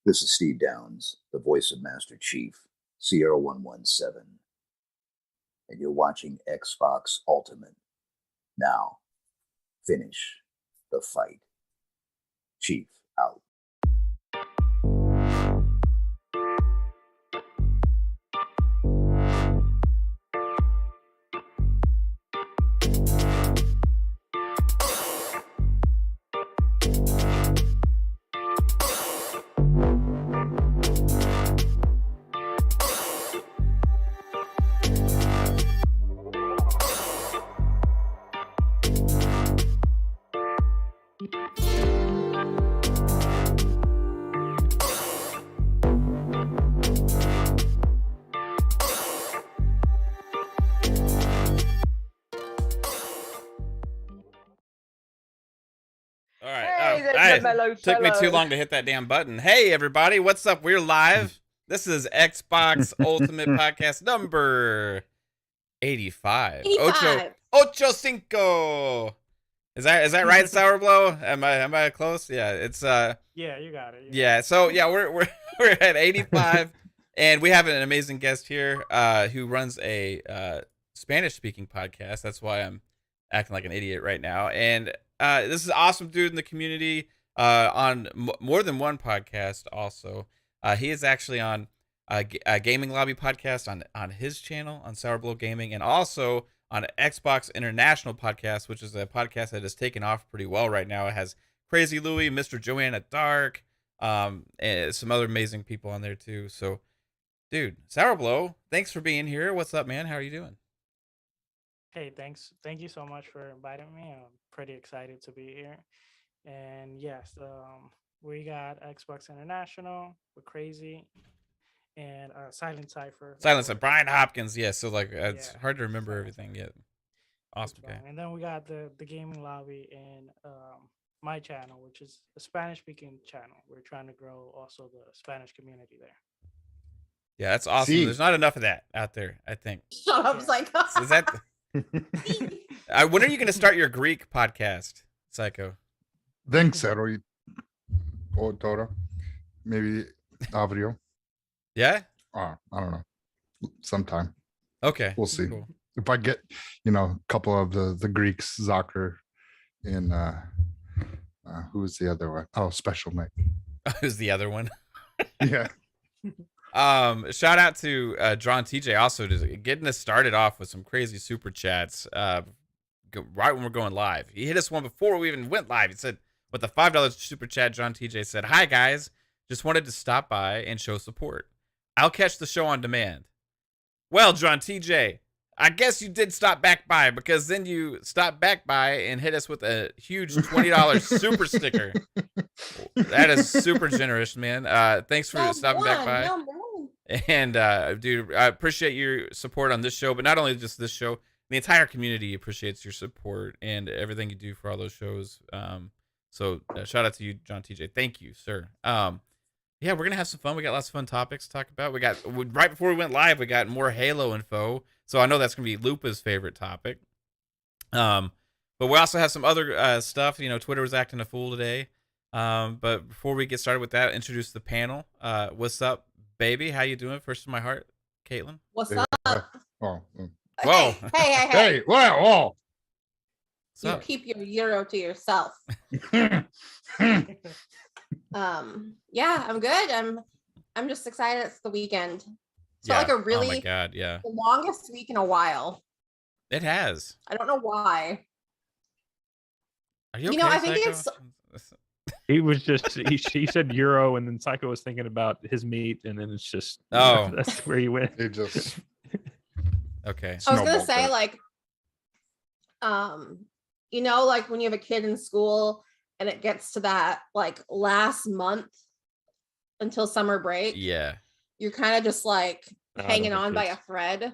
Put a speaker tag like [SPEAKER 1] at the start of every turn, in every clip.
[SPEAKER 1] This is Steve Downs, the voice of Master Chief, Sierra 117, and you're watching Xbox Ultimate. Now, finish the fight. Chief out.
[SPEAKER 2] Took me too long to hit that damn button. Hey, everybody, what's up? We're live. This is Xbox Ultimate Podcast number 85. Ocho Cinco. Is that right, Sourblow? Am I close? Yeah, it's
[SPEAKER 3] Yeah, you got it.
[SPEAKER 2] We're at 85, and we have an amazing guest here who runs a Spanish-speaking podcast. That's why I'm acting like an idiot right now. And this is an awesome dude in the community. On more than one podcast also. He is actually on a Gaming Lobby podcast on his channel, on Sourblow Gaming, and also on Xbox International podcast, which is a podcast that has taken off pretty well right now. It has Crazy Louie, Mr. Joanna Dark, and some other amazing people on there too. So, dude, Sourblow, thanks for being here. What's up, man? How are you doing?
[SPEAKER 3] Hey, thanks. Thank you so much for inviting me. I'm pretty excited to be here. And yes, we got Xbox International with Crazy and Silent Cypher.
[SPEAKER 2] Brian Hopkins, yeah. So it's hard to remember everything yet. Awesome guy.
[SPEAKER 3] And then we got the Gaming Lobby and my channel, which is a Spanish-speaking channel. We're trying to grow also the Spanish community there.
[SPEAKER 2] Yeah, that's awesome. See? There's not enough of that out there, I think.
[SPEAKER 4] Shut up, Psycho.
[SPEAKER 2] Is that? When are you going to start your Greek podcast, Psycho?
[SPEAKER 5] Then Zero or Dora, maybe Avrio.
[SPEAKER 2] Yeah?
[SPEAKER 5] I don't know. Sometime.
[SPEAKER 2] Okay.
[SPEAKER 5] We'll see.
[SPEAKER 2] Cool.
[SPEAKER 5] If I get, a couple of the Greeks, Zakir, and who was the other one? Oh, Special Mike.
[SPEAKER 2] Who's the other one?
[SPEAKER 5] Yeah.
[SPEAKER 2] Shout out to Drawn TJ also getting us started off with some crazy super chats right when we're going live. He hit us one before we even went live. He said, with the $5 super chat, John TJ said, "Hi guys, just wanted to stop by and show support. I'll catch the show on demand." Well, John TJ, I guess you did stop back by, because then you stopped back by and hit us with a huge $20 super sticker. That is super generous, man. Thanks for stopping back by. And dude, I appreciate your support on this show, but not only just this show, the entire community appreciates your support and everything you do for all those shows. So shout out to you, John TJ. Thank you, sir. Yeah, we're going to have some fun. We got lots of fun topics to talk about. Right before we went live, we got more Halo info. So I know that's going to be Lupa's favorite topic. But we also have some other stuff. Twitter was acting a fool today. But before we get started with that, introduce the panel. What's up, baby? How you doing? First in my heart, Caitlin.
[SPEAKER 4] What's up?
[SPEAKER 5] Oh.
[SPEAKER 2] Whoa.
[SPEAKER 4] Hey.
[SPEAKER 5] Whoa.
[SPEAKER 4] You keep your euro to yourself. Yeah, I'm good. I'm just excited it's the weekend. It's felt like a really
[SPEAKER 2] oh my God, yeah.
[SPEAKER 4] the longest week in a while.
[SPEAKER 2] It has.
[SPEAKER 4] I don't know why.
[SPEAKER 2] Are you okay,
[SPEAKER 4] I think
[SPEAKER 2] Psycho?
[SPEAKER 6] He was just he said Euro, and then Psycho was thinking about his meat, and then it's just that's where he went.
[SPEAKER 5] It just
[SPEAKER 2] okay.
[SPEAKER 4] I was gonna say like when you have a kid in school and it gets to that like last month until summer break.
[SPEAKER 2] Yeah.
[SPEAKER 4] You're kind of just like hanging on by a thread.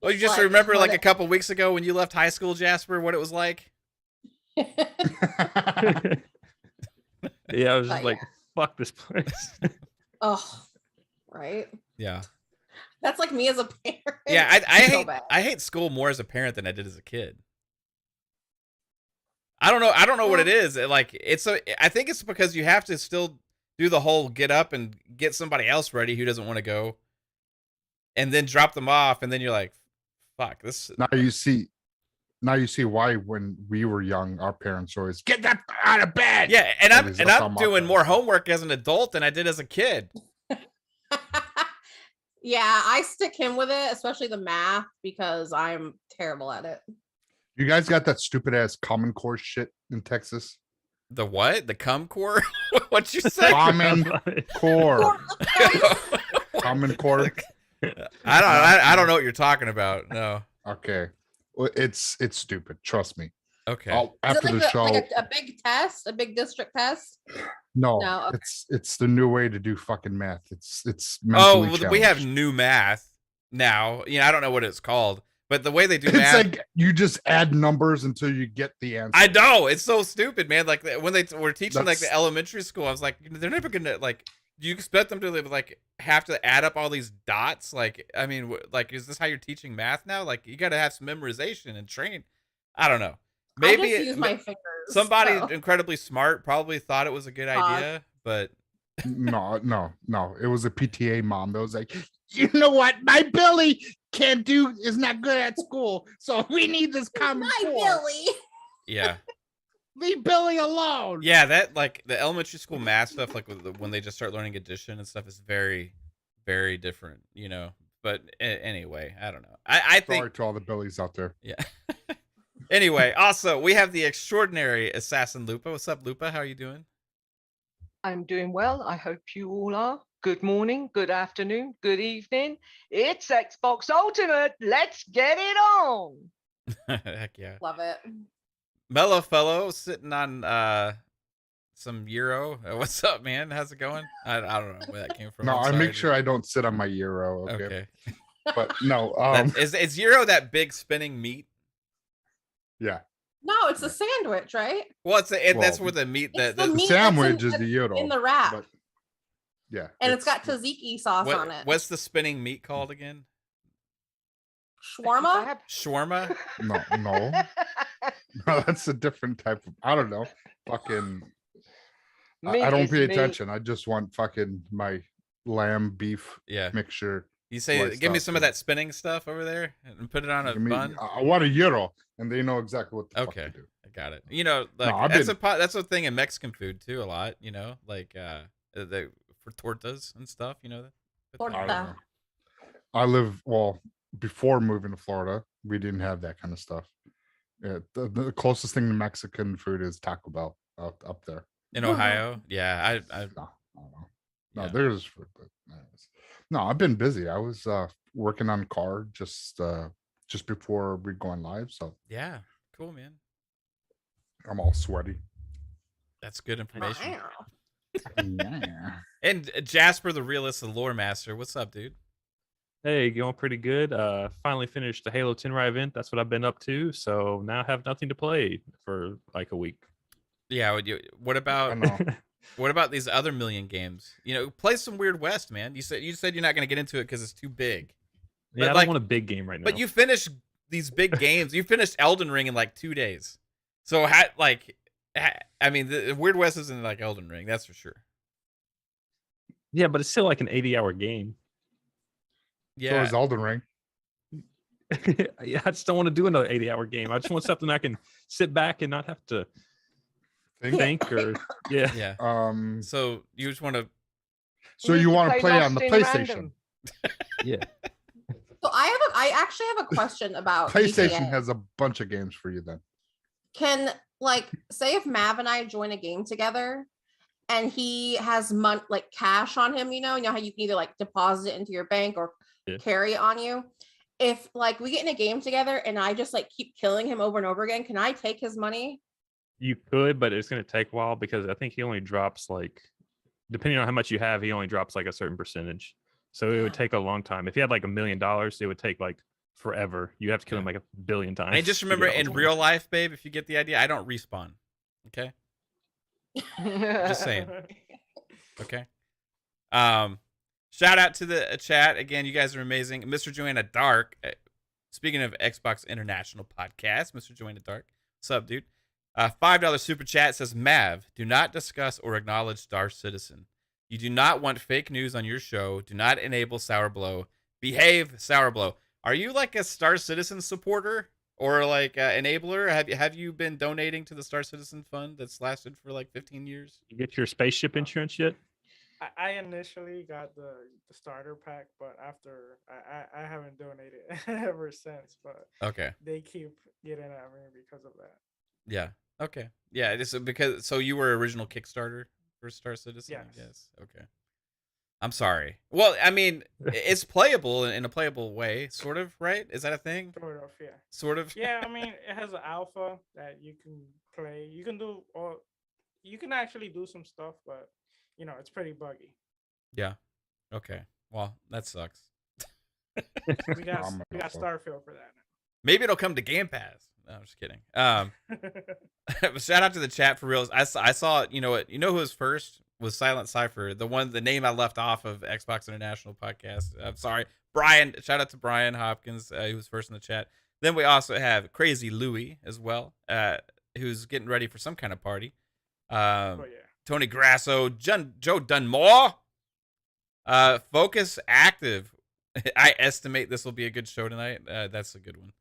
[SPEAKER 2] Well, you just remember like a couple weeks ago when you left high school, Jasper, what it was like?
[SPEAKER 6] Yeah, I was just like, fuck this place.
[SPEAKER 4] Oh, right.
[SPEAKER 2] Yeah.
[SPEAKER 4] That's like me as a parent.
[SPEAKER 2] Yeah, I hate school more as a parent than I did as a kid. I don't know what it is. I think it's because you have to still do the whole get up and get somebody else ready who doesn't want to go, and then drop them off, and then you're like, fuck this.
[SPEAKER 5] Now you see why when we were young, our parents always get that out of bed.
[SPEAKER 2] Yeah, and
[SPEAKER 5] Always
[SPEAKER 2] I'm
[SPEAKER 5] up on my
[SPEAKER 2] doing
[SPEAKER 5] phone.
[SPEAKER 2] more homework as an adult than I did as a kid.
[SPEAKER 4] Yeah, I stick him with it, especially the math, because I'm terrible at it.
[SPEAKER 5] You guys got that stupid ass Common Core shit in Texas?
[SPEAKER 2] The what? The cum core? What'd you say?
[SPEAKER 5] Common Core. Common Core.
[SPEAKER 2] I don't know what you're talking about. No.
[SPEAKER 5] Okay. Well, it's stupid. Trust me.
[SPEAKER 2] Okay.
[SPEAKER 4] Is
[SPEAKER 5] After
[SPEAKER 4] it like
[SPEAKER 5] the show,
[SPEAKER 4] a big test, a big district test?
[SPEAKER 5] no,
[SPEAKER 4] No, okay.
[SPEAKER 5] it's the new way to do fucking math. It's
[SPEAKER 2] Oh,
[SPEAKER 5] mentally
[SPEAKER 2] well, we have
[SPEAKER 5] challenged.
[SPEAKER 2] new math now. I don't know what it's called, but the way they do
[SPEAKER 5] It's
[SPEAKER 2] math,
[SPEAKER 5] like you just add numbers until you get the answer.
[SPEAKER 2] I know it's so stupid, man. Like when they were teaching like the
[SPEAKER 5] That's-
[SPEAKER 2] elementary school, I was like, they're never gonna like. Do you expect them to like have to add up all these dots? Like, I mean, like, is this how you're teaching math now? Like, you got to have some memorization and train. I don't know. Maybe
[SPEAKER 4] I just use my fingers.
[SPEAKER 2] somebody
[SPEAKER 4] so.
[SPEAKER 2] incredibly smart probably thought it was a good idea, but
[SPEAKER 5] No. It was a PTA mom that was like, you know what? My Billy is not good at school, so we need this Common
[SPEAKER 4] My
[SPEAKER 5] Core.
[SPEAKER 4] Billy.
[SPEAKER 2] yeah.
[SPEAKER 5] Leave Billy alone.
[SPEAKER 2] Yeah, that like the elementary school math stuff, like when they just start learning addition and stuff, is very, very different, But anyway, I don't know. I think.
[SPEAKER 5] Sorry to all the Billies out there.
[SPEAKER 2] Yeah. Anyway, also we have the extraordinary AssassinLupa. What's up, Lupa? How are you doing?
[SPEAKER 7] I'm doing well. I hope you all are. Good morning, good afternoon, good evening. It's Xbox Ultimate. Let's get it on.
[SPEAKER 2] Heck yeah.
[SPEAKER 4] Love it.
[SPEAKER 2] Mellow fellow sitting on some Euro. What's up, man? How's it going? I don't know where that came from.
[SPEAKER 5] No,
[SPEAKER 2] I'm
[SPEAKER 5] I
[SPEAKER 2] sorry,
[SPEAKER 5] make
[SPEAKER 2] dude.
[SPEAKER 5] sure I don't sit on my Euro. Okay.
[SPEAKER 2] Okay.
[SPEAKER 5] But no,
[SPEAKER 2] Is Euro that big spinning meat?
[SPEAKER 5] yeah.
[SPEAKER 4] No, it's a sandwich, right?
[SPEAKER 2] Well, that's
[SPEAKER 5] Well,
[SPEAKER 2] where the meat
[SPEAKER 4] It's
[SPEAKER 2] that
[SPEAKER 4] the
[SPEAKER 5] The
[SPEAKER 4] meat
[SPEAKER 5] sandwich
[SPEAKER 4] that's
[SPEAKER 5] is the Euro.
[SPEAKER 4] in the wrap.
[SPEAKER 5] But yeah.
[SPEAKER 4] And it's got tzatziki sauce on it.
[SPEAKER 2] what's the spinning meat called again?
[SPEAKER 4] Shawarma?
[SPEAKER 2] Shawarma?
[SPEAKER 5] no. No, that's a different type of, I don't know. Fucking I
[SPEAKER 7] Meat
[SPEAKER 5] don't
[SPEAKER 7] is
[SPEAKER 5] pay
[SPEAKER 7] meat.
[SPEAKER 5] attention. I just want fucking my lamb beef
[SPEAKER 2] Yeah.
[SPEAKER 5] mixture.
[SPEAKER 2] You say,
[SPEAKER 5] Sliced
[SPEAKER 2] give me
[SPEAKER 5] up,
[SPEAKER 2] some of
[SPEAKER 5] yeah.
[SPEAKER 2] that spinning stuff over there and put it on a
[SPEAKER 5] I mean,
[SPEAKER 2] bun.
[SPEAKER 5] I want a Euro, and they know exactly what the
[SPEAKER 2] Okay.
[SPEAKER 5] fuck to do.
[SPEAKER 2] I got it. Like
[SPEAKER 5] I've
[SPEAKER 2] that's a thing in Mexican food too. A lot, like for tortas and stuff.
[SPEAKER 5] I don't
[SPEAKER 4] Torta.
[SPEAKER 5] know. I live before moving to Florida. We didn't have that kind of stuff. Yeah, the closest thing to Mexican food is Taco Bell up there.
[SPEAKER 2] in Ohio. Yeah, I
[SPEAKER 5] No, I don't know. No,
[SPEAKER 2] Yeah.
[SPEAKER 5] there's food, but anyways. No, I've been busy. I was working on car just before we going live, so
[SPEAKER 2] yeah, cool, man.
[SPEAKER 5] I'm all sweaty.
[SPEAKER 2] That's good information.
[SPEAKER 5] Yeah.
[SPEAKER 2] And Jasper, the realist, the lore master. What's up, dude?
[SPEAKER 6] Hey, going pretty good. Finally finished the Halo 10 Ride event. That's what I've been up to. So now I have nothing to play for like a week.
[SPEAKER 2] Yeah. What
[SPEAKER 5] I
[SPEAKER 2] about
[SPEAKER 5] know.
[SPEAKER 2] what about these other million games? Play some Weird West, man. You said you're not going to get into it because it's too big.
[SPEAKER 6] Yeah, I don't
[SPEAKER 2] like-
[SPEAKER 6] want a big game right now.
[SPEAKER 2] But you finished these big games. You finished Elden Ring in like 2 days. So I mean, the Weird West isn't like Elden Ring, that's for sure.
[SPEAKER 6] Yeah, but it's still like an 80-hour game.
[SPEAKER 5] So
[SPEAKER 2] Yeah.
[SPEAKER 5] is Elden Ring.
[SPEAKER 6] Yeah, I just don't want to do another 80-hour game. I just want something I can sit back and not have to think or yeah.
[SPEAKER 2] Yeah. So you just want to.
[SPEAKER 5] So
[SPEAKER 7] need
[SPEAKER 5] you
[SPEAKER 7] to
[SPEAKER 5] want to
[SPEAKER 7] play
[SPEAKER 5] play on
[SPEAKER 7] Lost
[SPEAKER 5] the
[SPEAKER 7] in
[SPEAKER 5] PlayStation?
[SPEAKER 7] Random.
[SPEAKER 6] Yeah.
[SPEAKER 4] So I actually have a question about
[SPEAKER 5] PlayStation
[SPEAKER 4] GTA.
[SPEAKER 5] has a bunch of games for you then.
[SPEAKER 4] Can, like, say if Mav and I join a game together and he has like cash on him, you know how you can either like deposit it into your bank or
[SPEAKER 6] Yeah.
[SPEAKER 4] carry it on you. If like we get in a game together and I just like keep killing him over and over again, can I take his money?
[SPEAKER 6] You could, but it's going to take a while because I think he only drops like, depending on how much you have, he only drops like a certain percentage. So it would take a long time. If you had like $1 million, it would take like forever. You have to kill him like 1 billion times.
[SPEAKER 2] And just
[SPEAKER 6] to
[SPEAKER 2] remember,
[SPEAKER 6] get all
[SPEAKER 2] in
[SPEAKER 6] the
[SPEAKER 2] real
[SPEAKER 6] money.
[SPEAKER 2] life, babe, if you get the idea, I don't respawn. Okay. Just saying. Okay. Shout out to the chat again. You guys are amazing, Mr. Joanna Dark. Speaking of Xbox International Podcast, Mr. Joanna Dark, what's up, dude? $5 super chat says, Mav, do not discuss or acknowledge Star Citizen. You do not want fake news on your show. Do not enable Sourblow. Behave, Sourblow. Are you like a Star Citizen supporter or like enabler? Have you been donating to the Star Citizen Fund that's lasted for like 15 years?
[SPEAKER 6] You get your spaceship insurance yet?
[SPEAKER 3] I initially got the starter pack, but after I haven't donated ever since. But
[SPEAKER 2] Okay.
[SPEAKER 3] they keep getting at me because of that.
[SPEAKER 2] Yeah. Okay. Yeah. This is because so you were original Kickstarter for Star Citizen, I
[SPEAKER 3] Yes.
[SPEAKER 2] guess. Okay. I'm sorry. Well, I mean, it's playable in a playable way, sort of, right? Is that a thing?
[SPEAKER 3] Sort of, yeah.
[SPEAKER 2] Sort of.
[SPEAKER 3] Yeah, I mean, it has an alpha that you can play. You can do, or you can actually do some stuff, but you know, it's pretty buggy.
[SPEAKER 2] Yeah. Okay. Well, that sucks.
[SPEAKER 3] We got
[SPEAKER 5] I'm
[SPEAKER 3] Starfield for that
[SPEAKER 2] Maybe it'll come to Game Pass. No, I'm just kidding.
[SPEAKER 3] now.
[SPEAKER 2] Shout out to the chat for real. I saw, you know what? You know who was first? Was Silent Cypher, the name I left off of Xbox International podcast. I'm sorry, Brian. Shout out to Brian Hopkins, who was first in the chat. Then we also have Crazy Louie as well, who's getting ready for some kind of party.
[SPEAKER 3] Oh yeah.
[SPEAKER 2] Tony Grasso, Joe Dunmore, Focus Active. I estimate this will be a good show tonight. That's a good one.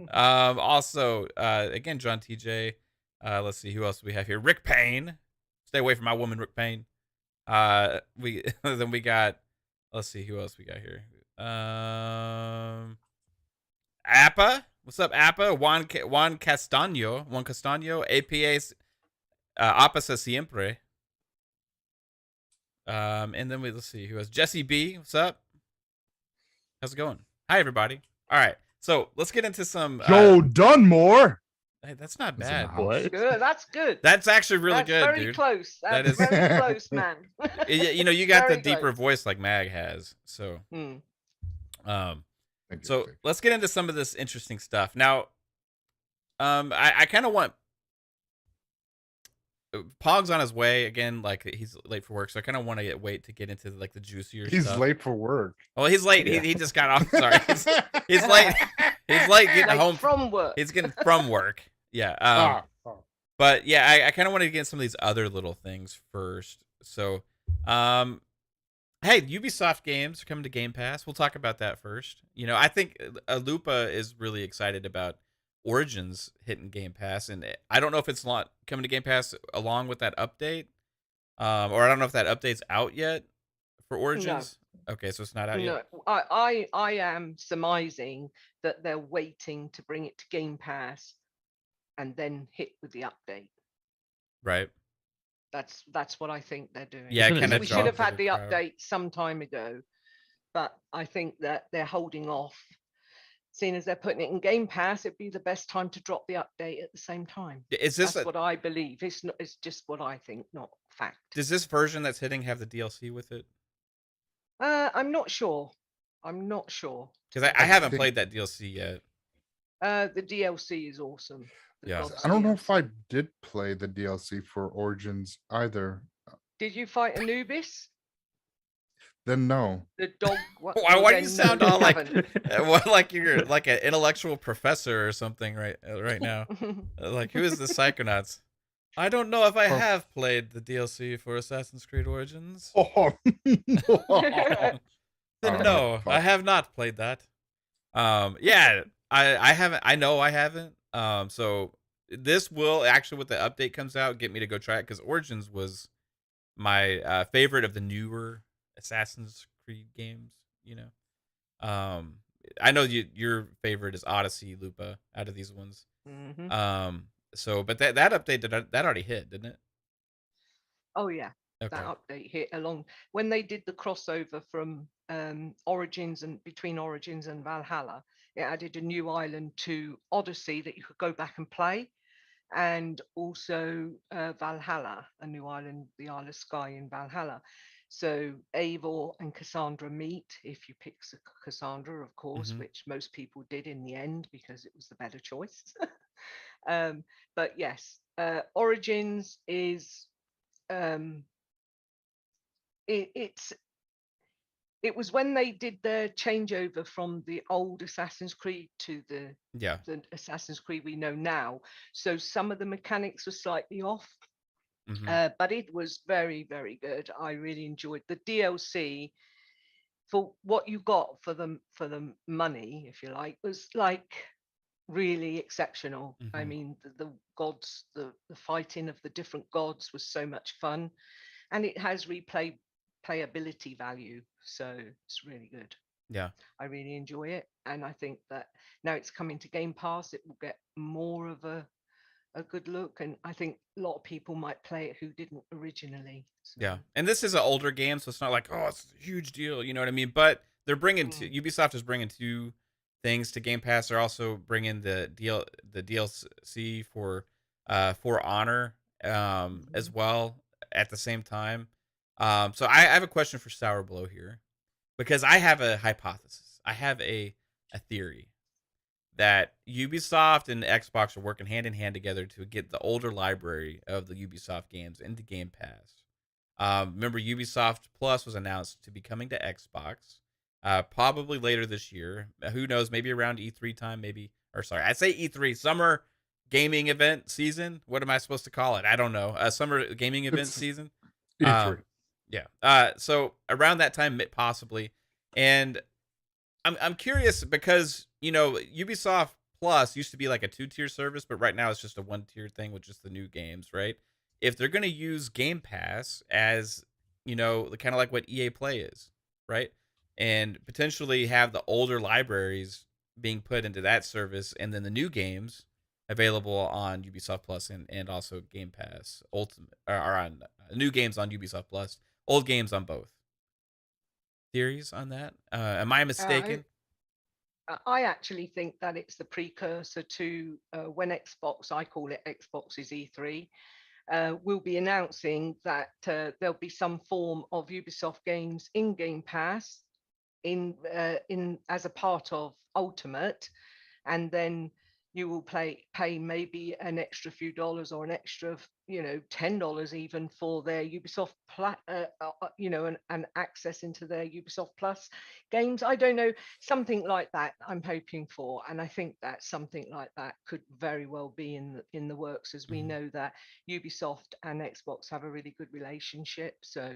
[SPEAKER 2] Also, again, John TJ. Let's see who else do we have here. Rick Payne. Stay away from my woman, Rick Payne. Then we got. Let's see who else we got here. Appa. What's up, Appa? Juan Castaño. APA. Apasa siempre. And then let's see who else. Jesse B. What's up? How's it going? Hi, everybody. All right. So let's get into some.
[SPEAKER 5] Joe Dunmore.
[SPEAKER 2] Hey, that's not
[SPEAKER 5] Is in the
[SPEAKER 2] bad.
[SPEAKER 5] house.
[SPEAKER 6] What?
[SPEAKER 7] Good. That's good.
[SPEAKER 2] That's actually really
[SPEAKER 7] That's
[SPEAKER 2] good,
[SPEAKER 7] very
[SPEAKER 2] dude.
[SPEAKER 7] close.
[SPEAKER 2] That
[SPEAKER 7] That's
[SPEAKER 2] is-
[SPEAKER 7] very close, man.
[SPEAKER 2] You know, you got the
[SPEAKER 7] Very
[SPEAKER 2] deeper
[SPEAKER 7] close.
[SPEAKER 2] voice like Mag has. So,
[SPEAKER 7] Hmm.
[SPEAKER 2] um,
[SPEAKER 5] Thank you,
[SPEAKER 2] so
[SPEAKER 5] Vic.
[SPEAKER 2] let's get into some of this interesting stuff now. I kind of want Pog's on his way again. Like he's late for work, so I kind of want to wait to get into like the juicier
[SPEAKER 5] He's
[SPEAKER 2] stuff.
[SPEAKER 5] late for work.
[SPEAKER 2] Well, he's late.
[SPEAKER 5] Yeah.
[SPEAKER 2] He just got off. Sorry, he's late. He's late getting
[SPEAKER 7] Like
[SPEAKER 2] home
[SPEAKER 7] from work.
[SPEAKER 2] He's getting from work. Yeah. But yeah, I kind of want to get some of these other little things first. So, hey, Ubisoft games are coming to Game Pass. We'll talk about that first. You know, I think Lupa is really excited about Origins hitting Game Pass, and I don't know if it's not coming to Game Pass along with that update, or I don't know if that update's out yet for Origins. Okay, so it's not out yet.
[SPEAKER 7] No, I am surmising that they're waiting to bring it to Game Pass and then hit with the update.
[SPEAKER 2] Right.
[SPEAKER 7] That's what I think they're doing.
[SPEAKER 2] Yeah,
[SPEAKER 6] Isn't it
[SPEAKER 2] kind of.
[SPEAKER 7] We should have had the update some time ago, but I think that they're holding off. Seeing as they're putting it in Game Pass, it'd be the best time to drop the update at the same time.
[SPEAKER 2] Is this
[SPEAKER 7] That's what I believe. It's not. It's just what I think, not fact.
[SPEAKER 2] does this version that's hitting have the DLC with it?
[SPEAKER 7] I'm not sure. I'm not sure.
[SPEAKER 2] Because I haven't
[SPEAKER 5] think-
[SPEAKER 2] played that DLC yet.
[SPEAKER 7] The DLC is awesome. The
[SPEAKER 2] Yeah.
[SPEAKER 7] Dogs
[SPEAKER 5] I don't know if I
[SPEAKER 7] DLC.
[SPEAKER 5] did play the DLC for Origins either.
[SPEAKER 7] Did you fight Anubis?
[SPEAKER 5] Then no.
[SPEAKER 7] The dog. What,
[SPEAKER 2] Why do
[SPEAKER 7] then
[SPEAKER 2] you
[SPEAKER 7] no,
[SPEAKER 2] sound
[SPEAKER 7] you
[SPEAKER 2] all like
[SPEAKER 7] haven't.
[SPEAKER 2] what, like you're like an intellectual professor or something right now? Like, who is the Psychonauts? I don't know if I
[SPEAKER 5] Oh.
[SPEAKER 2] have played the DLC for Assassin's Creed Origins.
[SPEAKER 5] Oh,
[SPEAKER 2] Then
[SPEAKER 5] Oh,
[SPEAKER 2] no, I
[SPEAKER 5] fuck.
[SPEAKER 2] have not played that. Yeah, I haven't. I know I haven't. So this will actually, when the update comes out, get me to go try it because Origins was my favorite of the newer Assassin's Creed games. You know, I know your favorite is Odyssey, Lupa, out of these ones.
[SPEAKER 7] Mhm.
[SPEAKER 2] So, but that update that already hit, didn't it?
[SPEAKER 7] Oh yeah,
[SPEAKER 2] Okay.
[SPEAKER 7] that update hit along when they did the crossover from Origins and between Origins and Valhalla. It added a new island to Odyssey that you could go back and play, and also Valhalla, a new island, the Isle of Skye in Valhalla. So Eivor and Cassandra meet if you pick Cassandra, of course,
[SPEAKER 2] Mhm.
[SPEAKER 7] which most people did in the end because it was the better choice. But yes, Origins is it was when they did their changeover from the old Assassin's Creed to the
[SPEAKER 2] Yeah.
[SPEAKER 7] Assassin's Creed we know now. So some of the mechanics were slightly off. But it was very, very good. I really enjoyed the DLC. For what you got for the money, if you like, was like really exceptional. I mean, the gods, the fighting of the different gods was so much fun, and it has playability value, so it's really good.
[SPEAKER 2] Yeah.
[SPEAKER 7] I really enjoy it, and I think that now it's coming to Game Pass, it will get more of a good look, and I think a lot of people might play it who didn't originally. So.
[SPEAKER 2] Yeah, and this is an older game, so it's not like, oh, it's a huge deal, you know what I mean? But they're bringing Ubisoft is bringing two things to Game Pass. They're also bringing the DLC for Honor as well at the same time. So I have a question for Sour Blow here, because I have a hypothesis. I have a theory that Ubisoft and Xbox are working hand in hand together to get the older library of the Ubisoft games into Game Pass. Remember, Ubisoft Plus was announced to be coming to Xbox probably later this year. Who knows? Maybe around E3 time, maybe. Or sorry, I say E3, summer gaming event season. What am I supposed to call it? I don't know. Summer gaming event season.
[SPEAKER 5] E3.
[SPEAKER 2] Yeah. So around that time, possibly. And I'm curious because, you know, Ubisoft Plus used to be like a 2-tier service, but right now it's just a 1-tier thing with just the new games, right? If they're going to use Game Pass as, you know, kind of like what EA Play is, right? And potentially have the older libraries being put into that service, and then the new games available on Ubisoft Plus and also Game Pass Ultimate, or on new games on Ubisoft Plus, old games on both. Theories on that? Am I mistaken?
[SPEAKER 7] I actually think that it's the precursor to when Xbox, I call it Xbox's E3, will be announcing that there'll be some form of Ubisoft games in Game Pass in as a part of Ultimate, and then you will pay maybe an extra few dollars or an extra, you know, $10 even for their Ubisoft you know, and access into their Ubisoft Plus games. I don't know, something like that I'm hoping for, and I think that something like that could very well be in the works, as we know that Ubisoft and Xbox have a really good relationship. So,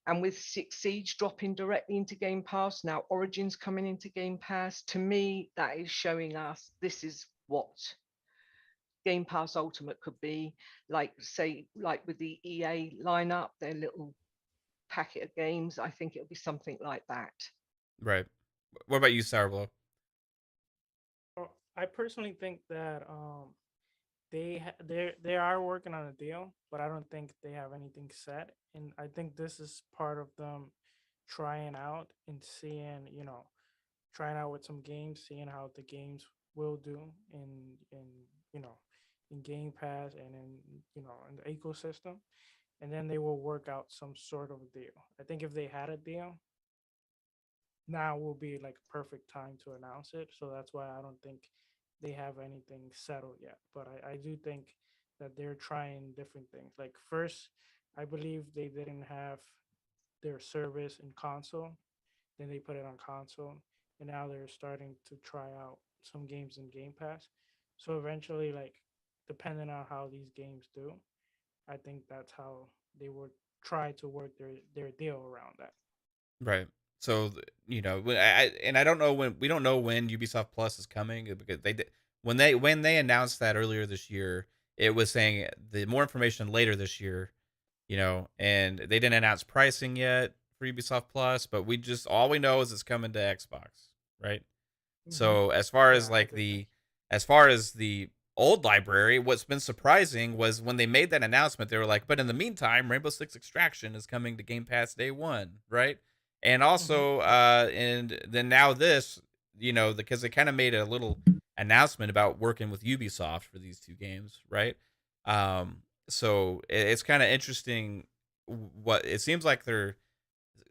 [SPEAKER 7] and with Six Siege dropping directly into Game Pass, now Origins coming into Game Pass, to me, that is showing us this is what Game Pass Ultimate could be. Like, say, like with the EA lineup, their little packet of games, I think it'll be something like that.
[SPEAKER 2] Right. What about you, Sourglow?
[SPEAKER 3] I personally think that they are working on a deal, but I don't think they have anything set. And I think this is part of them trying out and seeing, you know, trying out with some games, seeing how the games will do in you know, in Game Pass and in, you know, in the ecosystem, and then they will work out some sort of deal. I think if they had a deal, now will be like a perfect time to announce it. So that's why I don't think they have anything settled yet. But I do think that they're trying different things. Like first, I believe they didn't have their service in console. Then they put it on console. And now they're starting to try out some games in Game Pass. So eventually, like, depending on how these games do, I think that's how they would try to work their deal around that.
[SPEAKER 2] Right. So you know, I don't know when, we don't know when Ubisoft Plus is coming, because they did, when they announced that earlier this year, it was saying the more information later this year, you know, and they didn't announce pricing yet for Ubisoft Plus, but we just, all we know is it's coming to Xbox, right? So as far as like as far as the old library, what's been surprising was when they made that announcement, they were like, but in the meantime, Rainbow Six Extraction is coming to Game Pass day one, right? And also, and then now this, you know, because they kind of made a little announcement about working with Ubisoft for these two games, right? So it's kind of interesting. What it seems like they're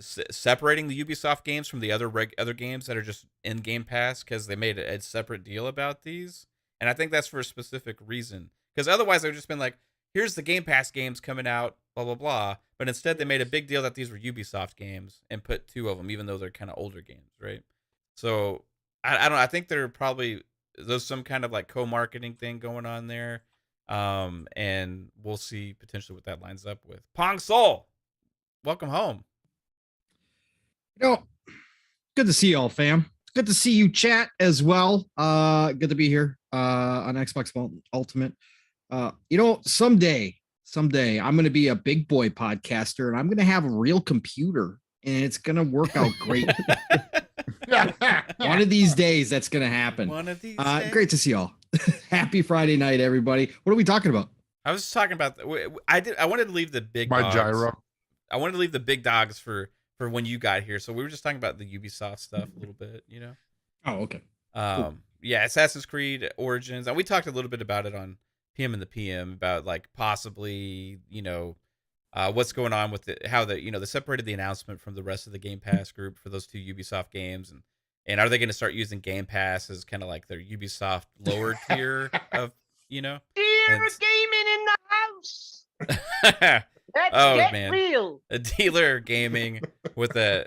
[SPEAKER 2] separating the Ubisoft games from the other games that are just in Game Pass, because they made a separate deal about these, and I think that's for a specific reason. Because otherwise, they've just been like, "Here's the Game Pass games coming out, blah blah blah." But instead, they made a big deal that these were Ubisoft games and put two of them, even though they're kind of older games, right? So I don't know. I think they're probably, there's some kind of like co-marketing thing going on there. And we'll see potentially what that lines up with. Pong Soul, welcome home.
[SPEAKER 8] Good to see you all, fam. Good to see you, chat, as well. Good to be here on Xbox Ultimate. Someday I'm going to be a big boy podcaster, and I'm going to have a real computer, and it's going to work out great. One of these days, that's going to happen.
[SPEAKER 2] One of these days.
[SPEAKER 8] Great to see y'all. Happy Friday night, everybody. What are we talking about?
[SPEAKER 2] I was just talking about. I wanted to leave the big.
[SPEAKER 5] My
[SPEAKER 2] dogs.
[SPEAKER 5] gyro.
[SPEAKER 2] I wanted to leave the big dogs for when you got here. So we were just talking about the Ubisoft stuff a little bit,
[SPEAKER 8] Oh, okay.
[SPEAKER 2] Cool. Yeah, Assassin's Creed Origins, and we talked a little bit about it on PM and the PM about like possibly, what's going on with how they separated the announcement from the rest of the Game Pass group for those two Ubisoft games, and are they going to start using Game Pass as kind of like their Ubisoft lower tier of,
[SPEAKER 7] Dear
[SPEAKER 2] and-
[SPEAKER 7] gaming in the house. Let's
[SPEAKER 2] Oh,
[SPEAKER 7] get
[SPEAKER 2] man.
[SPEAKER 7] real.
[SPEAKER 2] a dealer gaming with a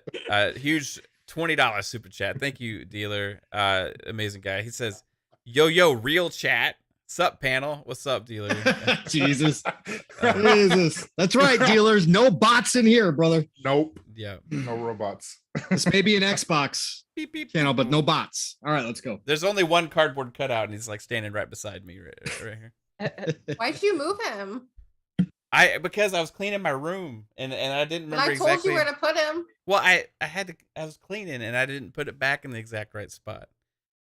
[SPEAKER 2] huge $20 super chat. Thank you, dealer. Amazing guy. He says, yo, real chat. Sup, panel? What's up, dealer?
[SPEAKER 8] Jesus. Jesus. That's right, dealers. No bots in here, brother.
[SPEAKER 5] Nope.
[SPEAKER 2] Yeah.
[SPEAKER 5] No robots.
[SPEAKER 8] This may be an Xbox
[SPEAKER 2] Beep, beep,
[SPEAKER 8] channel,
[SPEAKER 2] beep.
[SPEAKER 8] but no bots. All right, let's go.
[SPEAKER 2] There's only one cardboard cutout, and he's like standing right beside me right here.
[SPEAKER 4] Why'd you move him?
[SPEAKER 2] Because I was cleaning my room and I didn't
[SPEAKER 4] And
[SPEAKER 2] remember
[SPEAKER 4] I told
[SPEAKER 2] exactly.
[SPEAKER 4] you where to put him.
[SPEAKER 2] Well, I was cleaning and I didn't put it back in the exact right spot.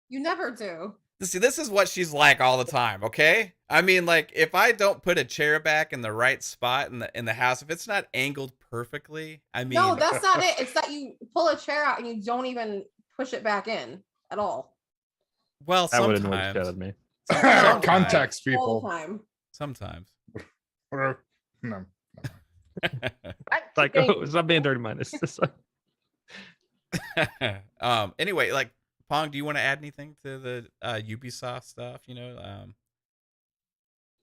[SPEAKER 4] You never do.
[SPEAKER 2] See, this is what she's like all the time, okay? I mean, like, if I don't put a chair back in the right spot in the house, if it's not angled perfectly, I mean,
[SPEAKER 4] No, that's not it. It's that you pull a chair out and you don't even push it back in at all.
[SPEAKER 2] well,
[SPEAKER 6] That would annoy the shit out
[SPEAKER 2] sometimes.
[SPEAKER 6] of me.
[SPEAKER 5] Context
[SPEAKER 4] All
[SPEAKER 5] people.
[SPEAKER 4] the time.
[SPEAKER 2] Sometimes.
[SPEAKER 5] No.
[SPEAKER 7] Back to
[SPEAKER 6] Like,
[SPEAKER 7] gaming.
[SPEAKER 6] stop being dirty minded. It's just like,
[SPEAKER 2] Anyway, like, Pong, do you want to add anything to the Ubisoft stuff?
[SPEAKER 8] I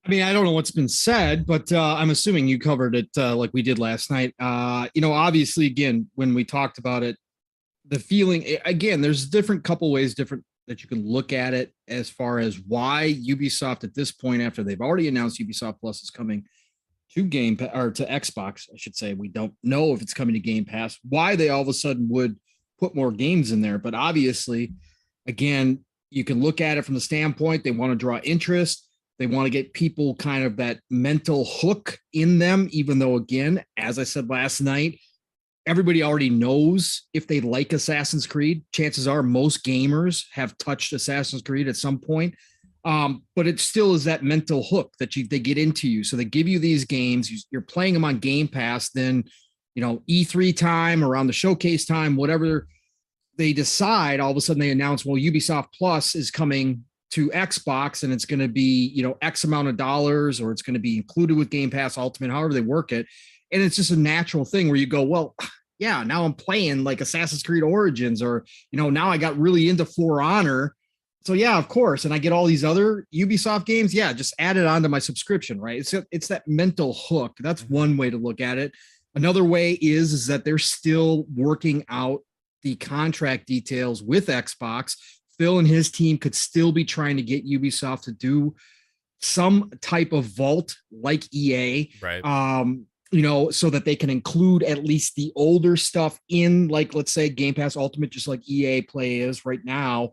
[SPEAKER 8] mean, I don't know what's been said, but I'm assuming you covered it like we did last night. Obviously, again, when we talked about it, the feeling, again, there's different couple ways that you can look at it as far as why Ubisoft at this point, after they've already announced Ubisoft Plus is coming to Game Pass, or to Xbox, I should say. We don't know if it's coming to Game Pass, why they all of a sudden would put more games in there. But obviously, again, you can look at it from the standpoint, they want to draw interest. They want to get people kind of that mental hook in them, even though, again, as I said last night, everybody already knows if they like Assassin's Creed. Chances are most gamers have touched Assassin's Creed at some point. But it still is that mental hook that they get into you. So they give you these games, you're playing them on Game Pass, then, E3 time, around the showcase time, whatever they decide, all of a sudden they announce, well, Ubisoft Plus is coming to Xbox and it's going to be, X amount of dollars, or it's going to be included with Game Pass Ultimate, however they work it. And it's just a natural thing where you go, well, yeah, now I'm playing like Assassin's Creed Origins, or, now I got really into For Honor. So yeah, of course. And I get all these other Ubisoft games. Yeah, just add it onto my subscription, right? It's that mental hook. That's one way to look at it. Another way is that they're still working out the contract details with Xbox. Phil and his team could still be trying to get Ubisoft to do some type of vault like EA.
[SPEAKER 2] Right.
[SPEAKER 8] So that they can include at least the older stuff in, like, let's say Game Pass Ultimate, just like EA Play is right now,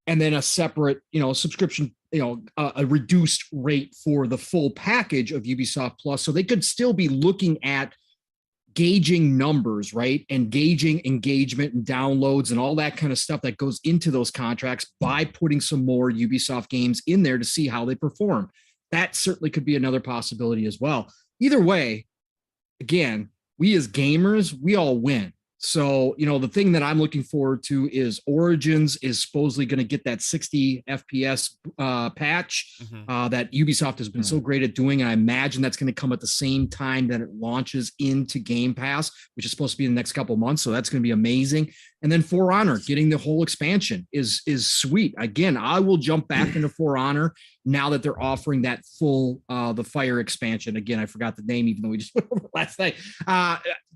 [SPEAKER 8] and then a separate, subscription, a reduced rate for the full package of Ubisoft Plus. So they could still be looking at gauging numbers, right? And gauging engagement and downloads and all that kind of stuff that goes into those contracts by putting some more Ubisoft games in there to see how they perform. That certainly could be another possibility as well. Either way, again, we as gamers, we all win. So, the thing that I'm looking forward to is Origins is supposedly going to get that 60 FPS patch that Ubisoft has been so great at doing. And I imagine that's going to come at the same time that it launches into Game Pass, which is supposed to be in the next couple of months. So that's going to be amazing. And then For Honor, getting the whole expansion is sweet. Again, I will jump back into For Honor now that they're offering that full, the Fire expansion. Again, I forgot the name, even though we just went over it last night.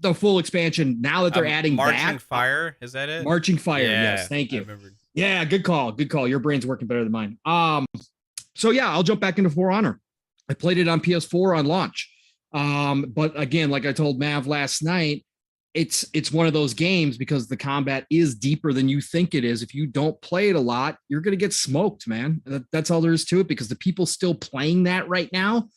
[SPEAKER 8] The full expansion, now that they're adding
[SPEAKER 2] Marching
[SPEAKER 8] that.
[SPEAKER 2] Fire, is that it?
[SPEAKER 8] Marching Fire,
[SPEAKER 2] Yeah,
[SPEAKER 8] yes, thank
[SPEAKER 2] I
[SPEAKER 8] you.
[SPEAKER 2] remembered.
[SPEAKER 8] Yeah, good call. Your brain's working better than mine. So yeah, I'll jump back into For Honor. I played it on PS4 on launch. But again, like I told Mav last night, it's one of those games because the combat is deeper than you think it is. If you don't play it a lot, you're going to get smoked, man. That's all there is to it, because the people still playing that right now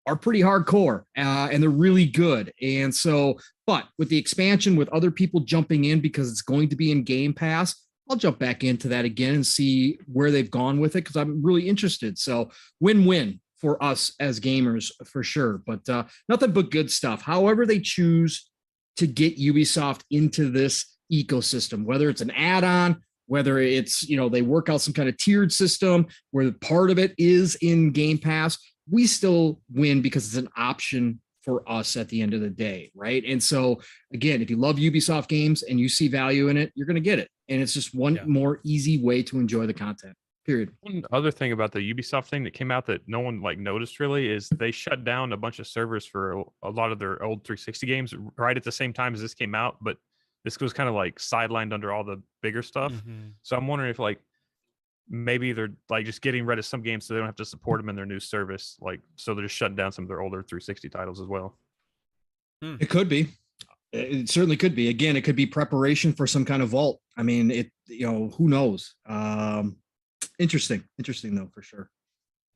[SPEAKER 8] are pretty hardcore, and they're really good. And so, but with the expansion, with other people jumping in because it's going to be in Game Pass, I'll jump back into that again and see where they've gone with it, because I'm really interested. So win-win for us as gamers for sure, but nothing but good stuff. However they choose to get Ubisoft into this ecosystem, whether it's an add-on, whether it's, they work out some kind of tiered system where part of it is in Game Pass, we still win because it's an option for us at the end of the day, right? And so again, if you love Ubisoft games and you see value in it, you're going to get it. And it's just one more easy way to enjoy the content. Period.
[SPEAKER 6] One other thing about the Ubisoft thing that came out that no one noticed really is they shut down a bunch of servers for a lot of their old 360 games right at the same time as this came out, but this was kind of sidelined under all the bigger stuff. So I'm wondering if maybe they're just getting rid of some games so they don't have to support them in their new service, so they're just shutting down some of their older 360 titles as well.
[SPEAKER 8] It could be. It certainly could be. Again, it could be preparation for some kind of vault. I mean, who knows? Interesting though, for sure.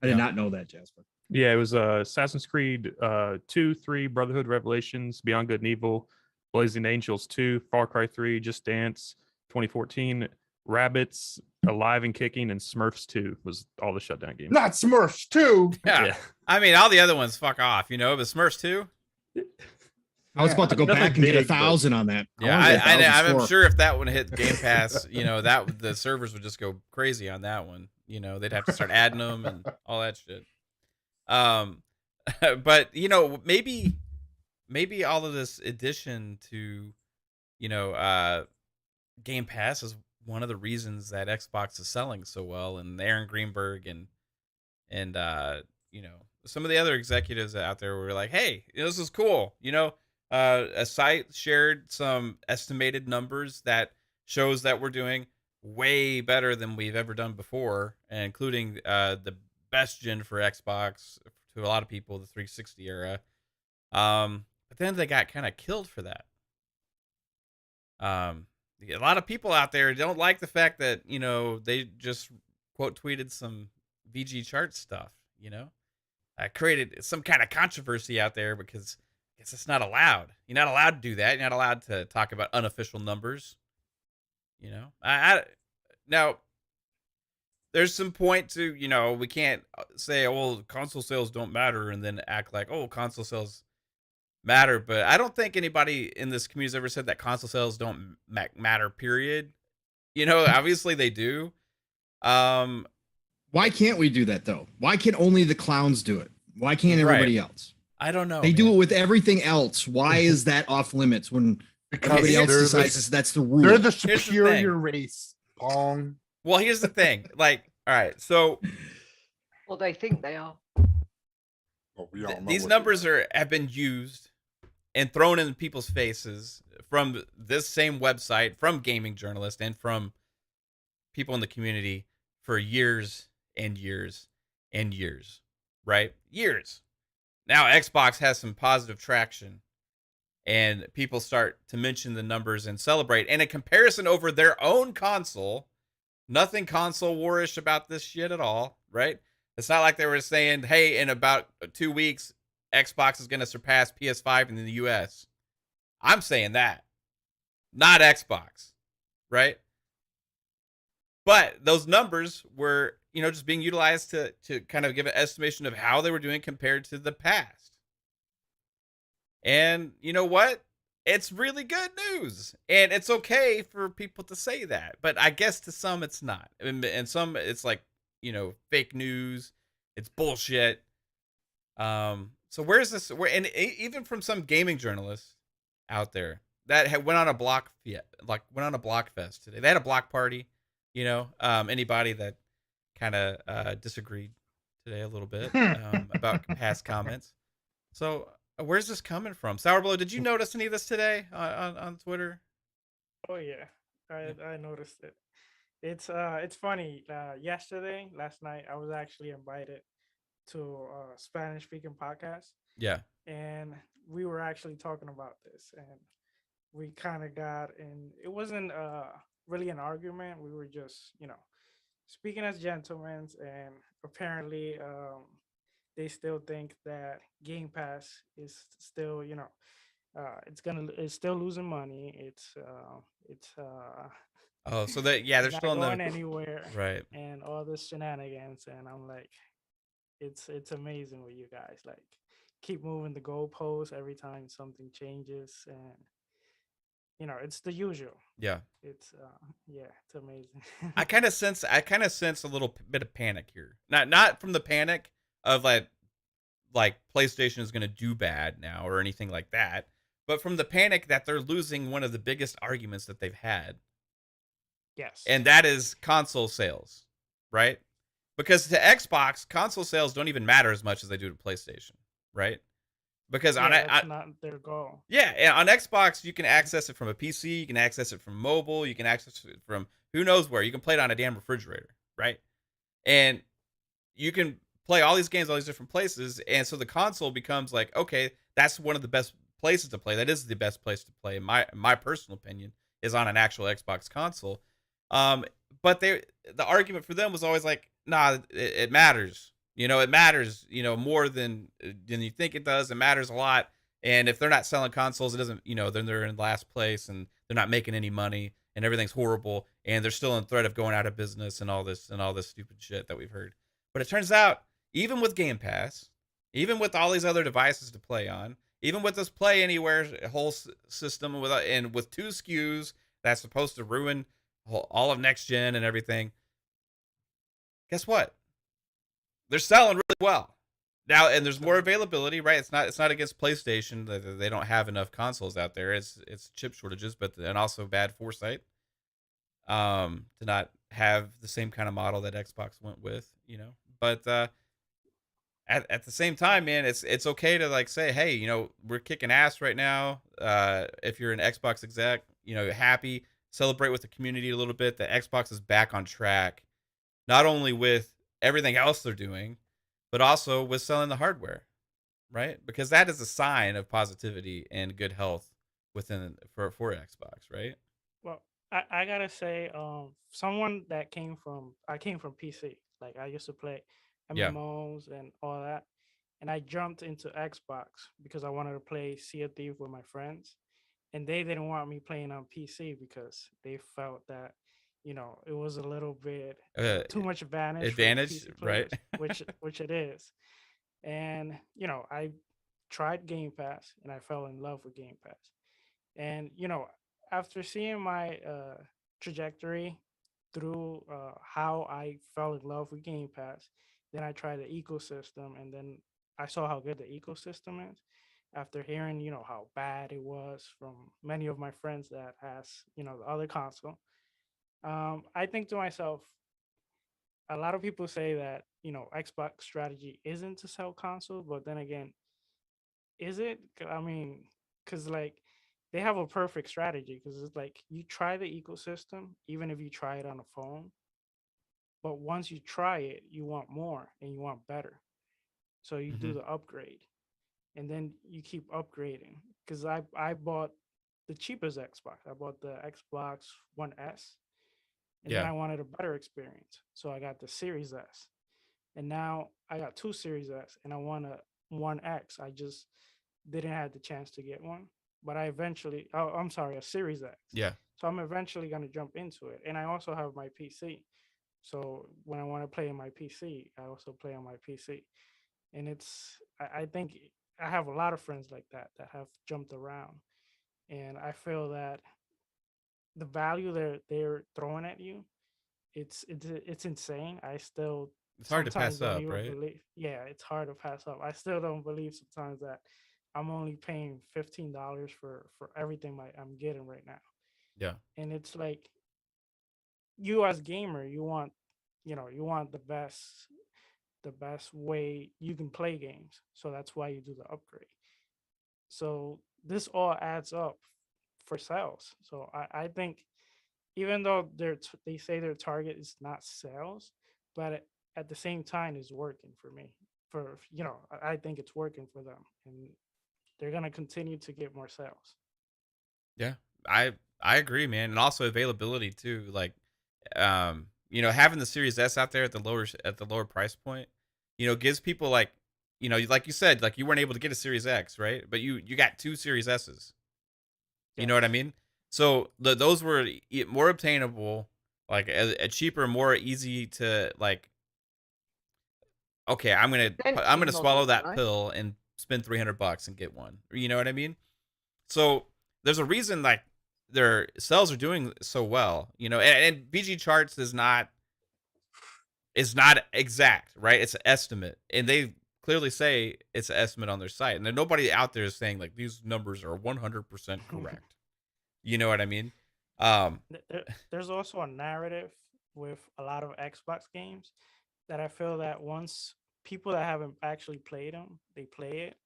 [SPEAKER 8] I did not know that, Jasper.
[SPEAKER 6] Yeah, it was Assassin's Creed 2, 3, Brotherhood Revelations, Beyond Good and Evil, Blazing Angels 2, Far Cry 3, Just Dance, 2014, Rabbids, Alive and Kicking, and Smurfs 2 was all the shutdown games.
[SPEAKER 5] Not Smurfs 2.
[SPEAKER 2] Yeah. I mean, all the other ones, fuck off, but Smurfs 2?
[SPEAKER 8] I was about to go back and get 1,000 on that.
[SPEAKER 2] Yeah, I'm sure if that one hit Game Pass, that the servers would just go crazy on that one. They'd have to start adding them and all that shit. But maybe all of this addition to, Game Pass is one of the reasons that Xbox is selling so well, and Aaron Greenberg and some of the other executives out there were like, hey, this is cool, a site shared some estimated numbers that shows that we're doing way better than we've ever done before, including the best gen for Xbox to a lot of people, the 360 era. But then they got kind of killed for that. A lot of people out there don't like the fact that, they just quote tweeted some VG chart stuff, created some kind of controversy out there because I guess it's not allowed. You're not allowed to do that. You're not allowed to talk about unofficial numbers. Now there's some point to, we can't say, well, console sales don't matter and then act like, oh, console sales matter. But I don't think anybody in this community has ever said that console sales don't matter, period. Obviously they do.
[SPEAKER 8] Why can't we do that though? Why can only the clowns do it? Why can't everybody else?
[SPEAKER 2] I don't know.
[SPEAKER 8] They do it with everything else. Why is that off limits when everybody else decides that's the rule?
[SPEAKER 5] They're the superior race, Pong.
[SPEAKER 2] Well, here's the thing. All right, so
[SPEAKER 7] well, they think they are.
[SPEAKER 5] Well, we all know
[SPEAKER 2] these numbers have been used and thrown in people's faces from this same website, from gaming journalists, and from people in the community for years and years and years, right? Years. Now Xbox has some positive traction and people start to mention the numbers and celebrate. And in comparison over their own console, nothing console warish about this shit at all, right? It's not like they were saying, hey, in about 2 weeks, Xbox is going to surpass PS5 in the US. I'm saying that, not Xbox, right? But those numbers were, just being utilized to kind of give an estimation of how they were doing compared to the past. And you know what? It's really good news. And it's okay for people to say that. But I guess to some it's not. And some it's like, fake news. It's bullshit. So where's this? And even from some gaming journalists out there that went on a block fest today. They had a block party. Anybody that kind of disagreed today a little bit about past comments. So where's this coming from? Sourblow, did you notice any of this today on Twitter?
[SPEAKER 3] Oh yeah, I noticed it. It's funny. Last night I was actually invited to a Spanish speaking podcast,
[SPEAKER 2] Yeah.
[SPEAKER 3] and we were actually talking about this, and we kind of got in. It wasn't really an argument. We were just speaking as gentlemen, and apparently they still think that Game Pass is still it's still losing money. It's
[SPEAKER 2] Oh, so that yeah, they're
[SPEAKER 3] not
[SPEAKER 2] still in
[SPEAKER 3] going
[SPEAKER 2] the
[SPEAKER 3] anywhere,
[SPEAKER 2] right.
[SPEAKER 3] and all this shenanigans. And I'm like, it's amazing with you guys. Like, keep moving the goalposts every time something changes, and it's the usual.
[SPEAKER 2] Yeah.
[SPEAKER 3] It's yeah, it's amazing.
[SPEAKER 2] I kind of sense a little bit of panic here. Not from the panic of like PlayStation is going to do bad now or anything like that, but from the panic that they're losing one of the biggest arguments that they've had,
[SPEAKER 3] Yes.
[SPEAKER 2] and that is console sales, right? Because to Xbox, console sales don't even matter as much as they do to PlayStation, right? Because
[SPEAKER 3] yeah, that's not their goal.
[SPEAKER 2] yeah, and on Xbox you can access it from a PC, you can access it from mobile, you can access it from who knows where. You can play it on a damn refrigerator, right? And you can play all these games all these different places, and so the console becomes like, okay, that's one of the best places to play. That is the best place to play, in my personal opinion, is on an actual Xbox console. But the argument for them was always like, nah, it matters. It matters, more than you think it does. It matters a lot. And if they're not selling consoles, it doesn't, then they're in last place and they're not making any money and everything's horrible and they're still in threat of going out of business and all this stupid shit that we've heard. But it turns out, even with Game Pass, even with all these other devices to play on, even with this Play Anywhere whole system with 2 SKUs that's supposed to ruin all of next gen and everything, guess what? They're selling really well now, and there's more availability, right? It's not against PlayStation that they don't have enough consoles out there. It's chip shortages, and also bad foresight to not have the same kind of model that Xbox went with, But at the same time, man, it's okay to like say, hey, we're kicking ass right now. If you're an Xbox exec, happy, celebrate with the community a little bit. The Xbox is back on track, not only with everything else they're doing, but also with selling the hardware, right? Because that is a sign of positivity and good health for Xbox, right?
[SPEAKER 3] Well, I gotta say, someone that came from PC. Like, I used to play
[SPEAKER 2] Yeah.
[SPEAKER 3] MMOs and all that, and I jumped into Xbox because I wanted to play Sea of Thieves with my friends, and they didn't want me playing on PC because they felt that it was a little bit too much advantage for PC
[SPEAKER 2] right?
[SPEAKER 3] players, which it is. And I tried Game Pass and I fell in love with Game Pass. And after seeing my trajectory through how I fell in love with Game Pass, then I tried the ecosystem, and then I saw how good the ecosystem is. After hearing, how bad it was from many of my friends that has, the other console, I think to myself, a lot of people say that Xbox strategy isn't to sell console, but then again, is it? I mean, because like they have a perfect strategy, because it's like you try the ecosystem, even if you try it on a phone, but once you try it, you want more and you want better, so you do
[SPEAKER 2] Mhm.
[SPEAKER 3] the upgrade, and then you keep upgrading. Because I bought the cheapest Xbox. I bought the Xbox One S, and then
[SPEAKER 2] Yeah.
[SPEAKER 3] I wanted a better experience, so I got the Series S, and now I got 2 Series S, and I want a One X. I just didn't have the chance to get one, but I eventually. Oh, I'm sorry, a Series X.
[SPEAKER 2] Yeah.
[SPEAKER 3] So I'm eventually gonna jump into it, and I also have my PC. So when I want to play on my PC, I also play on my PC, and I think I have a lot of friends like that have jumped around, and I feel that the value they're throwing at you, it's insane. I still
[SPEAKER 2] It's hard to
[SPEAKER 3] sometimes
[SPEAKER 2] pass
[SPEAKER 3] don't
[SPEAKER 2] up,
[SPEAKER 3] even
[SPEAKER 2] right?
[SPEAKER 3] believe. Yeah, it's hard to pass up. I still don't believe sometimes that I'm only paying $15 for everything I'm getting right now.
[SPEAKER 2] Yeah.
[SPEAKER 3] And it's like, you as gamer, you want the best way you can play games. So that's why you do the upgrade. So this all adds up for sales. So I think, even though they say their target is not sales, but at the same time is working for me, for I think it's working for them, and they're gonna continue to get more sales.
[SPEAKER 2] Yeah, I agree, man, and also availability too. Like, having the Series S out there at the lower price point, gives people like, like you said, like you weren't able to get a Series X, right? But you got 2 Series S's. You know what I
[SPEAKER 3] Yes.
[SPEAKER 2] mean? So those were more obtainable, like a cheaper, more easy to like. Okay, I'm gonna
[SPEAKER 7] Entry
[SPEAKER 2] swallow
[SPEAKER 7] model,
[SPEAKER 2] that
[SPEAKER 7] right?
[SPEAKER 2] pill and spend $300 and get one. You know what I mean? So there's a reason like their sales are doing so well. And BG charts is not exact, right? It's an estimate, and they clearly say it's an estimate on their site, and then nobody out there is saying like these numbers are 100% correct. You know what I mean?
[SPEAKER 3] There's also a narrative with a lot of Xbox games that I feel that once people that haven't actually played them, they play it,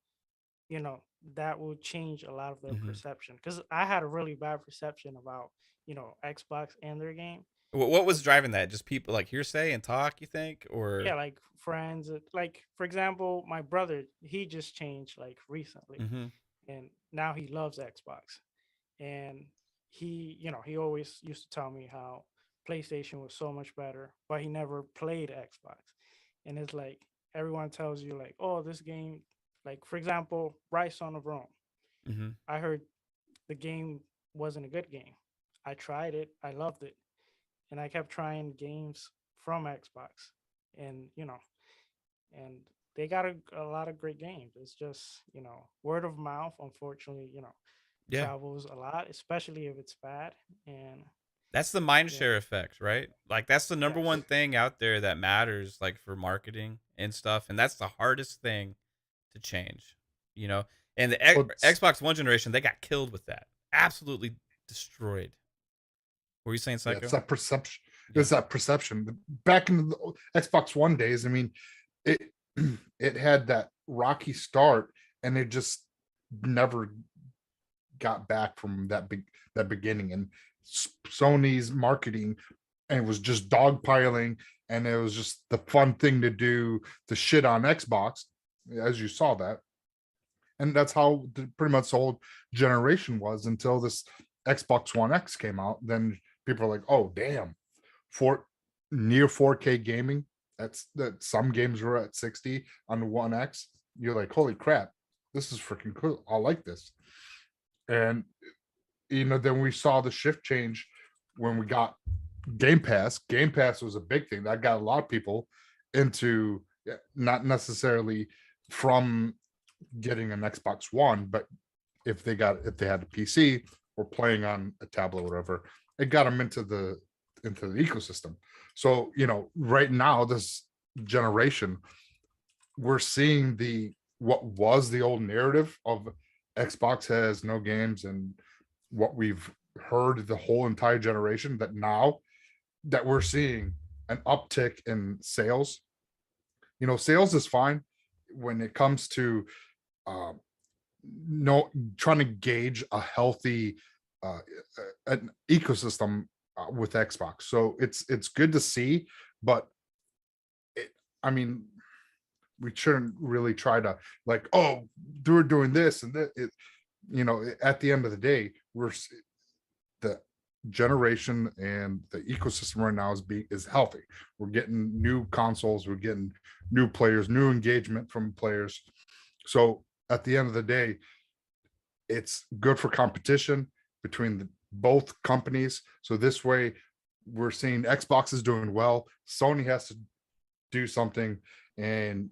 [SPEAKER 3] that will change a lot of their
[SPEAKER 2] Mhm.
[SPEAKER 3] perception. Because I had a really bad perception about, Xbox and their game.
[SPEAKER 2] What was driving that? Just people like hearsay and talk, you think, or?
[SPEAKER 3] Yeah, like friends, like for example, my brother, he just changed like recently,
[SPEAKER 2] Mhm.
[SPEAKER 3] and now he loves Xbox. And he always used to tell me how PlayStation was so much better, but he never played Xbox. And it's like everyone tells you like, oh, this game, like for example, Rise Son of Rome.
[SPEAKER 2] Mhm.
[SPEAKER 3] I heard the game wasn't a good game. I tried it, I loved it, and I kept trying games from Xbox, and and they got a lot of great games. It's just word of mouth, unfortunately,
[SPEAKER 2] Yeah.
[SPEAKER 3] travels a lot, especially if it's bad. And
[SPEAKER 2] That's the
[SPEAKER 3] yeah,
[SPEAKER 2] mindshare effect, right? Like that's the number one
[SPEAKER 3] yes,
[SPEAKER 2] thing out there that matters, like for marketing and stuff, and that's the hardest thing to change. You know, and the
[SPEAKER 5] Well,
[SPEAKER 2] Xbox One generation, they got killed with that, absolutely destroyed. What were you saying,
[SPEAKER 5] yeah, it's
[SPEAKER 2] Psycho?
[SPEAKER 5] that perception.
[SPEAKER 2] Yeah.
[SPEAKER 5] It's that perception. Back in the Xbox One days, I mean, it it had that rocky start, and it just never got back from that beginning. And Sony's marketing, and it was just dogpiling, and it was just the fun thing to do to shit on Xbox, as you saw that. And that's how pretty much the whole generation was until this Xbox One X came out. Then people are like, "Oh, damn, for near 4K gaming." That some games were at 60 on the One X. You're like, "Holy crap, this is freaking cool! I like this." And then we saw the shift change when we got Game Pass. Game Pass was a big thing that got a lot of people into, not necessarily from getting an Xbox One, but if they had a PC or playing on a tablet or whatever, it got them into the ecosystem. So right now, this generation, we're seeing what was the old narrative of Xbox has no games, and what we've heard the whole entire generation, that now that we're seeing an uptick in sales. Sales is fine when it comes to no trying to gauge a healthy an ecosystem with Xbox. So it's good to see, but I mean, we shouldn't really try to like, oh, they're doing this and that. At the end of the day, the generation and the ecosystem right now is healthy. We're getting new consoles, we're getting new players, new engagement from players. So at the end of the day, it's good for competition between both companies. So this way, we're seeing Xbox is doing well. Sony has to do something and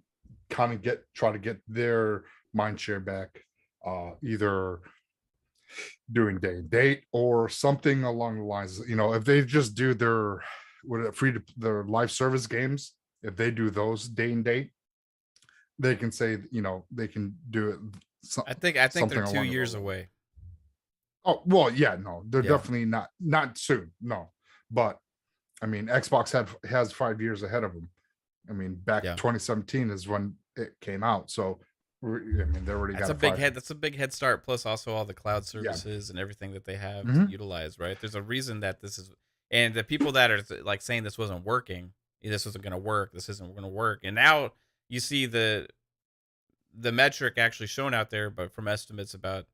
[SPEAKER 5] kind of try to get their mind share back, either doing day and date or something along the lines. If they just do their their live service games, if they do those day and date, they can say they can do it.
[SPEAKER 2] I think they're
[SPEAKER 5] something
[SPEAKER 2] 2
[SPEAKER 5] along
[SPEAKER 2] years
[SPEAKER 5] those lines.
[SPEAKER 2] away.
[SPEAKER 5] Oh well, yeah, no, they're
[SPEAKER 2] Yeah.
[SPEAKER 5] definitely not soon, no. But I mean, Xbox has 5 years ahead of them. I mean, back
[SPEAKER 2] Yeah.
[SPEAKER 5] 2017 is when it came out, so I mean, they already
[SPEAKER 2] That's
[SPEAKER 5] got
[SPEAKER 2] a big head. That's a big head start. Plus, also all the cloud
[SPEAKER 5] Yeah.
[SPEAKER 2] services and everything that they have to
[SPEAKER 5] Mhm.
[SPEAKER 2] utilize. Right? There's a reason that this is, and the people that are like saying this wasn't working, this wasn't going to work, this isn't going to work, and now you see the metric actually shown out there, but from estimates about,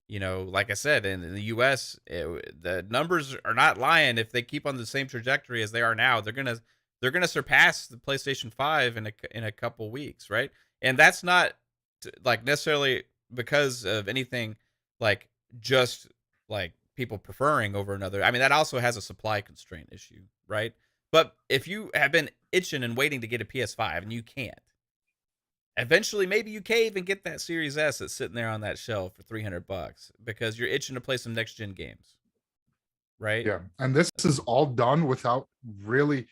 [SPEAKER 2] like I said, in the US, the numbers are not lying. If they keep on the same trajectory as they are now, they're gonna surpass the PlayStation 5 in a couple weeks, right? And that's not like necessarily because of anything like just like people preferring over another. I mean, that also has a supply constraint issue, right? But if you have been itching and waiting to get a PS5 and you can't, eventually maybe you cave and get that Series S that's sitting there on that shelf for $300 because you're itching to play some next gen games, right?
[SPEAKER 5] Yeah, and this is all done without really.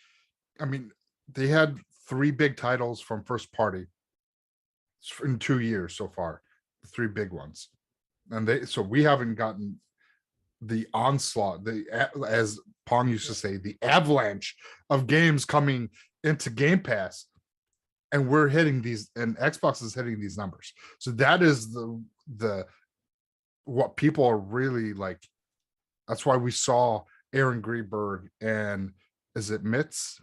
[SPEAKER 5] I mean, they had 3 big titles from first party in 2 years so far, 3 big ones, and so we haven't gotten the onslaught, as Pong used to say, the avalanche of games coming into Game Pass, and we're hitting these, and Xbox is hitting these numbers. So that is the what people are really like. That's why we saw Aaron Greenberg and is it Mitz?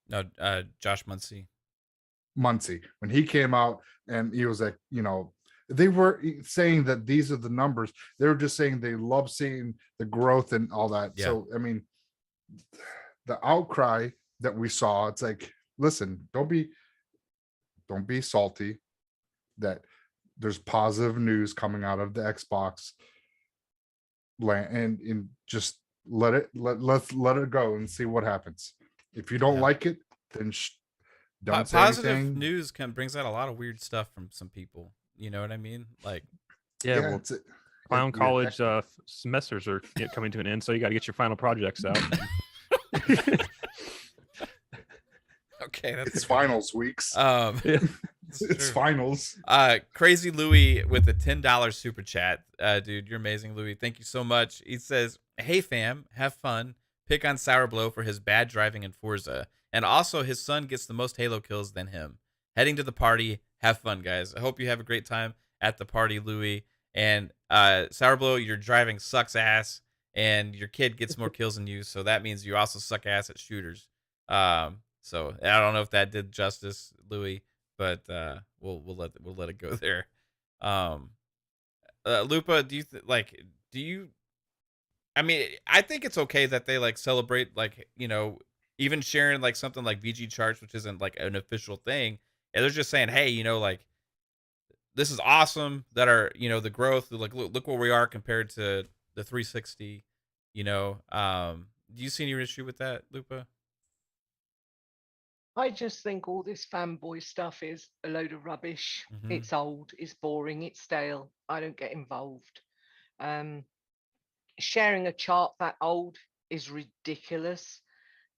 [SPEAKER 2] No, Josh Muncy
[SPEAKER 5] when he came out and he was like, they were saying that these are the numbers. They were just saying they love seeing the growth and all that.
[SPEAKER 2] Yeah.
[SPEAKER 5] So I mean, the outcry that we saw, it's like, listen, don't be salty that there's positive news coming out of the Xbox land, and just let it go and see what happens. If you don't like it, then don't say
[SPEAKER 2] positive
[SPEAKER 5] anything.
[SPEAKER 2] news brings out a lot of weird stuff from some people. You know what I mean? Like,
[SPEAKER 6] Well, Clown College semesters are coming to an end, so you got to get your final projects out.
[SPEAKER 2] Okay,
[SPEAKER 5] it's finals weeks. It's finals.
[SPEAKER 2] Crazy Louie with a $10 super chat. Dude, you're amazing, Louie. Thank you so much. He says, "Hey fam, have fun. Pick on Sourblow for his bad driving in Forza, and also his son gets the most Halo kills than him. Heading to the party. Have fun, guys. I hope you have a great time at the party, Louie. And Sourblow, your driving sucks ass, and your kid gets more kills than you, so that means you also suck ass at shooters. So I don't know if that did justice, Louie, but we'll let it go there. Lupa, I mean, I think it's okay that they like celebrate, like, even sharing like something like VG charts, which isn't like an official thing. And they're just saying, hey, like, this is awesome that our, the growth, like, look where we are compared to the 360, do you see any issue with that, Lupa?
[SPEAKER 7] I just think all this fanboy stuff is a load of rubbish.
[SPEAKER 2] Mm-hmm.
[SPEAKER 7] It's old, it's boring, it's stale. I don't get involved. Sharing a chart that old is ridiculous.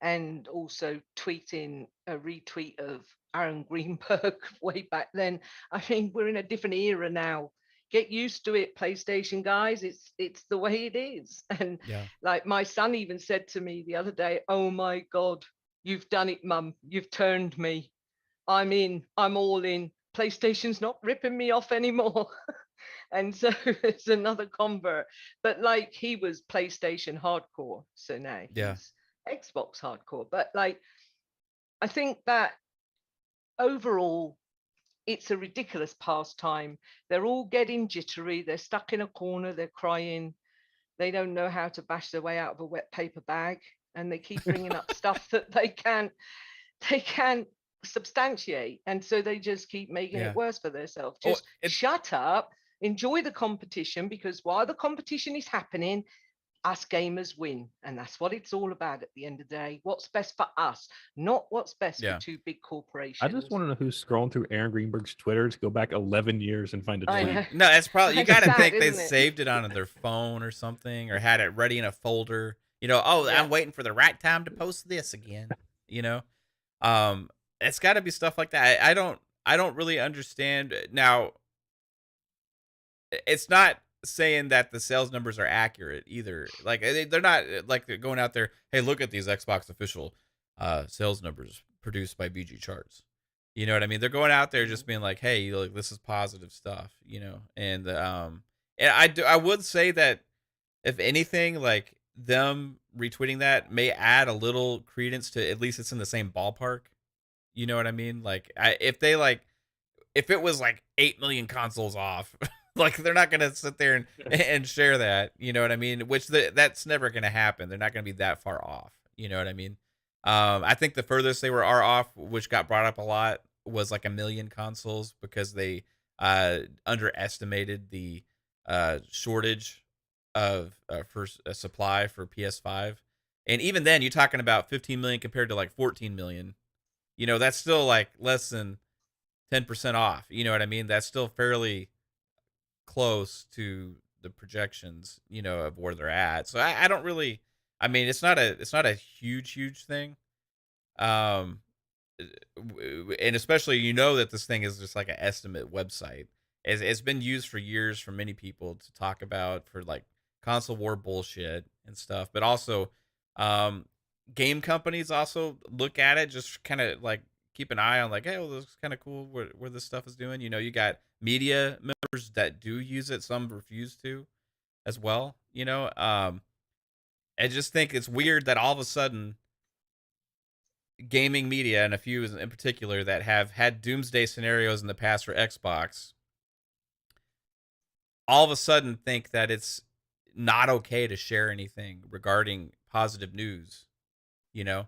[SPEAKER 7] And also tweeting a retweet of Aaron Greenberg way back then. I mean, we're in a different era now. Get used to it, PlayStation guys. It's the way it is. And like my son even said to me the other day, "Oh my God, you've done it, Mum. You've turned me. I'm in. I'm all in. PlayStation's not ripping me off anymore." And so it's another convert. But like, he was PlayStation hardcore, so now he's Xbox hardcore. But like, I think that overall it's a ridiculous pastime. They're all getting jittery, they're stuck in a corner, they're crying, they don't know how to bash their way out of a wet paper bag, and they keep bringing up stuff that they can't substantiate, and so they just keep making it worse for themselves. Just shut up, enjoy the competition, because while the competition is happening, us gamers win, and that's what it's all about at the end of the day. What's best for us, not what's best for 2 big corporations.
[SPEAKER 6] I just want to know who's scrolling through Aaron Greenberg's Twitter to go back 11 years and find a tweet.
[SPEAKER 2] No, it's probably, you got to think they saved it on their phone or something, or had it ready in a folder. I'm waiting for the right time to post this again. It's got to be stuff like that. I don't really understand. Now, it's not saying that the sales numbers are accurate either. Like, they're not like they're going out there, hey, look at these Xbox official sales numbers produced by BG Charts. You know what I mean? They're going out there just being like, hey, like, this is positive stuff, and I would say that if anything, like, them retweeting that may add a little credence to, at least it's in the same ballpark, You know what I mean? Like if it was like 8 million consoles off, like they're not gonna sit there and share that. You know what I mean? Which that's never gonna happen. They're not gonna be that far off. You know what I mean? I think the furthest they are off, which got brought up a lot, was like 1 million consoles because they underestimated the shortage of for supply for PS5. And even then, you're talking about 15 million compared to like 14 million. You know, that's still like less than 10% off. You know what I mean? That's still fairly close to the projections, you know, of where they're at. So I don't really, I mean, it's not a huge thing. And especially, you know, that this thing is just like an estimate website. It's been used for years for many people to talk about for like console war bullshit and stuff, but also game companies also look at it, just kind of like keep an eye on like, hey, well, this is kind of cool where this stuff is doing. You know, you got media members that do use it, some refuse to as well, you know. I just think it's weird that all of a sudden gaming media, and a few in particular that have had doomsday scenarios in the past for Xbox, all of a sudden think that it's not okay to share anything regarding positive news. You know,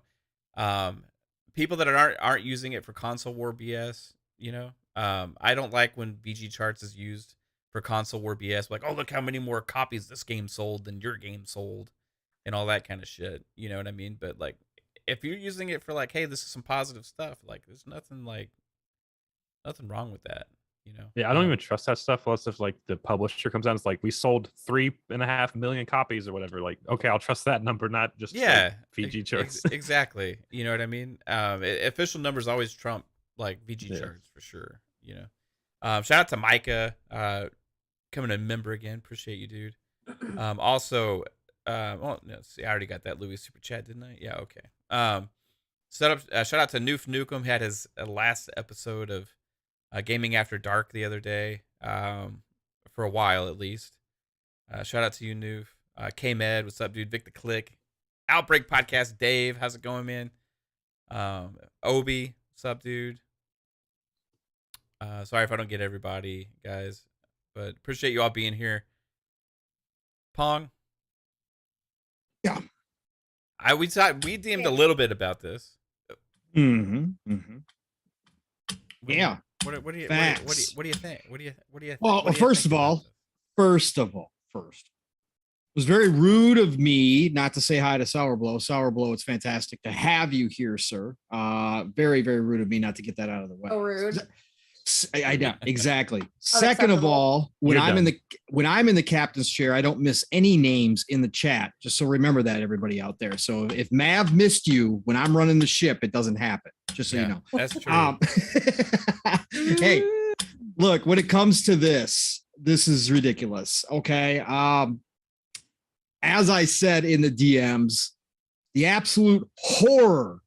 [SPEAKER 2] people that aren't using it for console war BS. You know, I don't like when VG charts is used for console war BS. Like, oh, look how many more copies this game sold than your game sold, and all that kind of shit. You know what I mean? But like, if you're using it for like, hey, this is some positive stuff, like there's nothing wrong with that, you know?
[SPEAKER 6] Yeah, I don't even trust that stuff unless if like the publisher comes out and it's like, we sold 3.5 million copies or whatever. Like, okay, I'll trust that number, not just like VG charts.
[SPEAKER 2] Exactly. You know what I mean? Official numbers always trump like VG charts for sure, you know? Shout out to Micah, coming a member again. Appreciate you, dude. Also, well, no, see, I already got that Louis super chat, didn't I? Yeah, okay. Shout out to Noof Nukem, had his last episode of Gaming After Dark the other day, for a while at least. Shout out to you, Noof. K-Med, what's up, dude? Vic the Click. Outbreak Podcast, Dave, how's it going, man? Obi, what's up, dude? Sorry if I don't get everybody, guys, but appreciate you all being here. Pong.
[SPEAKER 8] Yeah.
[SPEAKER 2] We DM'd a little bit about this.
[SPEAKER 8] Yeah.
[SPEAKER 2] What do you think?
[SPEAKER 8] Well, first of all, it was very rude of me not to say hi to Sourblow. Sourblow, it's fantastic to have you here, sir. Very, very rude of me not to get that out of the way.
[SPEAKER 4] So rude.
[SPEAKER 8] I know exactly. Second of all, when I'm in the captain's chair, I don't miss any names in the chat. Just so remember that, everybody out there. So if Mav missed you when I'm running the ship, it doesn't happen. Just so you know.
[SPEAKER 2] That's true.
[SPEAKER 8] Hey, look, when it comes to this is ridiculous. Okay. As I said in the DMs, the absolute horror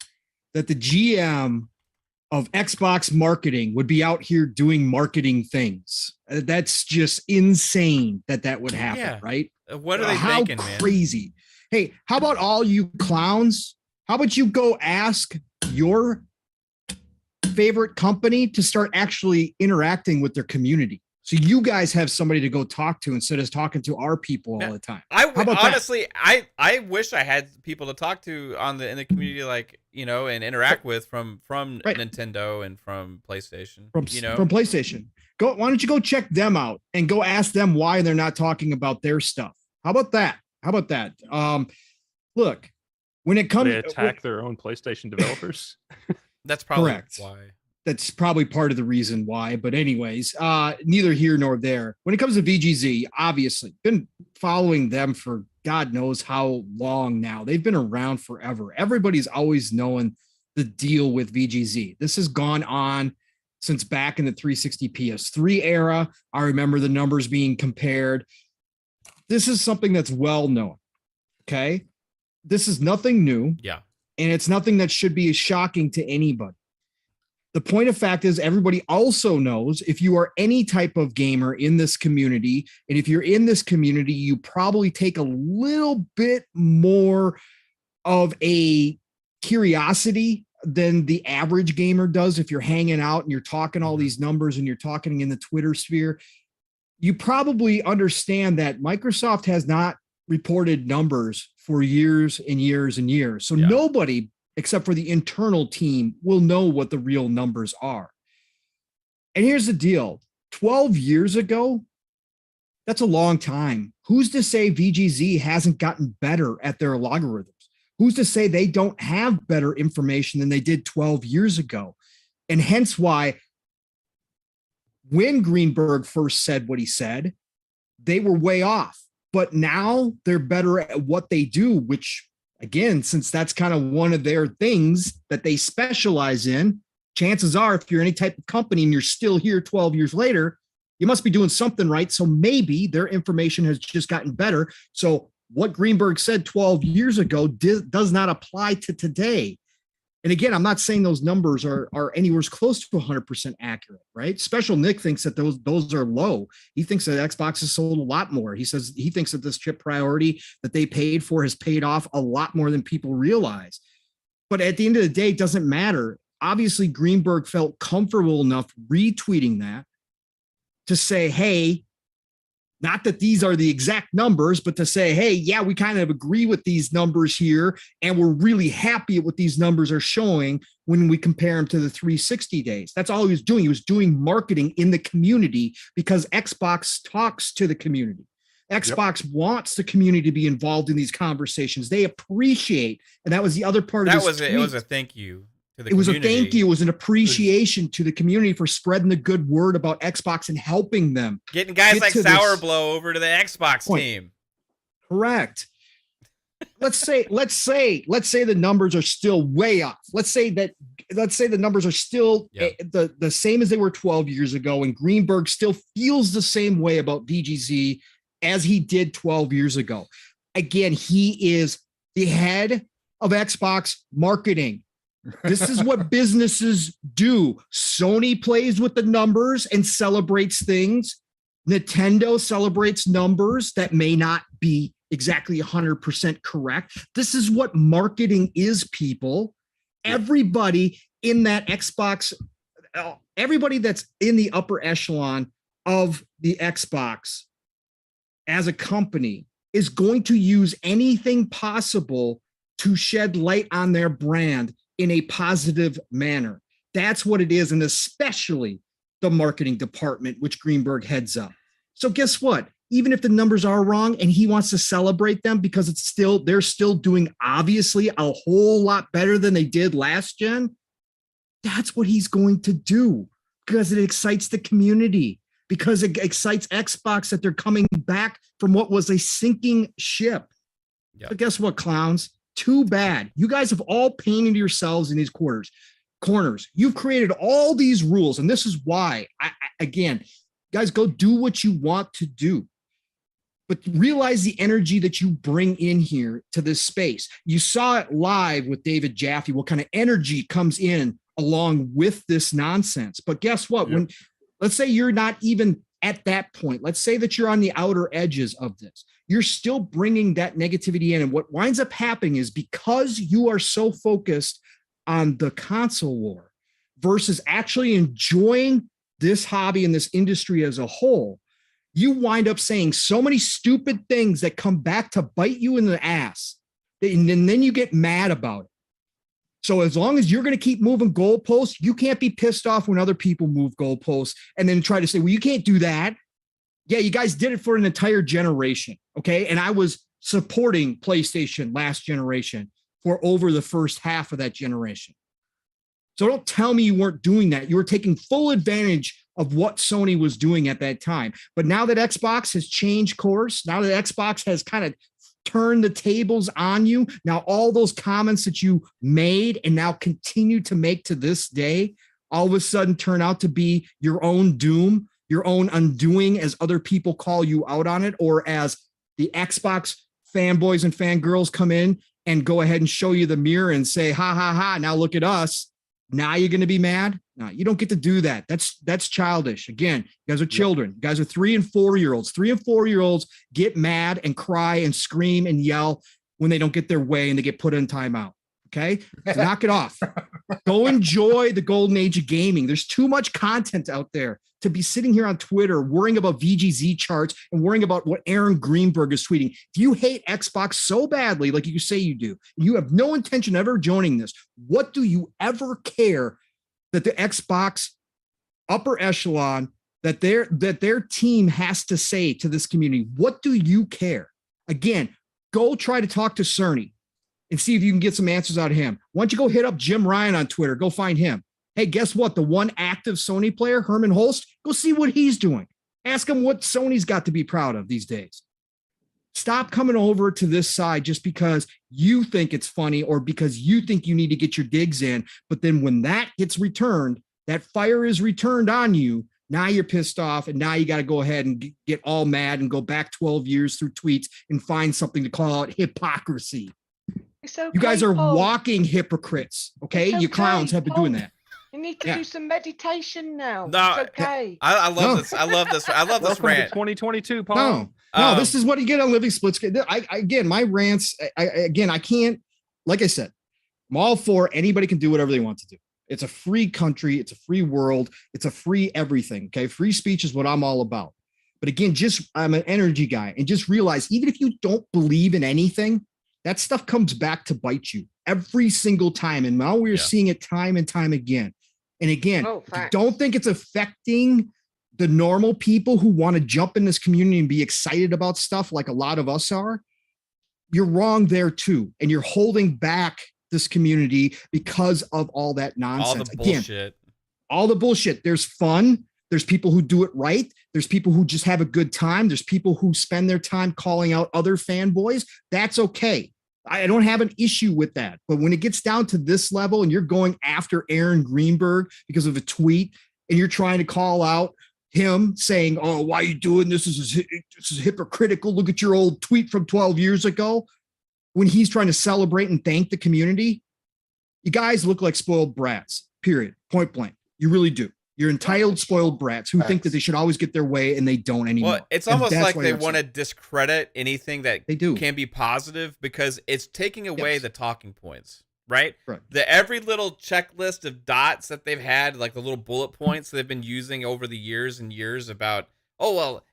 [SPEAKER 8] that the GM of Xbox marketing would be out here doing marketing things. That's just insane that would happen, right?
[SPEAKER 2] What are they thinking, man?
[SPEAKER 8] Crazy. Hey, how about all you clowns? How about you go ask your favorite company to start actually interacting with their community? So you guys have somebody to go talk to instead of talking to our people all the time.
[SPEAKER 2] Honestly, I wish I had people to talk to in the community, like, you know, and interact with from Nintendo and from PlayStation. From
[SPEAKER 8] PlayStation. Why don't you go check them out and go ask them why they're not talking about their stuff? How about that? Look, when it comes,
[SPEAKER 6] they attack their own PlayStation developers.
[SPEAKER 2] That's probably
[SPEAKER 8] correct.
[SPEAKER 2] Why.
[SPEAKER 8] That's probably part of the reason why. But anyways, neither here nor there. When it comes to VGZ, obviously, been following them for God knows how long now. They've been around forever. Everybody's always known the deal with VGZ. This has gone on since back in the 360 PS3 era. I remember the numbers being compared. This is something that's well known. Okay. This is nothing new.
[SPEAKER 2] Yeah.
[SPEAKER 8] And it's nothing that should be shocking to anybody. The point of fact is everybody also knows if you are any type of gamer in this community, and if you're in this community, you probably take a little bit more of a curiosity than the average gamer does. If you're hanging out and you're talking all these numbers and you're talking in the Twitter sphere, you probably understand that Microsoft has not reported numbers for years and years and years. So nobody except for the internal team will know what the real numbers are. And here's the deal. 12 years ago, that's a long time. Who's to say VGZ hasn't gotten better at their logarithms? Who's to say they don't have better information than they did 12 years ago? And hence why when Greenberg first said what he said, they were way off. But now they're better at what they do, which, again, since that's kind of one of their things that they specialize in, chances are if you're any type of company and you're still here 12 years later, you must be doing something right. So maybe their information has just gotten better. So what Greenberg said 12 years ago does not apply to today. And again, I'm not saying those numbers are anywhere close to 100% accurate, right? Special Nick thinks that those are low. He thinks that Xbox has sold a lot more. He says he thinks that this chip priority that they paid for has paid off a lot more than people realize. But at the end of the day, it doesn't matter. Obviously, Greenberg felt comfortable enough retweeting that to say, hey, not that these are the exact numbers, but to say, hey, yeah, we kind of agree with these numbers here, and we're really happy at what these numbers are showing when we compare them to the 360 days. That's all he was doing. He was doing marketing in the community because Xbox talks to the community. Xbox wants the community to be involved in these conversations. They appreciate, and that was the other part of this tweet.
[SPEAKER 2] It was a thank you.
[SPEAKER 8] It was a thank you. It was an appreciation to the community for spreading the good word about Xbox and helping them.
[SPEAKER 2] Getting guys like Sourblow over to the Xbox team.
[SPEAKER 8] Correct. Let's say the numbers are still way off. Let's say the numbers are still the same as they were 12 years ago, and Greenberg still feels the same way about VGZ as he did 12 years ago. Again, he is the head of Xbox marketing. This is what businesses do. Sony plays with the numbers and celebrates things. Nintendo celebrates numbers that may not be exactly 100% correct. This is what marketing is, people. Everybody in that Xbox, everybody that's in the upper echelon of the Xbox as a company is going to use anything possible to shed light on their brand in a positive manner. That's what it is, and especially the marketing department, which Greenberg heads up. So guess what? Even if the numbers are wrong and he wants to celebrate them because they're still doing obviously a whole lot better than they did last gen, that's what he's going to do because it excites the community, because it excites Xbox that they're coming back from what was a sinking ship. But guess what, clowns? Too bad. You guys have all painted yourselves in these corners. You've created all these rules. And this is why, again, guys, go do what you want to do. But realize the energy that you bring in here to this space. You saw it live with David Jaffe, what kind of energy comes in along with this nonsense. But guess what? When, let's say you're not even at that point, let's say that you're on the outer edges of this, you're still bringing that negativity in. And what winds up happening is because you are so focused on the console war versus actually enjoying this hobby and this industry as a whole, you wind up saying so many stupid things that come back to bite you in the ass. And then you get mad about it. So as long as you're going to keep moving goalposts, you can't be pissed off when other people move goalposts and then try to say, well, you can't do that. Yeah, you guys did it for an entire generation, okay? And I was supporting PlayStation last generation for over the first half of that generation. So don't tell me you weren't doing that. You were taking full advantage of what Sony was doing at that time. But now that Xbox has changed course, now that Xbox has kind of turned the tables on you, now all those comments that you made and now continue to make to this day, all of a sudden turn out to be your own doom, your own undoing, as other people call you out on it, or as the Xbox fanboys and fangirls come in and go ahead and show you the mirror and say, ha, ha, ha, now look at us. Now you're going to be mad? No, you don't get to do that. That's childish. Again, you guys are children. You guys are 3 and 4 year olds. 3 and 4 year olds get mad and cry and scream and yell when they don't get their way and they get put in timeout. Okay, so knock it off. Go enjoy the golden age of gaming. There's too much content out there to be sitting here on Twitter worrying about VGZ charts and worrying about what Aaron Greenberg is tweeting. If you hate Xbox so badly, like you say you do, and you have no intention of ever joining this, what do you ever care that the Xbox upper echelon, that their team has to say to this community? What do you care? Again, go try to talk to Cerny and see if you can get some answers out of him. Why don't you go hit up Jim Ryan on Twitter? Go find him. Hey, guess what? The one active Sony player, Herman Holst, go see what he's doing. Ask him what Sony's got to be proud of these days. Stop coming over to this side just because you think it's funny or because you think you need to get your digs in. But then when that gets returned, that fire is returned on you. Now you're pissed off, and now you got to go ahead and get all mad and go back 12 years through tweets and find something to call out hypocrisy.
[SPEAKER 7] Okay,
[SPEAKER 8] You guys are
[SPEAKER 7] Paul.
[SPEAKER 8] walking hypocrites, okay?
[SPEAKER 7] It's
[SPEAKER 8] You clowns
[SPEAKER 7] okay,
[SPEAKER 8] have been doing
[SPEAKER 7] Paul.
[SPEAKER 8] that.
[SPEAKER 7] You need to
[SPEAKER 8] Yeah.
[SPEAKER 7] do some meditation now.
[SPEAKER 2] No,
[SPEAKER 7] It's okay.
[SPEAKER 2] I love
[SPEAKER 8] No.
[SPEAKER 2] this. I love this. I love this
[SPEAKER 6] Welcome to
[SPEAKER 2] rant.
[SPEAKER 6] 2022, Paul.
[SPEAKER 8] No, this is what you get on Living Splits. Again, my rants, I can't, like I said, I'm all for anybody can do whatever they want to do. It's a free country. It's a free world. It's a free everything. Okay. Free speech is what I'm all about. But again, I'm an energy guy, and just realize, even if you don't believe in anything, that stuff comes back to bite you every single time. And now we're seeing it time and time again. And again,
[SPEAKER 7] Oh,
[SPEAKER 8] if you
[SPEAKER 7] facts.
[SPEAKER 8] don't think it's affecting the normal people who want to jump in this community and be excited about stuff like a lot of us are, you're wrong there too. And you're holding back this community because of all that nonsense.
[SPEAKER 2] All the
[SPEAKER 8] Again,
[SPEAKER 2] bullshit.
[SPEAKER 8] all the bullshit. There's fun. There's people who do it right. There's people who just have a good time. There's people who spend their time calling out other fanboys. That's okay. I don't have an issue with that. But when it gets down to this level and you're going after Aaron Greenberg because of a tweet, and you're trying to call out him saying, oh, why are you doing this? This is hypocritical. Look at your old tweet from 12 years ago. When he's trying to celebrate and thank the community, you guys look like spoiled brats, period. Point blank. You really do. You're entitled spoiled brats who think that they should always get their way, and they don't anymore.
[SPEAKER 2] Well, it's
[SPEAKER 8] And
[SPEAKER 2] almost
[SPEAKER 8] that's
[SPEAKER 2] like
[SPEAKER 8] why
[SPEAKER 2] they
[SPEAKER 8] you're
[SPEAKER 2] want to
[SPEAKER 8] upset.
[SPEAKER 2] discredit anything that
[SPEAKER 8] They do.
[SPEAKER 2] can be positive because it's taking away
[SPEAKER 8] Yes.
[SPEAKER 2] the talking points, right?
[SPEAKER 8] Right.
[SPEAKER 2] Every little checklist of dots that they've had, like the little bullet points they've been using over the years and years about, oh, well,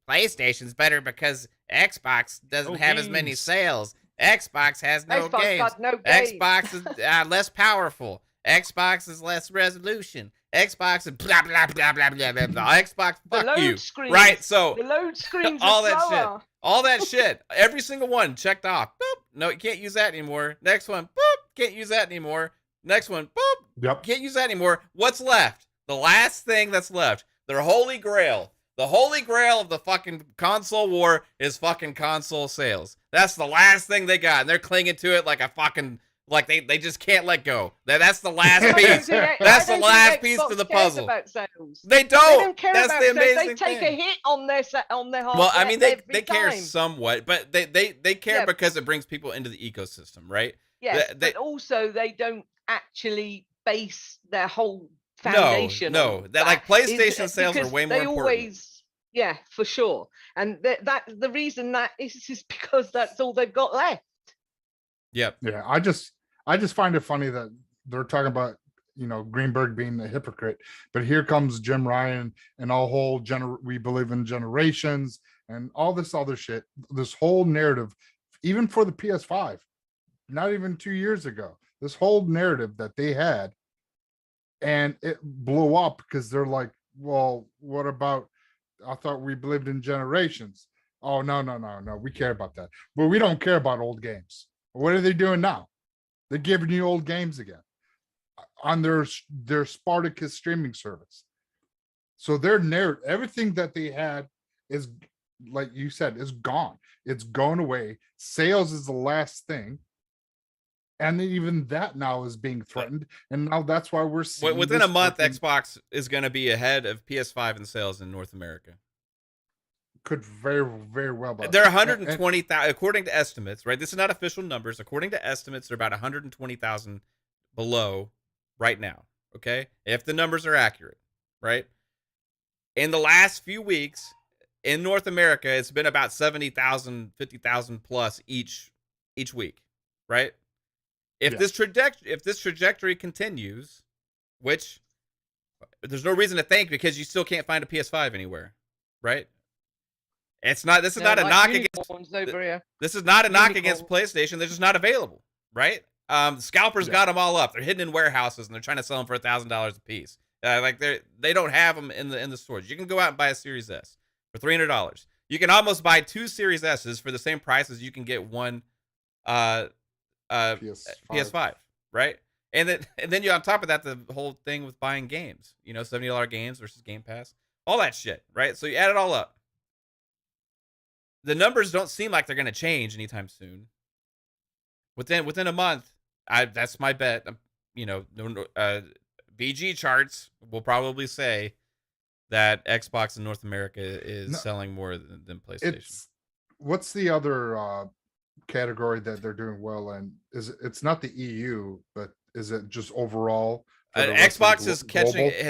[SPEAKER 2] PlayStation's better because Xbox doesn't have as many
[SPEAKER 6] games.
[SPEAKER 2] sales. Xbox has no
[SPEAKER 7] Xbox
[SPEAKER 2] games.
[SPEAKER 7] got no games.
[SPEAKER 2] Xbox is less powerful. Xbox is less resolution. Xbox is blah, blah, blah, blah, blah, blah, blah. Xbox,
[SPEAKER 7] The
[SPEAKER 2] fuck
[SPEAKER 7] load
[SPEAKER 2] you.
[SPEAKER 7] screens.
[SPEAKER 2] Right, so
[SPEAKER 7] The load screens
[SPEAKER 2] all
[SPEAKER 7] are
[SPEAKER 2] that
[SPEAKER 7] slower.
[SPEAKER 2] shit. All that shit. Every single one checked off. Boop. No, you can't use that anymore. Next one. Boop. Can't use that anymore. Next one. Boop.
[SPEAKER 5] Yep.
[SPEAKER 2] Can't use that anymore. What's left? The last thing that's left. Their holy grail. The holy grail of the fucking console war is fucking console sales. That's the last thing they got. And they're clinging to it like a fucking, like they just can't let go. That's the last
[SPEAKER 7] I don't
[SPEAKER 2] piece.
[SPEAKER 7] think-
[SPEAKER 2] That's
[SPEAKER 7] I
[SPEAKER 2] the
[SPEAKER 7] don't
[SPEAKER 2] last
[SPEAKER 7] think
[SPEAKER 2] piece
[SPEAKER 7] Xbox
[SPEAKER 2] to the
[SPEAKER 7] cares
[SPEAKER 2] puzzle.
[SPEAKER 7] about sales.
[SPEAKER 2] They
[SPEAKER 7] They
[SPEAKER 2] don't.
[SPEAKER 7] don't care
[SPEAKER 2] That's
[SPEAKER 7] about
[SPEAKER 2] the
[SPEAKER 7] sales.
[SPEAKER 2] amazing
[SPEAKER 7] They take
[SPEAKER 2] thing.
[SPEAKER 7] a hit on their hardware.
[SPEAKER 2] Well, I mean, they
[SPEAKER 7] every
[SPEAKER 2] care
[SPEAKER 7] time.
[SPEAKER 2] somewhat, but they care
[SPEAKER 7] Yeah.
[SPEAKER 2] because it brings people into the ecosystem, right?
[SPEAKER 7] Yes,
[SPEAKER 2] they-
[SPEAKER 7] but also they don't actually base their whole foundation.
[SPEAKER 2] No.
[SPEAKER 7] on
[SPEAKER 2] That like
[SPEAKER 7] Is-
[SPEAKER 2] PlayStation sales are
[SPEAKER 7] because
[SPEAKER 2] way more
[SPEAKER 7] they
[SPEAKER 2] important.
[SPEAKER 7] always, yeah, for sure. And that the reason that is because that's all they've got left.
[SPEAKER 2] Yep.
[SPEAKER 5] Yeah, I just find it funny that they're talking about, Greenberg being a hypocrite, but here comes Jim Ryan and we believe in generations and all this other shit, this whole narrative, even for the PS5, not even 2 years ago, this whole narrative that they had, and it blew up because they're like, well, what about, I thought we believed in generations. Oh, no, we care about that, but we don't care about old games. What are they doing now? They're giving you old games again on their Spartacus streaming service. So their narrative, everything that they had is, like you said, is gone. It's going away. Sales is the last thing. And even that now is being threatened. And now that's why we're seeing
[SPEAKER 2] Within
[SPEAKER 5] this
[SPEAKER 2] a month,
[SPEAKER 5] freaking-
[SPEAKER 2] Xbox is going to be ahead of PS5 in sales in North America.
[SPEAKER 5] could very, very well be.
[SPEAKER 2] They're 120,000, according to estimates, right? This is not official numbers. According to estimates, they're about 120,000 below right now, okay? If the numbers are accurate, right? In the last few weeks, in North America, it's been about 70,000, 50,000 plus each week, right? If this trajectory continues, which there's no reason to think, because you still can't find a PS5 anywhere, right? This is not a knock against. This is not a knock against PlayStation. They're just not available, right? Scalpers got them all up. They're hidden in warehouses and they're trying to sell them for $1,000 a piece. They don't have them in the stores. You can go out and buy a Series S for $300. You can almost buy 2 Series S's for the same price as you can get one PS5, right? And then you on top of that, the whole thing with buying games, $70 games versus Game Pass, all that shit, right? So you add it all up. The numbers don't seem like they're going to change anytime soon. Within a month, that's my bet. VG charts will probably say that Xbox in North America is selling more than PlayStation.
[SPEAKER 5] What's the other category that they're doing well in? It's not the EU, but is it just overall?
[SPEAKER 2] Xbox has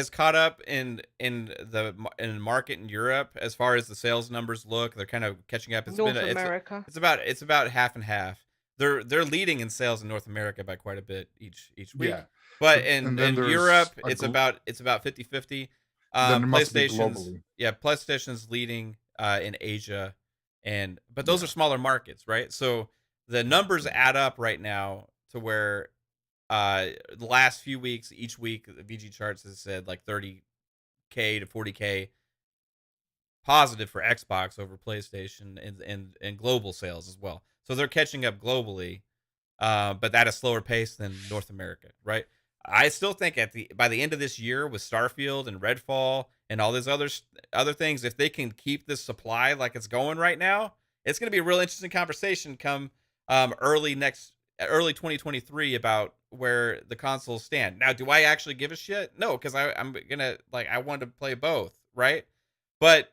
[SPEAKER 2] caught up in the market in Europe as far as the sales numbers look. They're kind of catching up.
[SPEAKER 7] North America.
[SPEAKER 2] It's about half and half. They're leading in sales in North America by quite a bit each week. Yeah. But in Europe, it's about 50-50. PlayStation's leading in Asia, but those are smaller markets, right? So the numbers add up right now to where the last few weeks, each week, the VG charts has said like 30K to 40K positive for Xbox over PlayStation and global sales as well. So they're catching up globally, but at a slower pace than North America, right? I still think by the end of this year with Starfield and Redfall and all these other things, if they can keep this supply like it's going right now, it's going to be a real interesting conversation come early 2023 about where the consoles stand. Now, do I actually give a shit? No, because I'm gonna I want to play both, right? But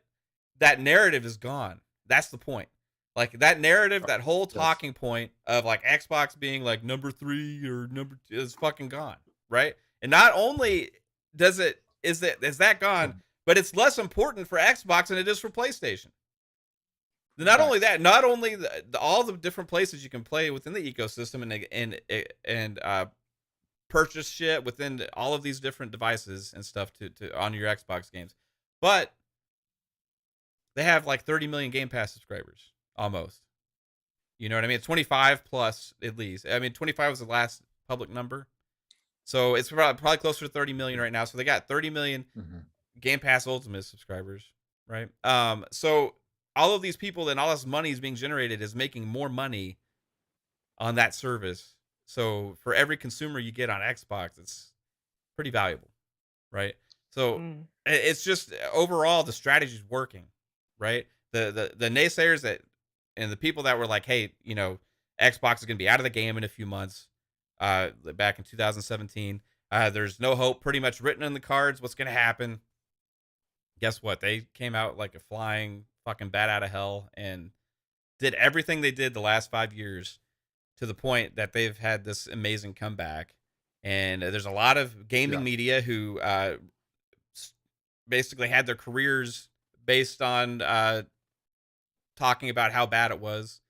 [SPEAKER 2] that narrative is gone. That's the point. Like that narrative, that whole talking point of like Xbox being like number 3 or number 2 is fucking gone, right? And not only is that gone, but it's less important for Xbox than it is for PlayStation. Not only that, all the different places you can play within the ecosystem and purchase shit within all of these different devices and stuff to on your Xbox games, but they have like 30 million Game Pass subscribers almost. You know what I mean? 25 plus at least. I mean, 25 was the last public number, so it's probably closer to 30 million right now. So they got 30 million Game Pass Ultimate subscribers, right? So all of these people and all this money is being generated is making more money on that service. So for every consumer you get on Xbox, it's pretty valuable, right? So it's just overall the strategy is working, right? The naysayers and the people that were like, hey, Xbox is going to be out of the game in a few months, back in 2017. There's no hope, pretty much written in the cards what's going to happen. Guess what? They came out like a flying fucking bat out of hell and did everything they did the last 5 years to the point that they've had this amazing comeback. And there's a lot of gaming media who basically had their careers based on talking about how bad it was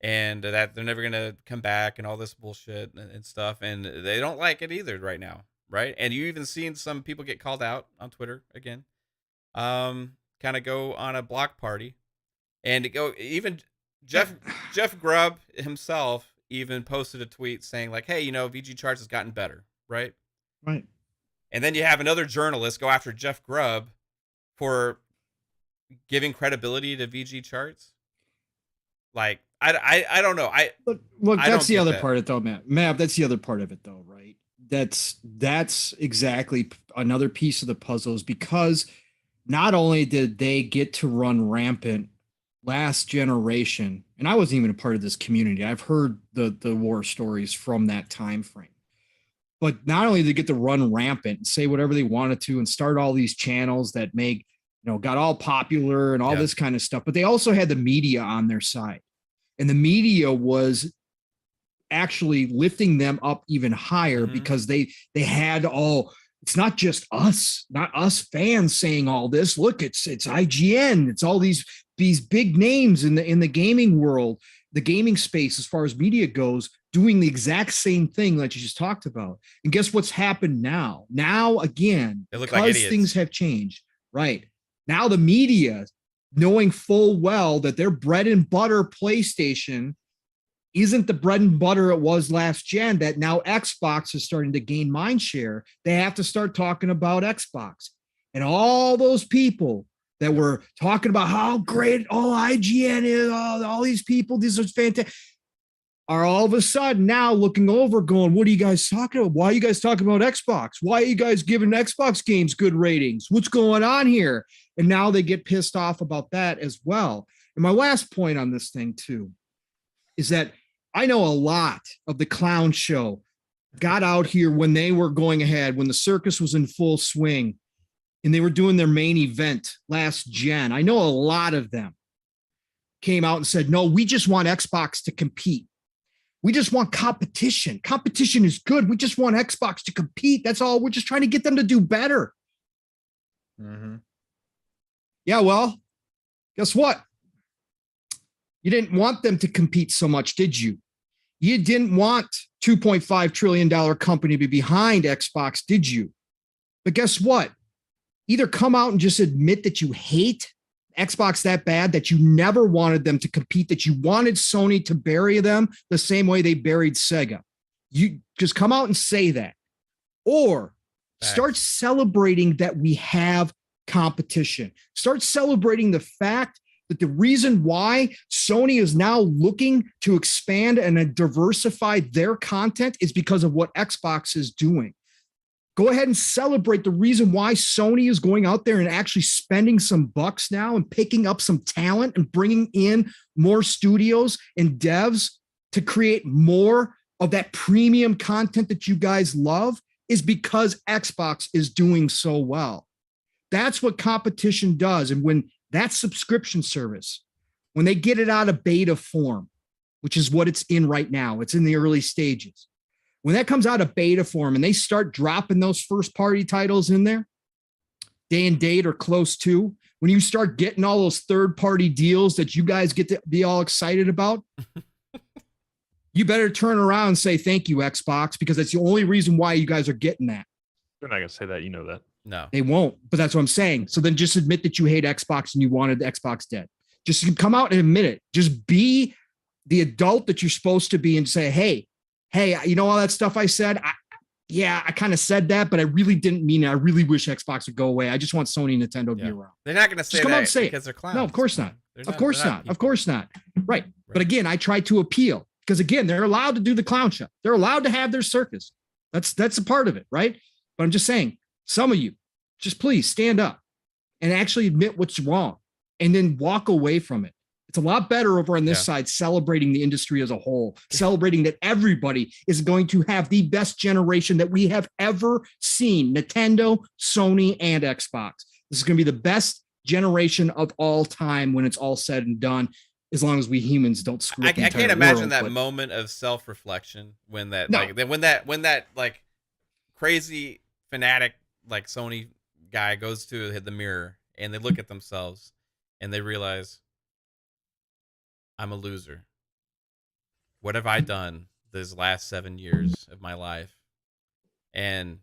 [SPEAKER 2] and that they're never going to come back and all this bullshit and stuff. And they don't like it either right now, right? And you even seen some people get called out on Twitter again. Kind of go on a block party and go even Jeff Grubb himself even posted a tweet saying like, hey, VG charts has gotten better, right?
[SPEAKER 8] Right.
[SPEAKER 2] And then you have another journalist go after Jeff Grubb for giving credibility to VG charts. Like, I don't know.
[SPEAKER 8] Look, that's the other part of it though, Matt. That's the other part of it though, right? That's exactly another piece of the puzzle is because not only did they get to run rampant last generation, and I wasn't even a part of this community. I've heard the war stories from that time frame. But not only did they get to run rampant and say whatever they wanted to and start all these channels that got all popular and all this kind of stuff, but they also had the media on their side. And the media was actually lifting them up even higher because they had it's not just us, not us fans saying all this. Look, it's IGN, it's all these big names in the gaming world the gaming space as far as media goes, doing the exact same thing that you just talked about. And guess what's happened now? Now, again,
[SPEAKER 2] They look like
[SPEAKER 8] because
[SPEAKER 2] idiots.
[SPEAKER 8] things have changed, right? Now the media, knowing full well that their bread and butter PlayStation isn't the bread and butter it was last gen, that now Xbox is starting to gain mind share, they have to start talking about Xbox. And all those people that were talking about how great IGN is, all these people, these are fantastic, are all of a sudden now looking over going, what are you guys talking about? Why are you guys talking about Xbox? Why are you guys giving Xbox games good ratings? What's going on here? And now they get pissed off about that as well. And my last point on this thing too is that I know a lot of the clown show got out here when they were going ahead, when the circus was in full swing and they were doing their main event last gen. I know a lot of them came out and said, no, we just want Xbox to compete. We just want competition. Competition is good. We just want Xbox to compete. That's all. We're just trying to get them to do better.
[SPEAKER 2] Mm-hmm.
[SPEAKER 8] Yeah, well, guess what? You didn't want them to compete so much, did you? You didn't want $2.5 trillion company to be behind Xbox, did you? But guess what? Either come out and just admit that you hate Xbox that bad, that you never wanted them to compete, that you wanted Sony to bury them the same way they buried Sega. You just come out and say that. Or start celebrating that we have competition. Start celebrating the fact that the reason why Sony is now looking to expand and diversify their content is because of what Xbox is doing. Go ahead and celebrate the reason why Sony is going out there and actually spending some bucks now and picking up some talent and bringing in more studios and devs to create more of that premium content that you guys love is because Xbox is doing so well. That's what competition does. And when that subscription service, when they get it out of beta form, which is what it's in right now, it's in the early stages. When that comes out of beta form and they start dropping those first party titles in there, day and date or close to, when you start getting all those third party deals that you guys get to be all excited about, you better turn around and say, thank you, Xbox, because that's the only reason why you guys are getting that.
[SPEAKER 6] They're not going to say that. You know that.
[SPEAKER 2] No,
[SPEAKER 8] they won't, but that's what I'm saying. So then just admit that you hate Xbox and you wanted Xbox dead. Just come out and admit it. Just be the adult that you're supposed to be and say, hey, you know all that stuff I said? I kind of said that, but I really didn't mean it. I really wish Xbox would go away. I just want Sony and Nintendo to be around.
[SPEAKER 2] They're not going to say
[SPEAKER 8] just come
[SPEAKER 2] that
[SPEAKER 8] out and say
[SPEAKER 2] because they're clowns.
[SPEAKER 8] No, of course not. Of course not.
[SPEAKER 2] People.
[SPEAKER 8] Of course not. Right. But again, I try to appeal because again, they're allowed to do the clown show. They're allowed to have their circus. That's a part of it, right? But I'm just saying, some of you, just please stand up and actually admit what's wrong and then walk away from it. It's a lot better over on this side, celebrating the industry as a whole, celebrating that everybody is going to have the best generation that we have ever seen, Nintendo, Sony, and Xbox. This is going to be the best generation of all time when it's all said and done, as long as we humans don't screw up the
[SPEAKER 2] I
[SPEAKER 8] entire
[SPEAKER 2] can't imagine
[SPEAKER 8] world,
[SPEAKER 2] that
[SPEAKER 8] but
[SPEAKER 2] moment of self-reflection when that,
[SPEAKER 8] No.
[SPEAKER 2] like, when that like crazy fanatic like Sony guy goes to the mirror and they look at themselves and they realize, I'm a loser. What have I done these last 7 years of my life? And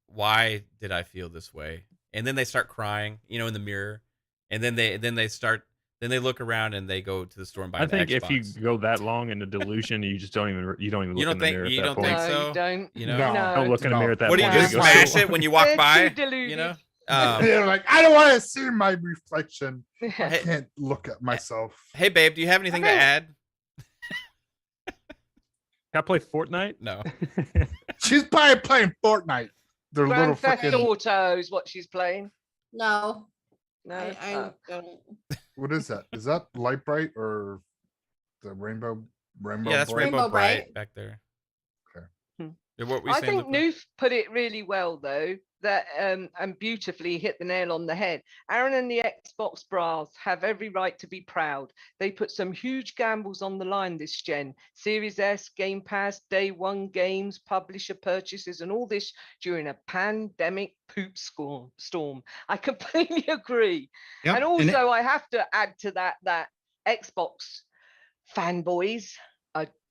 [SPEAKER 2] why did I feel this way? And then they start crying, in the mirror. And then they look around and they go to the store and buy
[SPEAKER 6] I
[SPEAKER 2] an
[SPEAKER 6] think
[SPEAKER 2] Xbox.
[SPEAKER 6] if you go that long into delusion, you just don't even look in the mirror at that point.
[SPEAKER 2] think so?
[SPEAKER 7] You don't.
[SPEAKER 2] You know?
[SPEAKER 5] No.
[SPEAKER 6] Don't look in the mirror at that
[SPEAKER 2] What do
[SPEAKER 6] point.
[SPEAKER 2] you just
[SPEAKER 7] No.
[SPEAKER 2] smash it when you walk
[SPEAKER 7] They're
[SPEAKER 2] by?
[SPEAKER 7] too deluded.
[SPEAKER 5] They're like, I don't want to see my reflection. I
[SPEAKER 2] Hey-
[SPEAKER 5] can't look at myself.
[SPEAKER 2] Hey, babe, do you have anything to
[SPEAKER 7] Okay.
[SPEAKER 2] add?
[SPEAKER 6] Can I play Fortnite?
[SPEAKER 2] No.
[SPEAKER 5] She's probably playing Fortnite. Their little
[SPEAKER 7] Grand Theft
[SPEAKER 5] freaking.
[SPEAKER 7] Auto is what she's playing.
[SPEAKER 4] No,
[SPEAKER 7] No,
[SPEAKER 4] I
[SPEAKER 7] Oh.
[SPEAKER 4] don't.
[SPEAKER 5] What is that? Is that Light Bright or the Rainbow?
[SPEAKER 2] Yeah, that's
[SPEAKER 5] Bright?
[SPEAKER 2] Rainbow
[SPEAKER 4] Rainbow
[SPEAKER 2] Bright
[SPEAKER 4] Bright.
[SPEAKER 2] back there.
[SPEAKER 5] Okay.
[SPEAKER 2] Yeah, what were you
[SPEAKER 7] I
[SPEAKER 2] saying,
[SPEAKER 7] think
[SPEAKER 2] Lupa?
[SPEAKER 7] Noof put it really well though, that and beautifully hit the nail on the head. Aaron and the Xbox bras have every right to be proud. They put some huge gambles on the line this gen. Series S, Game Pass, Day One games, publisher purchases, and all this during a pandemic poop storm. I completely agree.
[SPEAKER 8] Yep.
[SPEAKER 7] And also, I have to add to that Xbox fanboys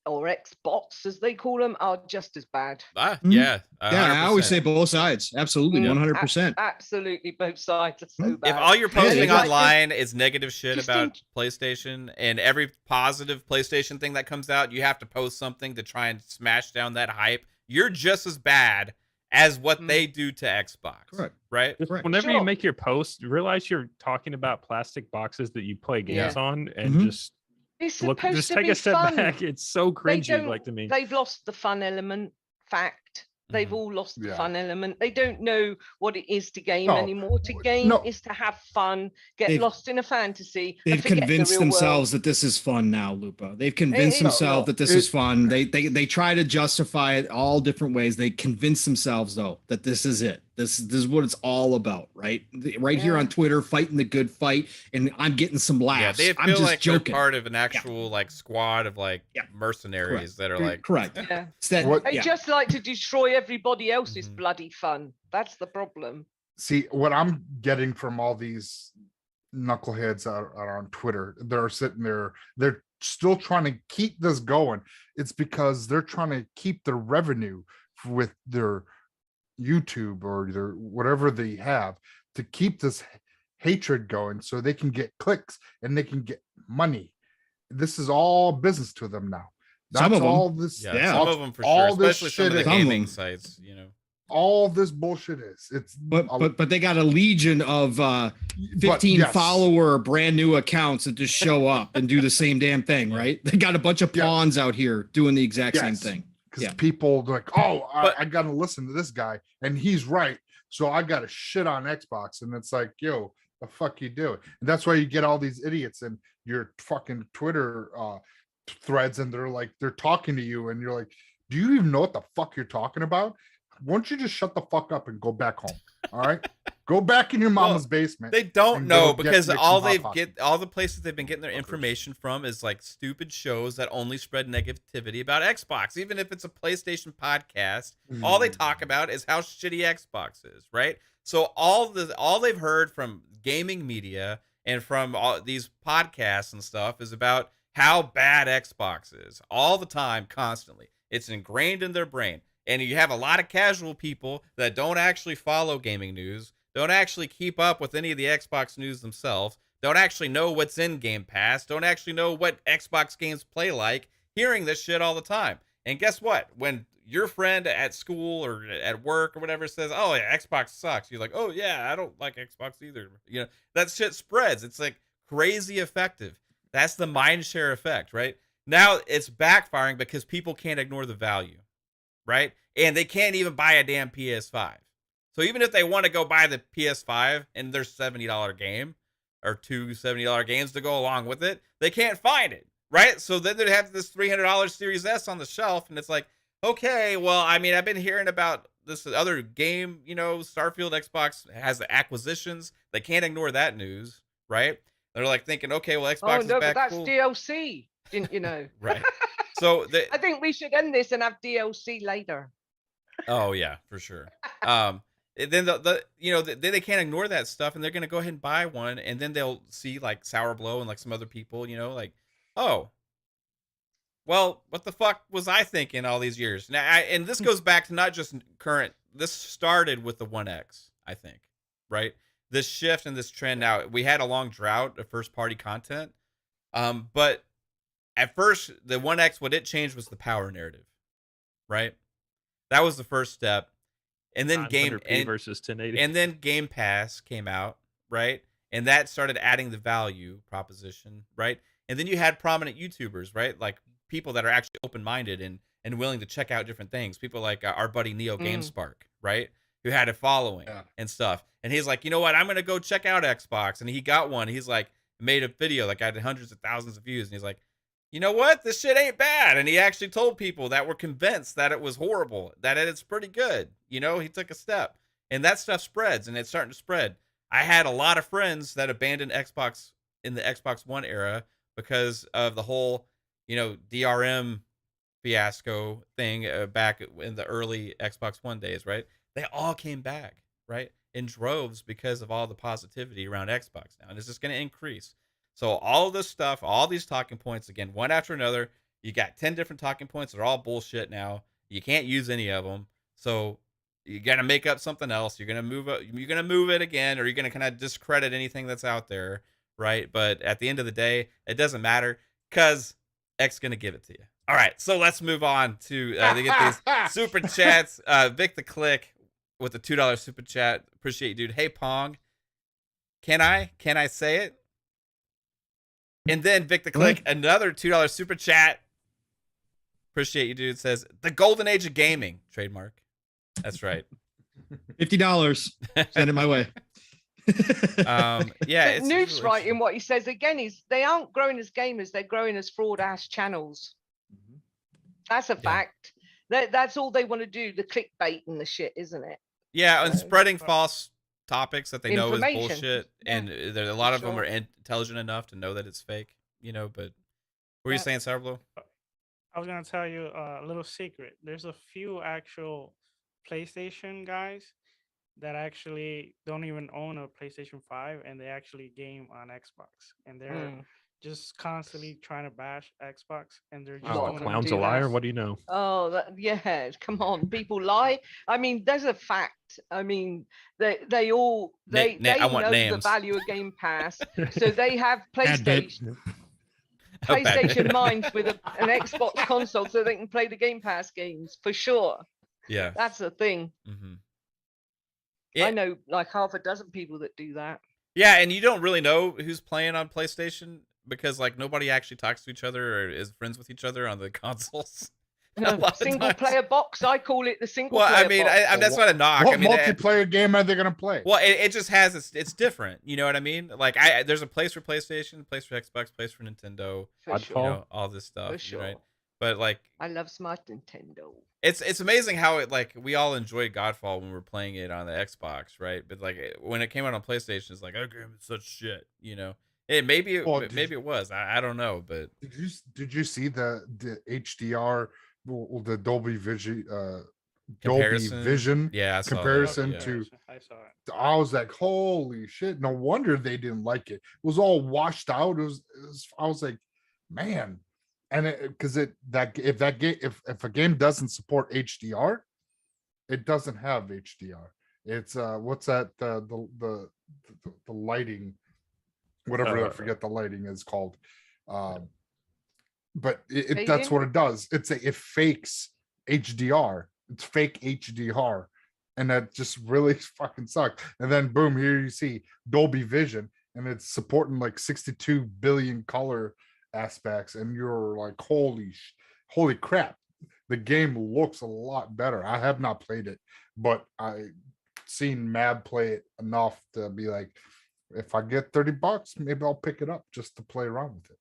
[SPEAKER 7] or Xbots, as they call them, are just as bad.
[SPEAKER 2] Yeah,
[SPEAKER 8] Yeah, I always
[SPEAKER 2] 100%.
[SPEAKER 8] say both sides. Absolutely, 100%.
[SPEAKER 7] Absolutely, both sides are so bad.
[SPEAKER 2] If all you're posting
[SPEAKER 8] Yeah,
[SPEAKER 2] online is negative shit
[SPEAKER 7] just
[SPEAKER 2] about
[SPEAKER 7] think-
[SPEAKER 2] PlayStation, and every positive PlayStation thing that comes out, you have to post something to try and smash down that hype, you're just as bad as what they do to Xbox.
[SPEAKER 8] Correct.
[SPEAKER 2] Right?
[SPEAKER 6] Just
[SPEAKER 8] Right.
[SPEAKER 6] whenever you
[SPEAKER 7] Sure.
[SPEAKER 6] make your post, realize you're talking about plastic boxes that you play games
[SPEAKER 7] Yeah.
[SPEAKER 6] on, and
[SPEAKER 8] Mhm.
[SPEAKER 6] just
[SPEAKER 7] It's
[SPEAKER 6] look,
[SPEAKER 7] supposed
[SPEAKER 6] just
[SPEAKER 7] to
[SPEAKER 6] take
[SPEAKER 7] be
[SPEAKER 6] a step
[SPEAKER 7] fun.
[SPEAKER 6] back. It's so
[SPEAKER 7] They
[SPEAKER 6] cringy,
[SPEAKER 7] don't-
[SPEAKER 6] like to me.
[SPEAKER 7] They've lost the fun element. Fact. They've
[SPEAKER 2] Mhm.
[SPEAKER 7] all lost the
[SPEAKER 5] Yeah.
[SPEAKER 7] fun element. They don't know what it is to game
[SPEAKER 5] No,
[SPEAKER 7] anymore. To game
[SPEAKER 5] no.
[SPEAKER 7] is to have fun, get
[SPEAKER 8] They've-
[SPEAKER 7] lost in a fantasy. and
[SPEAKER 8] They've
[SPEAKER 7] forget the
[SPEAKER 8] convinced
[SPEAKER 7] real
[SPEAKER 8] themselves
[SPEAKER 7] world.
[SPEAKER 8] that this is fun now, Lupa. They've convinced
[SPEAKER 7] is
[SPEAKER 8] themselves
[SPEAKER 7] not.
[SPEAKER 8] that this is fun. They try to justify it all different ways. They convince themselves though that this is it. This is what it's all about, right? Right here
[SPEAKER 7] Yeah.
[SPEAKER 8] on Twitter, fighting the good fight, and I'm getting some
[SPEAKER 2] Yeah,
[SPEAKER 8] laughs.
[SPEAKER 2] they
[SPEAKER 8] I'm
[SPEAKER 2] feel
[SPEAKER 8] just
[SPEAKER 2] like
[SPEAKER 8] joking.
[SPEAKER 2] they're part of an actual like squad of like
[SPEAKER 8] Yeah.
[SPEAKER 2] mercenaries that are like
[SPEAKER 8] Correct.
[SPEAKER 7] Yeah.
[SPEAKER 8] It's that,
[SPEAKER 5] What-
[SPEAKER 7] They
[SPEAKER 8] yeah.
[SPEAKER 7] just like to destroy everybody else's
[SPEAKER 2] Mhm.
[SPEAKER 7] bloody fun. That's the problem.
[SPEAKER 5] See what I'm getting from all these knuckleheads are on Twitter. They're sitting there, they're still trying to keep this going. It's because they're trying to keep their revenue with their YouTube or their whatever they have to keep this hatred going so they can get clicks and they can get money. This is all business to them now.
[SPEAKER 8] Some
[SPEAKER 5] That's
[SPEAKER 8] of 'em.
[SPEAKER 5] all this.
[SPEAKER 2] yeah,
[SPEAKER 8] Yeah.
[SPEAKER 2] some of them for
[SPEAKER 5] all
[SPEAKER 2] sure,
[SPEAKER 5] this
[SPEAKER 2] especially some of
[SPEAKER 5] shit
[SPEAKER 2] the
[SPEAKER 5] is-
[SPEAKER 2] gaming
[SPEAKER 8] Some
[SPEAKER 2] sites, you know.
[SPEAKER 5] All this bullshit is. It's
[SPEAKER 8] But they got a legion of
[SPEAKER 5] but
[SPEAKER 8] 15
[SPEAKER 5] yes.
[SPEAKER 8] follower brand new accounts that just show up and do the same damn thing, right? They got a bunch of
[SPEAKER 5] Yeah.
[SPEAKER 8] pawns out here doing the exact same
[SPEAKER 5] Yes.
[SPEAKER 8] thing.
[SPEAKER 5] because
[SPEAKER 8] Yeah.
[SPEAKER 5] people are like, oh,
[SPEAKER 2] But-
[SPEAKER 5] I gotta listen to this guy and he's right, so I gotta shit on Xbox. And it's like, yo, the fuck you do? And that's why you get all these idiots in your fucking Twitter threads, and they're talking to you, and you're like, do you even know what the fuck you're talking about? Why don't you just shut the fuck up and go back home? All right, go back in your
[SPEAKER 2] Well,
[SPEAKER 5] mama's basement.
[SPEAKER 2] They don't
[SPEAKER 5] and
[SPEAKER 2] know
[SPEAKER 5] go
[SPEAKER 2] because
[SPEAKER 5] make
[SPEAKER 2] all
[SPEAKER 5] some Hot
[SPEAKER 2] they've
[SPEAKER 5] Pockets.
[SPEAKER 2] all the places they've been getting their
[SPEAKER 5] Fuckers.
[SPEAKER 2] information from is like stupid shows that only spread negativity about Xbox. Even if it's a PlayStation podcast, all they talk about is how shitty Xbox is, right? So all they've heard from gaming media and from all these podcasts and stuff is about how bad Xbox is all the time, constantly. It's ingrained in their brain. And you have a lot of casual people that don't actually follow gaming news, don't actually keep up with any of the Xbox news themselves, don't actually know what's in Game Pass, don't actually know what Xbox games play like, hearing this shit all the time. And guess what? When your friend at school or at work or whatever says, oh, yeah, Xbox sucks, you're like, oh, yeah, I don't like Xbox either. You know, that shit spreads. It's like crazy effective. That's the Mindshare effect, right? Now it's backfiring because people can't ignore the value. Right? And they can't even buy a damn PS5. So even if they want to go buy the PS5 and their $70 game or two $70 games to go along with it, they can't find it. Right? So then they have this $300 Series S on the shelf, and it's like, okay, well, I mean, I've been hearing about this other game, you know, Starfield. Xbox has the acquisitions. They can't ignore that news, right? They're like thinking, okay, well, Xbox
[SPEAKER 7] Oh
[SPEAKER 2] is
[SPEAKER 7] no,
[SPEAKER 2] back.
[SPEAKER 7] but that's
[SPEAKER 2] Cool.
[SPEAKER 7] DLC, didn't you know?
[SPEAKER 2] Right. So
[SPEAKER 7] I think we should end this and have DLC later.
[SPEAKER 2] oh yeah, for sure. Then then they can't ignore that stuff, and they're gonna go ahead and buy one, and then they'll see like Sour Blow and like some other people, you know, like, oh, well, what the fuck was I thinking all these years? Now, and this goes back to not just current. This started with the One X, I think, right? This shift and this trend. Now we had a long drought of first party content, but at first the One X, what it changed was the power narrative, right? That was the first step, and then
[SPEAKER 6] 900p versus 1080.
[SPEAKER 2] and then Game Pass came out, right? And that started adding the value proposition, right? And then you had prominent YouTubers, right? Like people that are actually open-minded and willing to check out different things. People like our buddy Neo GameSpark, right? Who had a following and stuff. And he's like, you know what? I'm going to go check out Xbox. And he got one. He's like, made a video that got hundreds of thousands of views. And he's like, you know what? This shit ain't bad. And he actually told people that were convinced that it was horrible, that it's pretty good. You know, he took a step. And that stuff spreads, and it's starting to spread. I had a lot of friends that abandoned Xbox in the Xbox One era because of the whole, you know, DRM fiasco thing back in the early Xbox One days, right? They all came back, right? In droves because of all the positivity around Xbox now. And it's just going to increase. So all of this stuff, all these talking points, again, one after another, you got 10 different talking points. They're all bullshit now. You can't use any of them. So you got to make up something else. You're going to move it. You're going to move it again, or you're going to kind of discredit anything that's out there, right? But at the end of the day, it doesn't matter because X going to give it to you. All right, so let's move on to get these super chats. Vic the Click with the $2 super chat. Appreciate you, dude. Hey, Pong. Can I say it? And then Vic the Click, another $2 super chat. Appreciate you, dude. Says the golden age of gaming. Trademark. That's right.
[SPEAKER 8] $50. Send it my way.
[SPEAKER 2] Yeah.
[SPEAKER 7] But Noof's right in what he says again. Is they aren't growing as gamers, they're growing as fraud ass channels. That's a fact. That's all they want to do, the clickbait and the shit, isn't it?
[SPEAKER 2] Yeah, and spreading false topics that they know is
[SPEAKER 7] Information.
[SPEAKER 2] bullshit.
[SPEAKER 7] Yeah,
[SPEAKER 2] And there a lot of them
[SPEAKER 7] sure.
[SPEAKER 2] are intelligent enough to know that it's fake, you know, but what were you saying, Cyberblow?
[SPEAKER 3] I was gonna tell you a little secret. There's a few actual PlayStation guys that actually don't even own a PlayStation 5 and they actually game on Xbox. And they're just constantly trying to bash Xbox and they're just
[SPEAKER 6] Oh,
[SPEAKER 3] doing it
[SPEAKER 6] clown's
[SPEAKER 7] do
[SPEAKER 6] a liar.
[SPEAKER 7] that.
[SPEAKER 6] What do you know?
[SPEAKER 7] Oh, yeah. Come on, people lie. I mean, there's a fact. I mean, they all they
[SPEAKER 2] I want
[SPEAKER 7] know the
[SPEAKER 2] names.
[SPEAKER 7] value of Game Pass, so they have
[SPEAKER 8] Bad bit.
[SPEAKER 7] PlayStation minds with an Xbox console, so they can play the Game Pass games for sure.
[SPEAKER 2] Yeah.
[SPEAKER 7] That's the thing.
[SPEAKER 2] Yeah.
[SPEAKER 7] I know like half a dozen people that do that.
[SPEAKER 2] Yeah, and you don't really know who's playing on PlayStation because like nobody actually talks to each other or is friends with each other on the consoles. A lot of
[SPEAKER 7] Single
[SPEAKER 2] times.
[SPEAKER 7] player box. I call it the single
[SPEAKER 2] Well,
[SPEAKER 7] player
[SPEAKER 2] I mean,
[SPEAKER 7] box.
[SPEAKER 2] that's not a knock.
[SPEAKER 5] What
[SPEAKER 2] I mean,
[SPEAKER 5] multiplayer game are they gonna play?
[SPEAKER 2] well, it just has it's different. You know what I mean? Like there's a place for PlayStation, a place for Xbox, place for Nintendo.
[SPEAKER 7] For
[SPEAKER 6] I'd
[SPEAKER 2] You
[SPEAKER 7] sure.
[SPEAKER 6] call-
[SPEAKER 2] know, all this stuff.
[SPEAKER 7] For sure.
[SPEAKER 2] Right? But like,
[SPEAKER 7] I love Smart Nintendo.
[SPEAKER 2] it's amazing how it like we all enjoyed Godfall when we were playing it on the Xbox, right? But like when it came out on PlayStation, it's like, okay, it's such shit. You know, maybe
[SPEAKER 5] Well,
[SPEAKER 2] maybe it was. I don't know, but
[SPEAKER 5] Did you see the HDR, the Dolby Vision,
[SPEAKER 2] comparison.
[SPEAKER 5] Dolby Vision
[SPEAKER 2] Yeah, I saw that,
[SPEAKER 5] comparison
[SPEAKER 2] yeah.
[SPEAKER 5] to?
[SPEAKER 3] I saw it.
[SPEAKER 5] I was like, holy shit! No wonder they didn't like it. It was all washed out. It was I was like, man, and because if a game doesn't support HDR, it doesn't have HDR. It's what's that the lighting, whatever, I forget the lighting is called. But that's
[SPEAKER 7] Fading?
[SPEAKER 5] what it does. It fakes HDR. It's fake HDR. And that just really fucking sucks. And then boom, here you see Dolby Vision, and it's supporting like 62 billion color aspects, and you're like, holy crap, the game looks a lot better. I have not played it, but I seen Mab play it enough to be like, if I get $30, maybe I'll pick it up just to play around with it.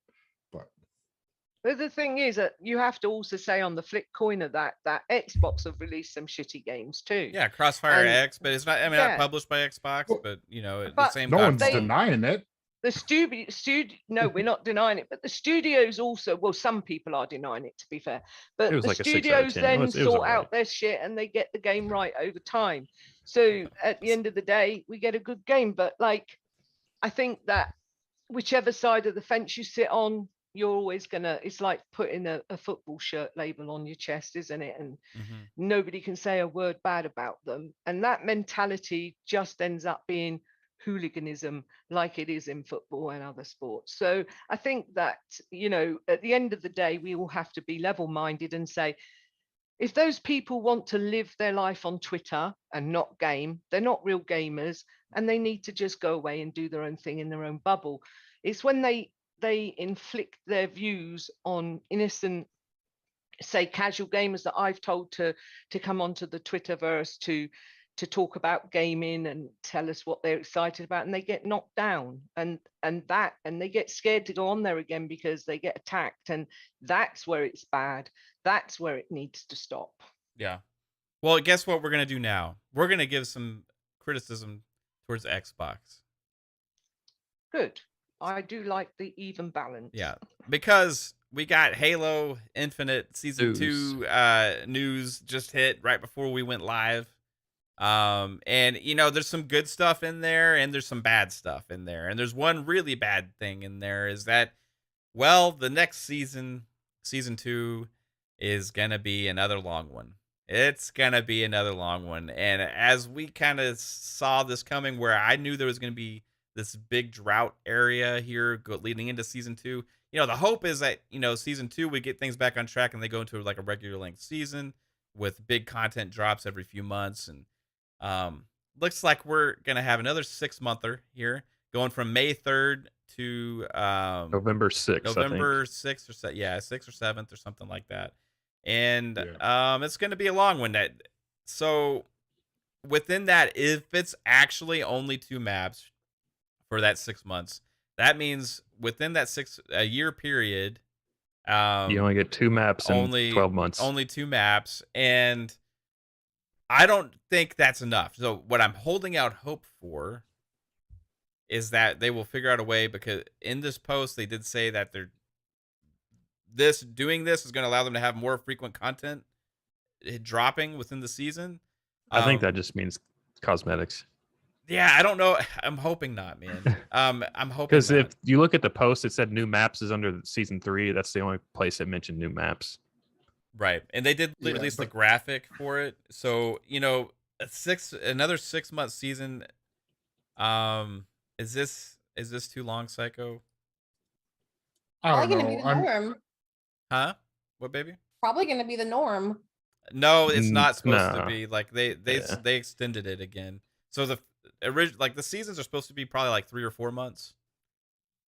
[SPEAKER 7] But the thing is that you have to also say on the flip coin of that Xbox have released some shitty games too.
[SPEAKER 2] yeah, Crossfire
[SPEAKER 7] And-
[SPEAKER 2] X, but it's not. I mean,
[SPEAKER 7] yeah.
[SPEAKER 2] not published by Xbox,
[SPEAKER 5] Well,
[SPEAKER 2] but you know, the
[SPEAKER 7] but
[SPEAKER 2] same.
[SPEAKER 5] No one's
[SPEAKER 2] Godfall.
[SPEAKER 5] denying it.
[SPEAKER 7] The studio, no, we're not denying it, but the studios also, well, some people are denying it, to be fair, but
[SPEAKER 6] It was
[SPEAKER 7] the
[SPEAKER 6] like a 6 out of
[SPEAKER 7] studios
[SPEAKER 6] 10. It
[SPEAKER 7] then
[SPEAKER 6] was
[SPEAKER 7] sort
[SPEAKER 6] alright.
[SPEAKER 7] out their shit and they get the game right over time. So at the end of the day, we get a good game. But like, I think that whichever side of the fence you sit on, you're always gonna, it's like putting a football shirt label on your chest, isn't it? And
[SPEAKER 2] Mhm.
[SPEAKER 7] nobody can say a word bad about them. And that mentality just ends up being hooliganism, like it is in football and other sports. So I think that, you know, at the end of the day, we all have to be level-minded and say, if those people want to live their life on Twitter and not game, they're not real gamers, and they need to just go away and do their own thing in their own bubble. It's when they inflict their views on innocent, say, casual gamers that I've told to come onto the Twitterverse to talk about gaming and tell us what they're excited about, and they get knocked down and they get scared to go on there again because they get attacked, and that's where it's bad. That's where it needs to stop.
[SPEAKER 2] Yeah. Well, guess what we're gonna do now? We're gonna give some criticism towards Xbox.
[SPEAKER 7] Good. I do like the even balance.
[SPEAKER 2] Yeah, because we got Halo Infinite Season
[SPEAKER 6] News.
[SPEAKER 2] 2 news just hit right before we went live. And there's some good stuff in there and there's some bad stuff in there. And there's one really bad thing in there is that, well, the next season 2 is going to be another long one. It's going to be another long one. And as we kind of saw this coming, where I knew there was going to be this big drought area here leading into season 2, the hope is that, season 2, we get things back on track and they go into like a regular length season with big content drops every few months. And looks like we're going to have another 6-monther here going from May 3rd to
[SPEAKER 6] November 6th.
[SPEAKER 2] November 6th or 6th or 7th or something like that. And it's going to be a long one. So within that, if it's actually only 2 maps for that 6 months, that means within that 6-year period,
[SPEAKER 6] you only get 2 maps in 12 months.
[SPEAKER 2] Only 2 maps, and I don't think that's enough. So what I'm holding out hope for is that they will figure out a way, because in this post they did say that doing this is going to allow them to have more frequent content dropping within the season.
[SPEAKER 6] I think that just means cosmetics.
[SPEAKER 2] Yeah, I don't know. I'm hoping not, man. I'm hoping
[SPEAKER 6] because if you look at the post, it said new maps is under season 3. That's the only place it mentioned new maps.
[SPEAKER 2] Right, and they did release the graphic for it. So another 6-month season. Is this too long, Psycho?
[SPEAKER 5] I don't
[SPEAKER 4] Probably gonna
[SPEAKER 5] know.
[SPEAKER 4] be the norm.
[SPEAKER 2] Huh? What, baby?
[SPEAKER 4] Probably gonna be the norm.
[SPEAKER 2] No, it's not supposed to
[SPEAKER 6] No.
[SPEAKER 2] be. Like they extended it again. So the the seasons are supposed to be probably like 3 or 4 months.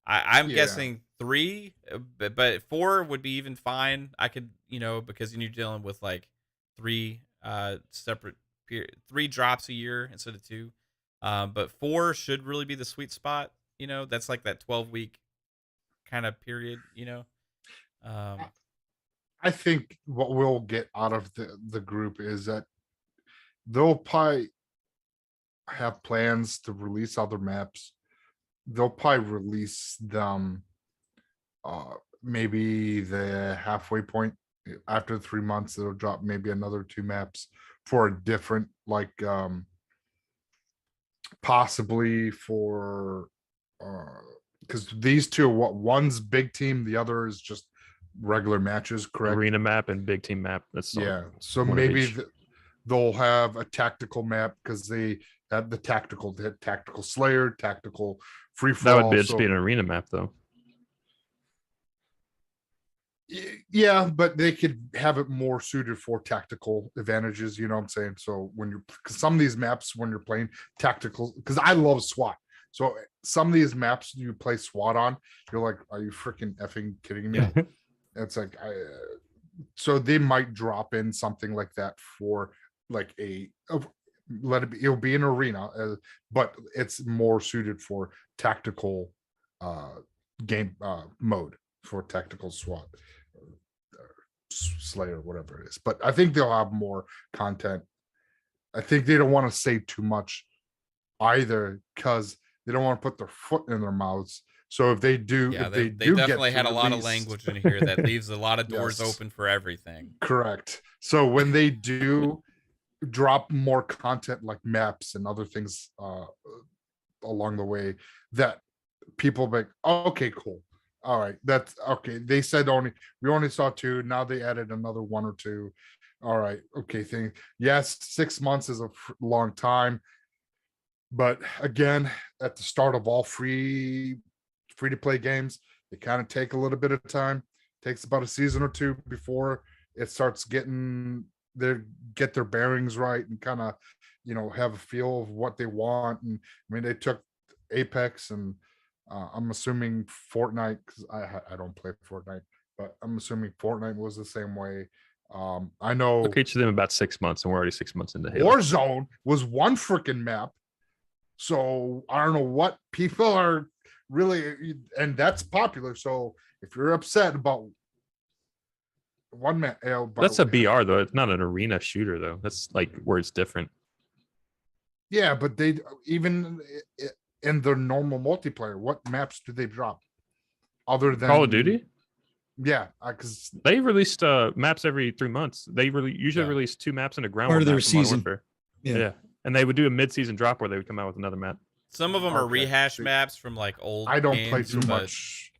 [SPEAKER 2] I'm guessing 3, but 4 would be even fine. I could, because you're dealing with like 3 separate 3 drops a year instead of 2. But 4 should really be the sweet spot. That's like that 12-week kind of period.
[SPEAKER 5] I think what we'll get out of the group is that they'll probably have plans to release other maps. They'll probably release them maybe the halfway point. After 3 months, they'll drop maybe another 2 maps for a different, possibly for because these two, one's big team, the other is just regular matches, correct?
[SPEAKER 6] Arena map and big team map. That's
[SPEAKER 5] So
[SPEAKER 6] one of
[SPEAKER 5] maybe
[SPEAKER 6] each.
[SPEAKER 5] they'll have a tactical map because they have the tactical Slayer, tactical free for
[SPEAKER 6] That
[SPEAKER 5] all.
[SPEAKER 6] would just be an arena map, though.
[SPEAKER 5] Yeah, but they could have it more suited for tactical advantages. You know what I'm saying? So because some of these maps, when you're playing tactical, because I love SWAT. So some of these maps you play SWAT on, you're like, are you freaking effing kidding me? It's like, so they might drop in something like that for like it'll be an arena, but it's more suited for tactical game mode, for tactical SWAT, Slayer, whatever it is. But I think they'll have more content. I think they don't want to say too much either, because they don't want to put their foot in their mouths. So if they do,
[SPEAKER 2] they definitely had a lot of language in here that leaves a lot of doors open for everything.
[SPEAKER 5] Correct. So when they do drop more content like maps and other things along the way, that people be like, oh, okay, cool. All right, that's okay. They said we only saw 2. Now they added another 1 or 2. All right, okay. Yes, 6 months is a long time, but again, at the start of all free to play games, they kind of take a little bit of time. Takes about a season or 2 before it starts get their bearings right and kind of have a feel of what they want. And I mean, they took Apex and I'm assuming Fortnite, because I don't play Fortnite, but I'm assuming Fortnite was the same way. I know
[SPEAKER 6] Look each of them about 6 months, and we're already 6 months into Halo.
[SPEAKER 5] Warzone was one freaking map. So I don't know what people are really, and that's popular. So if you're upset about one map,
[SPEAKER 6] That's a BR though. It's not an arena shooter though. That's like where it's different.
[SPEAKER 5] Yeah, but they even in their normal multiplayer, what maps do they drop other than
[SPEAKER 6] Call of Duty?
[SPEAKER 5] Yeah, because
[SPEAKER 6] they released maps every 3 months. They usually release 2 maps in a ground
[SPEAKER 8] Part
[SPEAKER 6] war
[SPEAKER 8] of their
[SPEAKER 6] map in Modern
[SPEAKER 8] season.
[SPEAKER 6] Warfare.
[SPEAKER 8] Yeah.
[SPEAKER 6] And they would do a mid-season drop where they would come out with another map.
[SPEAKER 2] Some of them are
[SPEAKER 5] Okay,
[SPEAKER 2] rehash
[SPEAKER 5] see,
[SPEAKER 2] maps from like old.
[SPEAKER 5] I don't play
[SPEAKER 2] games,
[SPEAKER 5] too
[SPEAKER 2] but
[SPEAKER 5] much.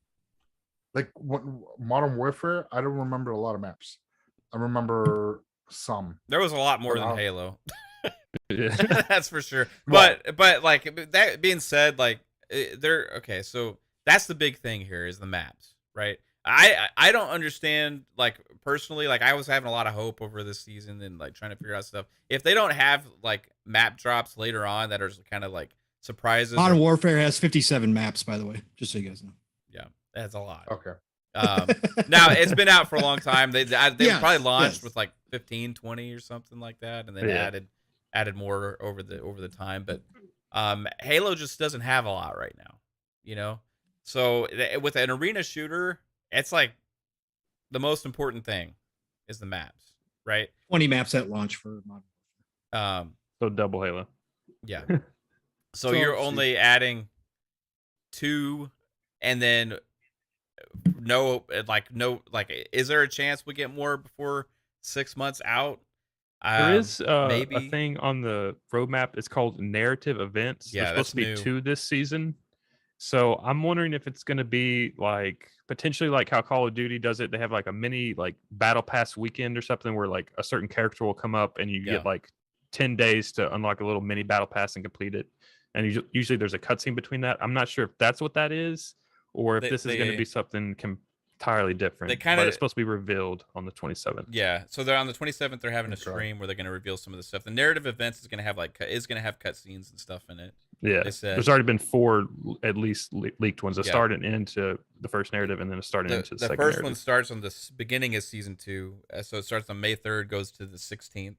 [SPEAKER 5] Like what Modern Warfare, I don't remember a lot of maps. I remember some.
[SPEAKER 2] There was a lot more
[SPEAKER 5] But
[SPEAKER 2] than
[SPEAKER 5] I'll-
[SPEAKER 2] Halo.
[SPEAKER 6] Yeah.
[SPEAKER 2] That's for sure.
[SPEAKER 5] Well-
[SPEAKER 2] But like that being said, like they're okay. So that's the big thing here is the maps, right? I don't understand, like personally, like I was having a lot of hope over this season and like trying to figure out stuff. If they don't have like map drops later on that are kind of like surprises,
[SPEAKER 8] Modern Warfare has 57 maps, by the way, just so you guys know.
[SPEAKER 2] yeah, that's a lot.
[SPEAKER 5] Okay.
[SPEAKER 2] Now it's been out for a long time. They
[SPEAKER 8] Yes,
[SPEAKER 2] probably launched
[SPEAKER 8] yes.
[SPEAKER 2] with like 15, 20 or something like that, and then
[SPEAKER 6] Yeah.
[SPEAKER 2] added more over the time. But Halo just doesn't have a lot right now, you know. So with an arena shooter, it's like the most important thing is the maps, right?
[SPEAKER 8] 20 maps at launch for Modern.
[SPEAKER 6] So double Halo.
[SPEAKER 2] Yeah. So
[SPEAKER 5] So,
[SPEAKER 2] you're
[SPEAKER 5] see-
[SPEAKER 2] only adding 2, and then no, is there a chance we get more before 6 months out?
[SPEAKER 6] There is a
[SPEAKER 2] maybe.
[SPEAKER 6] thing on the roadmap. It's called narrative events.
[SPEAKER 2] Yeah,
[SPEAKER 6] There's supposed to be
[SPEAKER 2] that's new.
[SPEAKER 6] 2 this season. So I'm wondering if it's going to be like potentially like how Call of Duty does it. They have like a mini like battle pass weekend or something where like a certain character will come up and you
[SPEAKER 2] Yeah.
[SPEAKER 6] get like 10 days to unlock a little mini battle pass and complete it. And usually there's a cutscene between that. I'm not sure if that's what that is or if this is going to be something entirely different.
[SPEAKER 2] They
[SPEAKER 6] but
[SPEAKER 2] kinda-
[SPEAKER 6] it's supposed to be revealed on the 27th.
[SPEAKER 2] Yeah, so they're on the 27th. They're having a
[SPEAKER 5] Okay.
[SPEAKER 2] stream where they're going to reveal some of the stuff. The narrative events is going to have cutscenes and stuff in it.
[SPEAKER 6] Yeah,
[SPEAKER 2] They said
[SPEAKER 6] there's already been 4 at least leaked ones. A
[SPEAKER 2] Yeah.
[SPEAKER 6] start and end to the first narrative, and then a start and end to
[SPEAKER 2] The
[SPEAKER 6] the second
[SPEAKER 2] first
[SPEAKER 6] narrative.
[SPEAKER 2] one starts on the beginning of season 2, so it starts on May 3rd, goes to the 16th.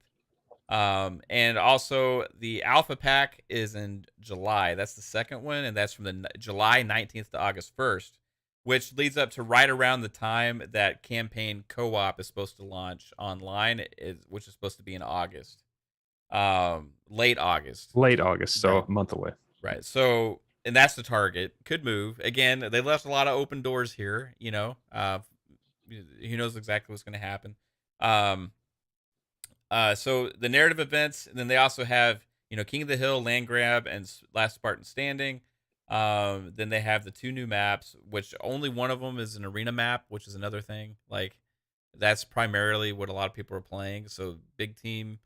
[SPEAKER 2] And also the alpha pack is in July. That's the second one, and that's from the July 19th to August 1st, which leads up to right around the time that campaign co-op is supposed to launch online, which is supposed to be in August, late August.
[SPEAKER 6] Late August, so
[SPEAKER 2] Right.
[SPEAKER 6] a month away.
[SPEAKER 2] Right. So, and that's the target. Could move. Again, they left a lot of open doors here, you know. Who knows exactly what's going to happen. So the narrative events, and then they also have, you know, King of the Hill, Land Grab, and Last Spartan Standing. Then they have the 2 new maps, which only one of them is an arena map, which is another thing. Like, that's primarily what a lot of people are playing. So big team,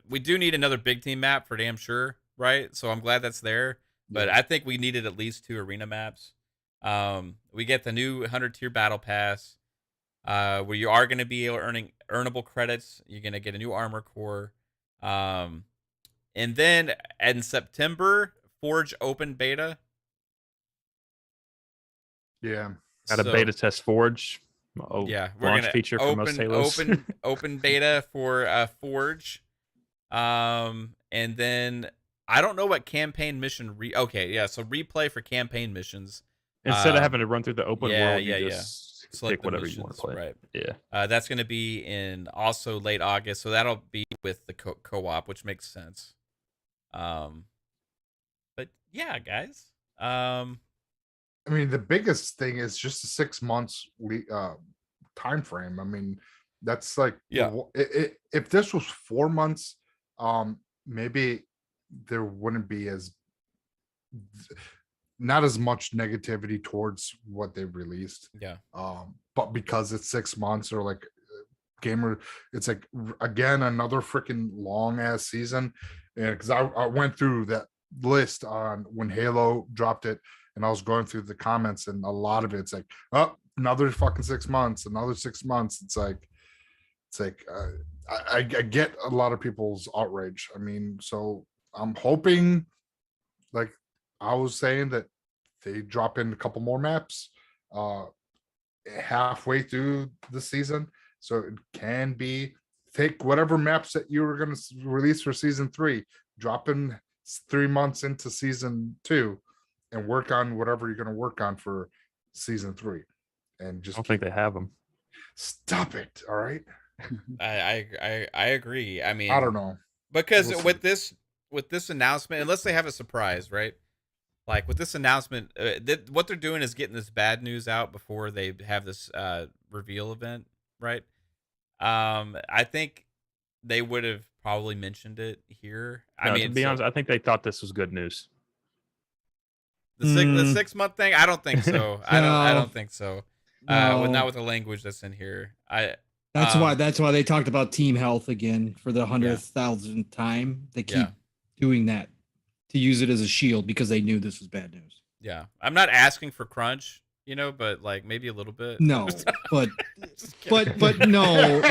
[SPEAKER 2] we do need another big team map for damn sure, right? So I'm glad that's there. But I think we needed at least 2 arena maps. We get the new 100 tier battle pass, where you are going to be earning earnable credits. You're going to get a new armor core. And then in September, Forge open beta.
[SPEAKER 5] Yeah.
[SPEAKER 6] Got a
[SPEAKER 2] So-
[SPEAKER 6] beta test Forge.
[SPEAKER 2] Yeah,
[SPEAKER 6] Launch feature for most Halos.
[SPEAKER 2] open beta for Forge. And then I don't know what campaign mission okay, yeah, so replay for campaign missions.
[SPEAKER 6] Instead of having to run through the open
[SPEAKER 2] yeah,
[SPEAKER 6] world, you
[SPEAKER 2] yeah, yeah.
[SPEAKER 6] just
[SPEAKER 2] Select
[SPEAKER 6] pick
[SPEAKER 2] the
[SPEAKER 6] whatever you want to
[SPEAKER 2] missions,
[SPEAKER 6] play.
[SPEAKER 2] right.
[SPEAKER 6] Yeah.
[SPEAKER 2] That's going to be in also late August, so that'll be with the co-op, which makes sense. But yeah, guys.
[SPEAKER 5] I mean, the biggest thing is just a 6 months time frame. I mean, that's like,
[SPEAKER 2] Yeah.
[SPEAKER 5] If this was 4 months, maybe there wouldn't be not as much negativity towards what they released.
[SPEAKER 2] Yeah.
[SPEAKER 5] But because it's 6 months or like gamer, it's like again another freaking long ass season. And because I went through that list on when Halo dropped it, and I was going through the comments, and a lot of it's like, oh, another fucking 6 months, another 6 months. It's like I get a lot of people's outrage. I mean, so I'm hoping, like I was saying, that they drop in a couple more maps halfway through the season, so it can be take whatever maps that you were going to release for season 3, drop in 3 months into season 2, and work on whatever you're going to work on for season 3, and
[SPEAKER 6] I
[SPEAKER 5] just
[SPEAKER 6] don't think they have them.
[SPEAKER 5] stop it. All right,
[SPEAKER 2] I agree. I mean,
[SPEAKER 5] I don't know.
[SPEAKER 2] because
[SPEAKER 5] We'll
[SPEAKER 2] with this announcement, unless they have a surprise, right? Like with this announcement, what they're doing is getting this bad news out before they have this reveal event, right? I think they would have probably mentioned it here.
[SPEAKER 6] No,
[SPEAKER 2] I mean,
[SPEAKER 6] to be
[SPEAKER 2] so
[SPEAKER 6] honest, I think they thought this was good news.
[SPEAKER 2] the
[SPEAKER 8] Mm.
[SPEAKER 2] 6 month thing, I don't think so. I
[SPEAKER 8] No.
[SPEAKER 2] don't think so.
[SPEAKER 8] No.
[SPEAKER 2] Not with the language that's in here.
[SPEAKER 8] That's why they talked about team health again for the 100,000th time. They keep doing that to use it as a shield because they knew this was bad news.
[SPEAKER 2] Yeah, I'm not asking for crunch, but like maybe a little bit.
[SPEAKER 8] No, but
[SPEAKER 2] Just kidding.
[SPEAKER 8] but no.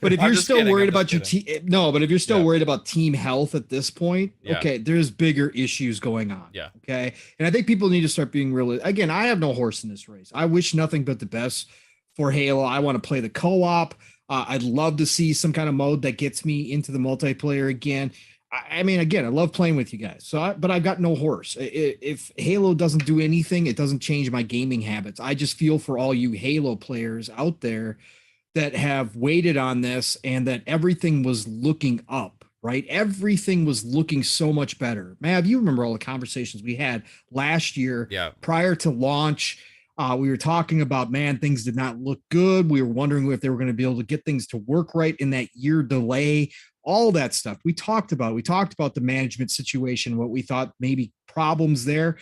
[SPEAKER 8] But if
[SPEAKER 2] I'm
[SPEAKER 8] you're
[SPEAKER 2] just
[SPEAKER 8] still
[SPEAKER 2] kidding,
[SPEAKER 8] worried
[SPEAKER 2] I'm
[SPEAKER 8] about
[SPEAKER 2] just
[SPEAKER 8] your team, no. But if you're still worried about team health at this point,
[SPEAKER 2] Yeah.
[SPEAKER 8] okay, there's bigger issues going on.
[SPEAKER 2] Yeah.
[SPEAKER 8] Okay, and I think people need to start being real. Again, I have no horse in this race. I wish nothing but the best for Halo. I want to play the co-op. I'd love to see some kind of mode that gets me into the multiplayer again. I mean, again, I love playing with you guys. But I've got no horse. If Halo doesn't do anything, it doesn't change my gaming habits. I just feel for all you Halo players out there that have waited on this and that everything was looking up, right? Everything was looking so much better. Mav, you remember all the conversations we had last year prior to launch. We were talking about, man, things did not look good. We were wondering if they were going to be able to get things to work right in that year delay, all that stuff. We talked about the management situation, what we thought maybe problems there.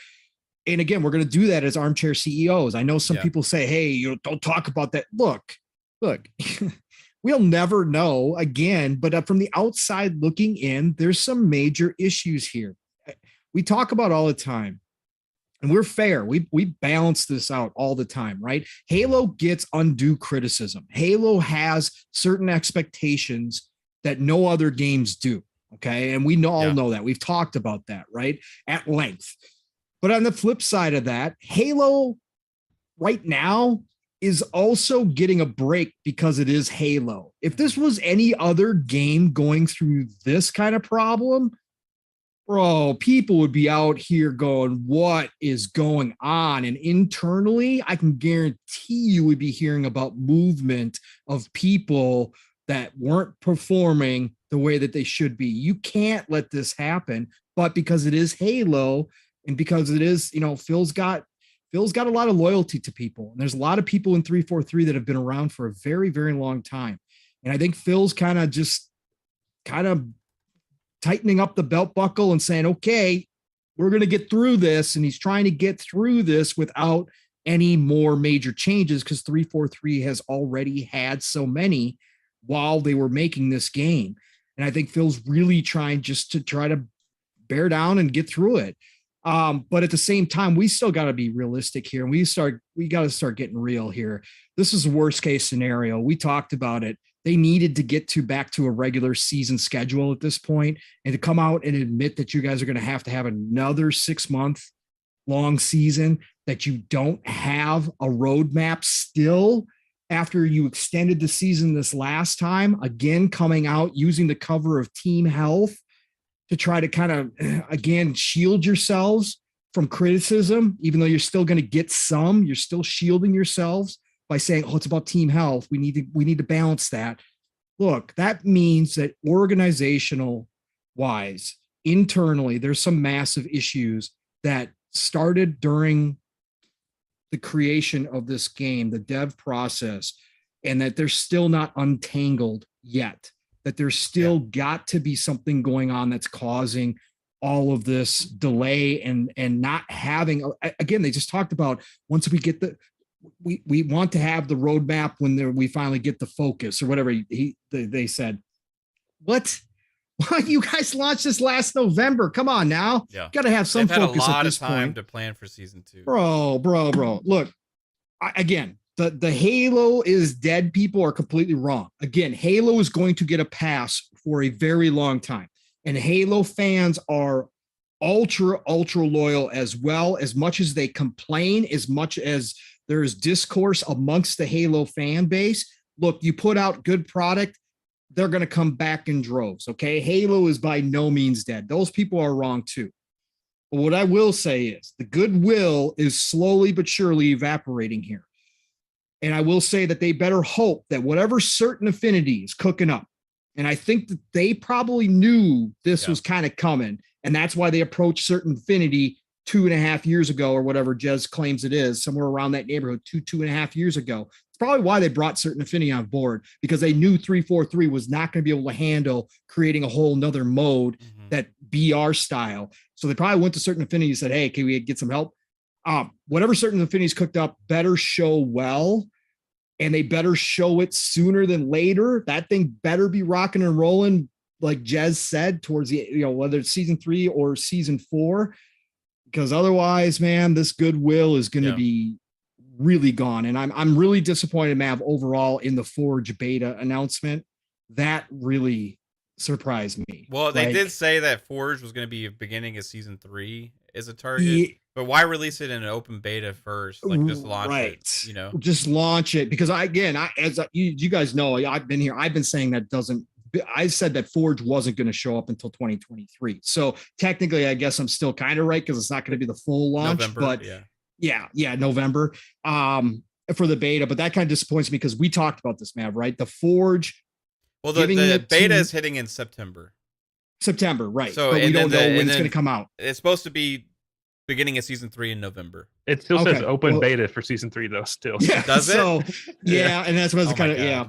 [SPEAKER 8] And again, we're going to do that as armchair CEOs. I know some people say, hey, don't talk about that. Look, we'll never know again, but from the outside looking in, there's some major issues here. We talk about all the time. And we're fair. We balance this out all the time, right? Halo gets undue criticism. Halo has certain expectations that no other games do, okay? And we all know that. We've talked about that, right? At length. But on the flip side of that, Halo right now is also getting a break because it is Halo. If this was any other game going through this kind of problem, bro, people would be out here going, what is going on? And internally, I can guarantee you would be hearing about movement of people that weren't performing the way that they should be. You can't let this happen. But because it is Halo and because it is, Phil's got a lot of loyalty to people. And there's a lot of people in 343 that have been around for a very, very long time. And I think Phil's kind of tightening up the belt buckle and saying, okay, we're going to get through this. And he's trying to get through this without any more major changes because 343 has already had so many while they were making this game. And I think Phil's really trying just to try to bear down and get through it. But at the same time, we still got to be realistic here. And we got to start getting real here. This is a worst case scenario. We talked about it. They needed to get back to a regular season schedule at this point, and to come out and admit that you guys are going to have another 6-month long season, that you don't have a roadmap still after you extended the season this last time, again, coming out using the cover of Team Health to try to kind of, again, shield yourselves from criticism, even though you're still going to get some, you're still shielding yourselves by saying, oh, it's about team health. We need to balance that. Look, that means that organizational wise, internally, there's some massive issues that started during the creation of this game, the dev process, and that they're still not untangled yet, that there's still got to be something going on that's causing all of this delay and not having, again, they just talked about once we get we want to have the roadmap when we finally get the focus or whatever they said. What? You guys launched this last November. Come on now.
[SPEAKER 2] Yeah.
[SPEAKER 8] Got to have some
[SPEAKER 2] They've had
[SPEAKER 8] focus
[SPEAKER 2] a lot
[SPEAKER 8] at this
[SPEAKER 2] of time
[SPEAKER 8] point.
[SPEAKER 2] to plan for season 2.
[SPEAKER 8] Bro. Look, again, the Halo is dead people are completely wrong. Again, Halo is going to get a pass for a very long time. And Halo fans are ultra loyal as well, as much as they complain, as much as there's discourse amongst the Halo fan base. Look, you put out good product, they're going to come back in droves. Okay. Halo is by no means dead. Those people are wrong too. But what I will say is the goodwill is slowly but surely evaporating here. And I will say that they better hope that whatever certain affinity is cooking up. And I think that they probably knew this was kind of coming. And that's why they approached certain affinity 2.5 years ago, or whatever Jez claims it is, somewhere around that neighborhood, 2.5 years ago. It's probably why they brought Certain Affinity on board, because they knew 343 was not going to be able to handle creating a whole nother mode that BR style. So they probably went to Certain Affinity and said, hey, can we get some help? Whatever Certain Affinity's cooked up better show well, and they better show it sooner than later. That thing better be rocking and rolling, like Jez said, towards the, whether it's season 3 or season 4, because otherwise, man, this goodwill is going to be really gone. And I'm really disappointed, Mav, overall in the Forge beta announcement. That really surprised me.
[SPEAKER 2] Well, they did say that Forge was going to be beginning of season 3 as a target, but why release it in an open beta first? Like just launch it,
[SPEAKER 8] just launch it. Because you guys know, I've been here. I've been saying that I said that Forge wasn't going to show up until 2023. So technically, I guess I'm still kind of right, because it's not going to be the full launch,
[SPEAKER 2] November,
[SPEAKER 8] but November for the beta. But that kind of disappoints me, because we talked about this, Mav, right? The Forge.
[SPEAKER 2] Well, the beta is hitting in September, right? So
[SPEAKER 8] but we don't know when it's going to come out.
[SPEAKER 2] It's supposed to be beginning of season 3 in November.
[SPEAKER 6] It still says open beta for season 3 though. Still,
[SPEAKER 2] does it?
[SPEAKER 8] So and that's what it's okay.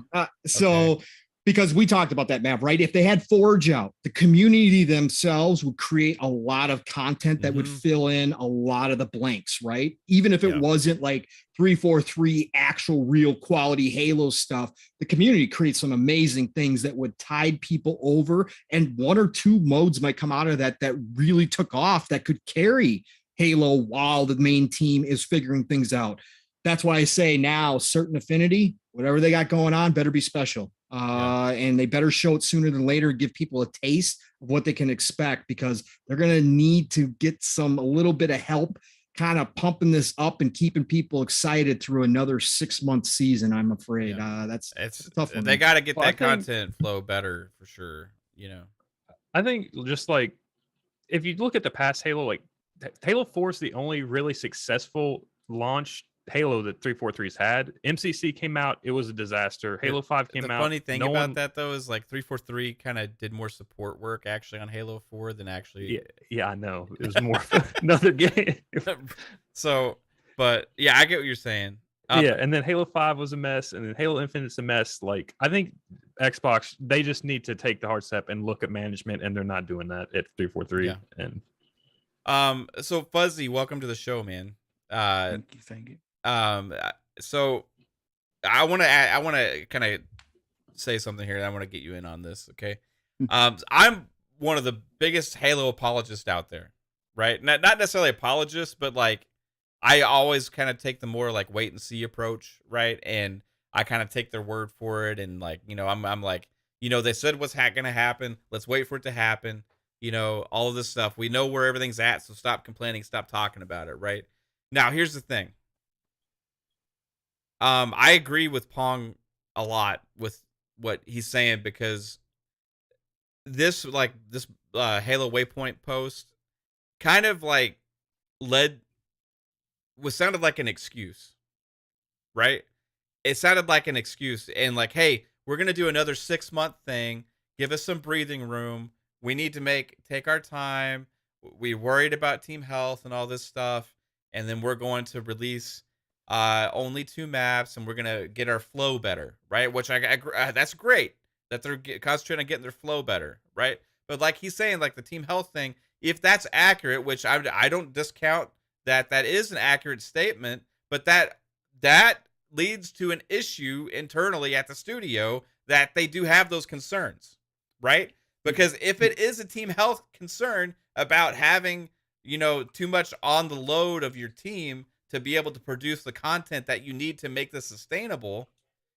[SPEAKER 8] Because we talked about that, Mav, right? If they had Forge out, the community themselves would create a lot of content that would fill in a lot of the blanks, right? Even if it wasn't like 343 actual real quality Halo stuff, the community creates some amazing things that would tide people over, and 1 or 2 modes might come out of that really took off, that could carry Halo while the main team is figuring things out. That's why I say now, Certain Affinity, whatever they got going on, better be special. And they better show it sooner than later, give people a taste of what they can expect, because they're going to need to get a little bit of help kind of pumping this up and keeping people excited through another 6-month season. I'm afraid it's a tough one.
[SPEAKER 2] They got to get that content flow better for sure.
[SPEAKER 6] I think just like, if you look at the past Halo, like Halo 4 is the only really successful launch Halo that 343's had. MCC came out, it was a disaster. Halo 5 came out.
[SPEAKER 2] The funny thing about that though is like 343 kind of did more support work actually on Halo 4 than actually.
[SPEAKER 6] Yeah, I know. It was more another game.
[SPEAKER 2] So, but yeah, I get what you're saying.
[SPEAKER 6] And then Halo 5 was a mess, and then Halo Infinite's a mess. Like, I think Xbox, they just need to take the hard step and look at management, and they're not doing that at 343.
[SPEAKER 2] Yeah.
[SPEAKER 6] And
[SPEAKER 2] so Fuzzy, welcome to the show, man.
[SPEAKER 9] Thank you.
[SPEAKER 2] So I want to kind of say something here, and I want to get you in on this, okay? I'm one of the biggest Halo apologists out there, right? Not necessarily apologist, but like I always kind of take the more like wait and see approach, right? And I kind of take their word for it, and like, I'm like, they said what's going to happen. Let's wait for it to happen. All of this stuff. We know where everything's at, so stop complaining, stop talking about it, right? Now, here's the thing. I agree with Pong a lot with what he's saying, because this Halo Waypoint post kind of like sounded like an excuse, right? It sounded like an excuse, and like, hey, we're gonna do another 6-month thing. Give us some breathing room. We need to take our time. We worried about team health and all this stuff, and then we're going to release only 2 maps, and we're gonna get our flow better, right? Which that's great that they're concentrating on getting their flow better, right? But like he's saying, like the team health thing, if that's accurate, which I don't discount that is an accurate statement, but that leads to an issue internally at the studio that they do have those concerns, right? Because if it is a team health concern about having too much on the load of your team to be able to produce the content that you need to make this sustainable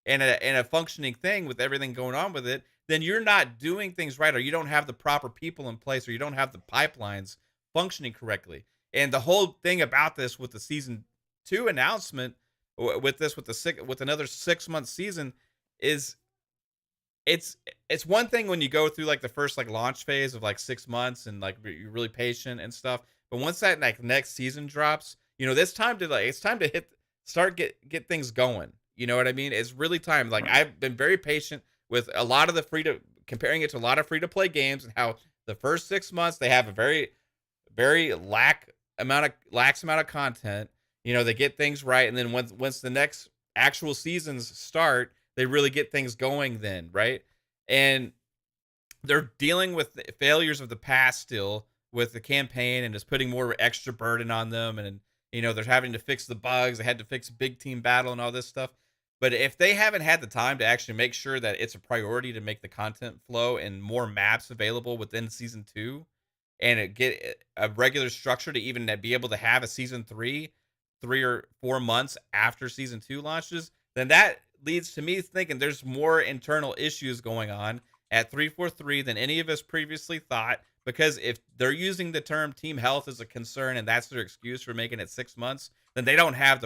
[SPEAKER 2] and a functioning thing with everything going on with it, then you're not doing things right, or you don't have the proper people in place, or you don't have the pipelines functioning correctly. And the whole thing about this with the season 2 announcement, with another 6-month season, is it's one thing when you go through like the first like launch phase of like 6 months and like you're really patient and stuff, but once that like next season drops, it's time to get things going. You know what I mean? It's really time. Like I've been very patient with a lot of the comparing it to a lot of free to play games, and how the first 6 months they have a very, very lax amount of content. They get things right, and then once the next actual seasons start, they really get things going then, right? And they're dealing with the failures of the past still with the campaign and just putting more extra burden on them. And, you know, they're having to fix the bugs. They had to fix big team battle and all this stuff. But if they haven't had the time to actually make sure that it's a priority to make the content flow and more maps available within season 2 and get a regular structure to even be able to have a season 3 or 4 months after season 2 launches, then that leads to me thinking there's more internal issues going on at 343 than any of us previously thought. Because if they're using the term team health as a concern and that's their excuse for making it 6 months, then they don't have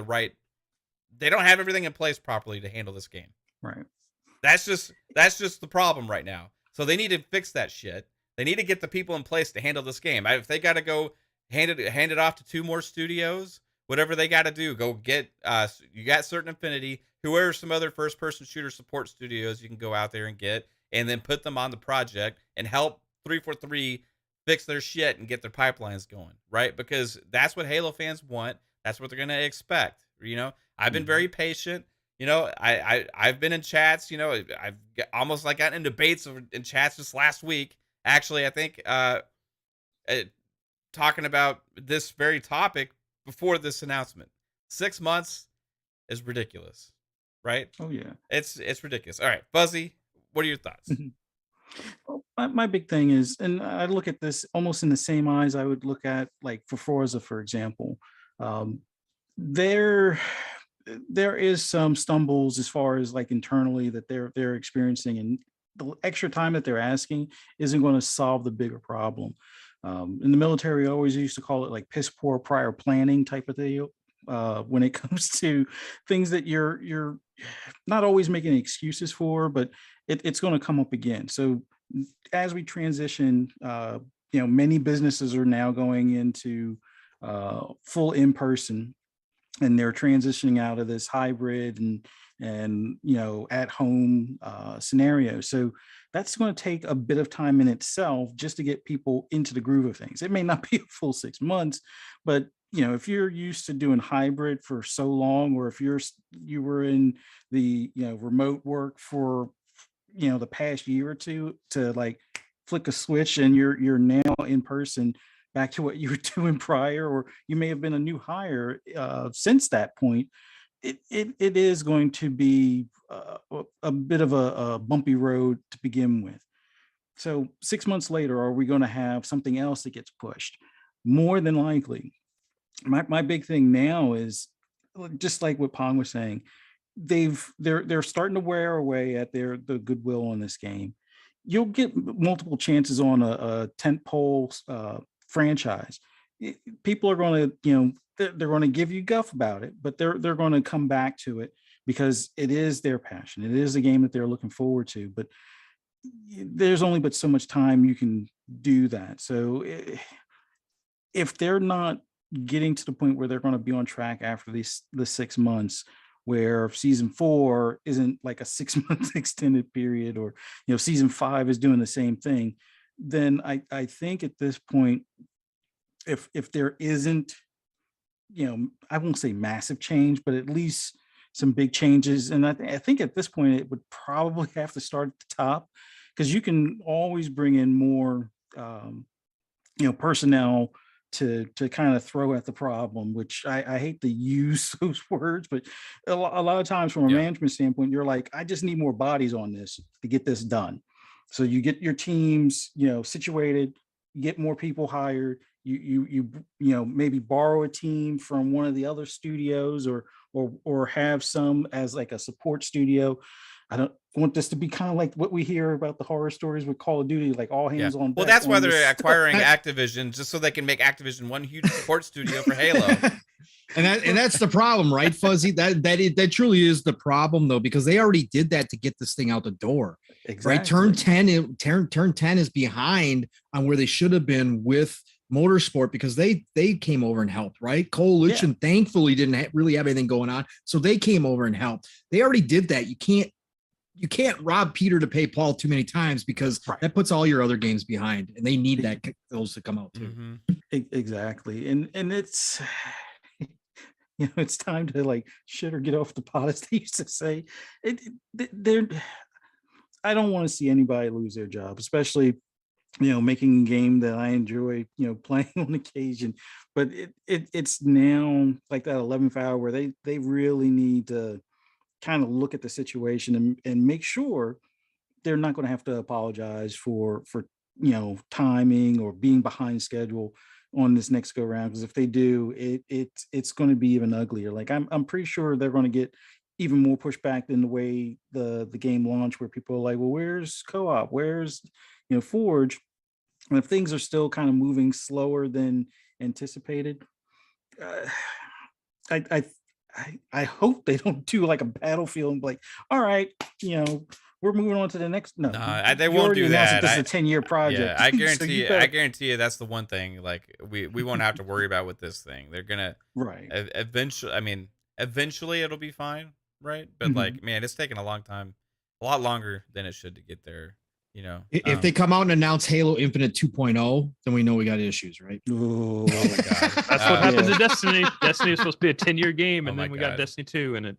[SPEAKER 2] everything in place properly to handle this game.
[SPEAKER 9] Right.
[SPEAKER 2] That's just the problem right now. So they need to fix that shit. They need to get the people in place to handle this game. If they got to go hand it off to 2 more studios, whatever they got to do, go get you got Certain Affinity, whoever some other first-person shooter support studios you can go out there and get, and then put them on the project and help 343 fix their shit and get their pipelines going, right? Because that's what Halo fans want. That's what they're going to expect. You know, I've been very patient. You know, I've been in chats. You know, I've almost like gotten in debates in chats just last week. Actually, I think talking about this very topic before this announcement. 6 months is ridiculous, right?
[SPEAKER 9] Oh yeah,
[SPEAKER 2] it's ridiculous. All right, Fuzzy, what are your thoughts?
[SPEAKER 9] Well, my big thing is, and I look at this almost in the same eyes I would look at like for Forza, for example. There is some stumbles as far as like internally that they're experiencing, and the extra time that they're asking isn't going to solve the bigger problem. In the military, I always used to call it like piss poor prior planning type of deal. When it comes to things that you're not always making excuses for, but it's going to come up again. So as we transition, many businesses are now going into full in-person, and they're transitioning out of this hybrid and at home scenario. So that's going to take a bit of time in itself just to get people into the groove of things. It may not be a full 6 months, but if you're used to doing hybrid for so long, or if you were in the remote work for the past year or two, to like flick a switch and you're now in person back to what you were doing prior, or you may have been a new hire since that point, it is going to be a bit of a bumpy road to begin with. So 6 months later, are we going to have something else that gets pushed? More than likely. My big thing now is just like what Pong was saying, they're starting to wear away at the goodwill on this game. You'll get multiple chances on a tentpole franchise. People are going to they're going to give you guff about it, but they're going to come back to it because it is their passion. It is a game that they're looking forward to, but there's only but so much time you can do that. So if they're not getting to the point where they're going to be on track after the 6 months, where season 4 isn't like a 6 month extended period, or season 5 is doing the same thing, then I think at this point, if there isn't, I won't say massive change, but at least some big changes, and I think at this point it would probably have to start at the top, because you can always bring in more personnel to kind of throw at the problem, which I hate to use those words, but a lot of times from a management standpoint, you're like, I just need more bodies on this to get this done. So you get your teams, situated, you get more people hired, you maybe borrow a team from one of the other studios, or have some as like a support studio. I don't want this to be kind of like what we hear about the horror stories with Call of Duty, like all hands on deck.
[SPEAKER 2] Well, that's why they're acquiring Activision, just so they can make Activision one huge support studio for Halo.
[SPEAKER 8] And that's the problem, right, Fuzzy? That truly is the problem, though, because they already did that to get this thing out the door.
[SPEAKER 9] Exactly.
[SPEAKER 8] Right? Turn 10 is behind on where they should have been with Motorsport, because they came over and helped, right? Coalition thankfully didn't really have anything going on, so they came over and helped. They already did that. You can't rob Peter to pay Paul too many times, because that puts all your other games behind, and they need those to come out too.
[SPEAKER 9] Exactly. And it's it's time to like shit or get off the pot, as they used to say. They're I don't want to see anybody lose their job, especially making a game that I enjoy, playing on occasion. But it's now like that 11th hour where they really need to kind of look at the situation and make sure they're not going to have to apologize for timing or being behind schedule on this next go round, because if they do, it's going to be even uglier. Like I'm pretty sure they're going to get even more pushback than the way the game launched, where people are like, well, where's co-op, where's Forge? And if things are still kind of moving slower than anticipated, I hope they don't do like a Battlefield and be like, all right, we're moving on to the next. No,
[SPEAKER 2] they
[SPEAKER 9] you
[SPEAKER 2] won't
[SPEAKER 9] already
[SPEAKER 2] do
[SPEAKER 9] announced
[SPEAKER 2] that.
[SPEAKER 9] This is a 10-year project.
[SPEAKER 2] Yeah, I
[SPEAKER 9] So
[SPEAKER 2] guarantee
[SPEAKER 9] you
[SPEAKER 2] you.
[SPEAKER 9] better-
[SPEAKER 2] I guarantee you that's the one thing. Like we won't have to worry about with this thing. They're gonna
[SPEAKER 9] right.
[SPEAKER 2] eventually. I mean, eventually it'll be fine, right? But
[SPEAKER 9] Mhm.
[SPEAKER 2] like, man, it's taking a long time, a lot longer than it should to get there.
[SPEAKER 8] If they come out and announce Halo Infinite 2.0, then we know we got issues, right?
[SPEAKER 9] Oh,
[SPEAKER 2] oh my god,
[SPEAKER 6] That's what happens
[SPEAKER 9] yeah.
[SPEAKER 6] in Destiny. Destiny was supposed to be a 10-year game,
[SPEAKER 2] Oh
[SPEAKER 6] and
[SPEAKER 2] my
[SPEAKER 6] then we
[SPEAKER 2] God.
[SPEAKER 6] got Destiny 2, and it.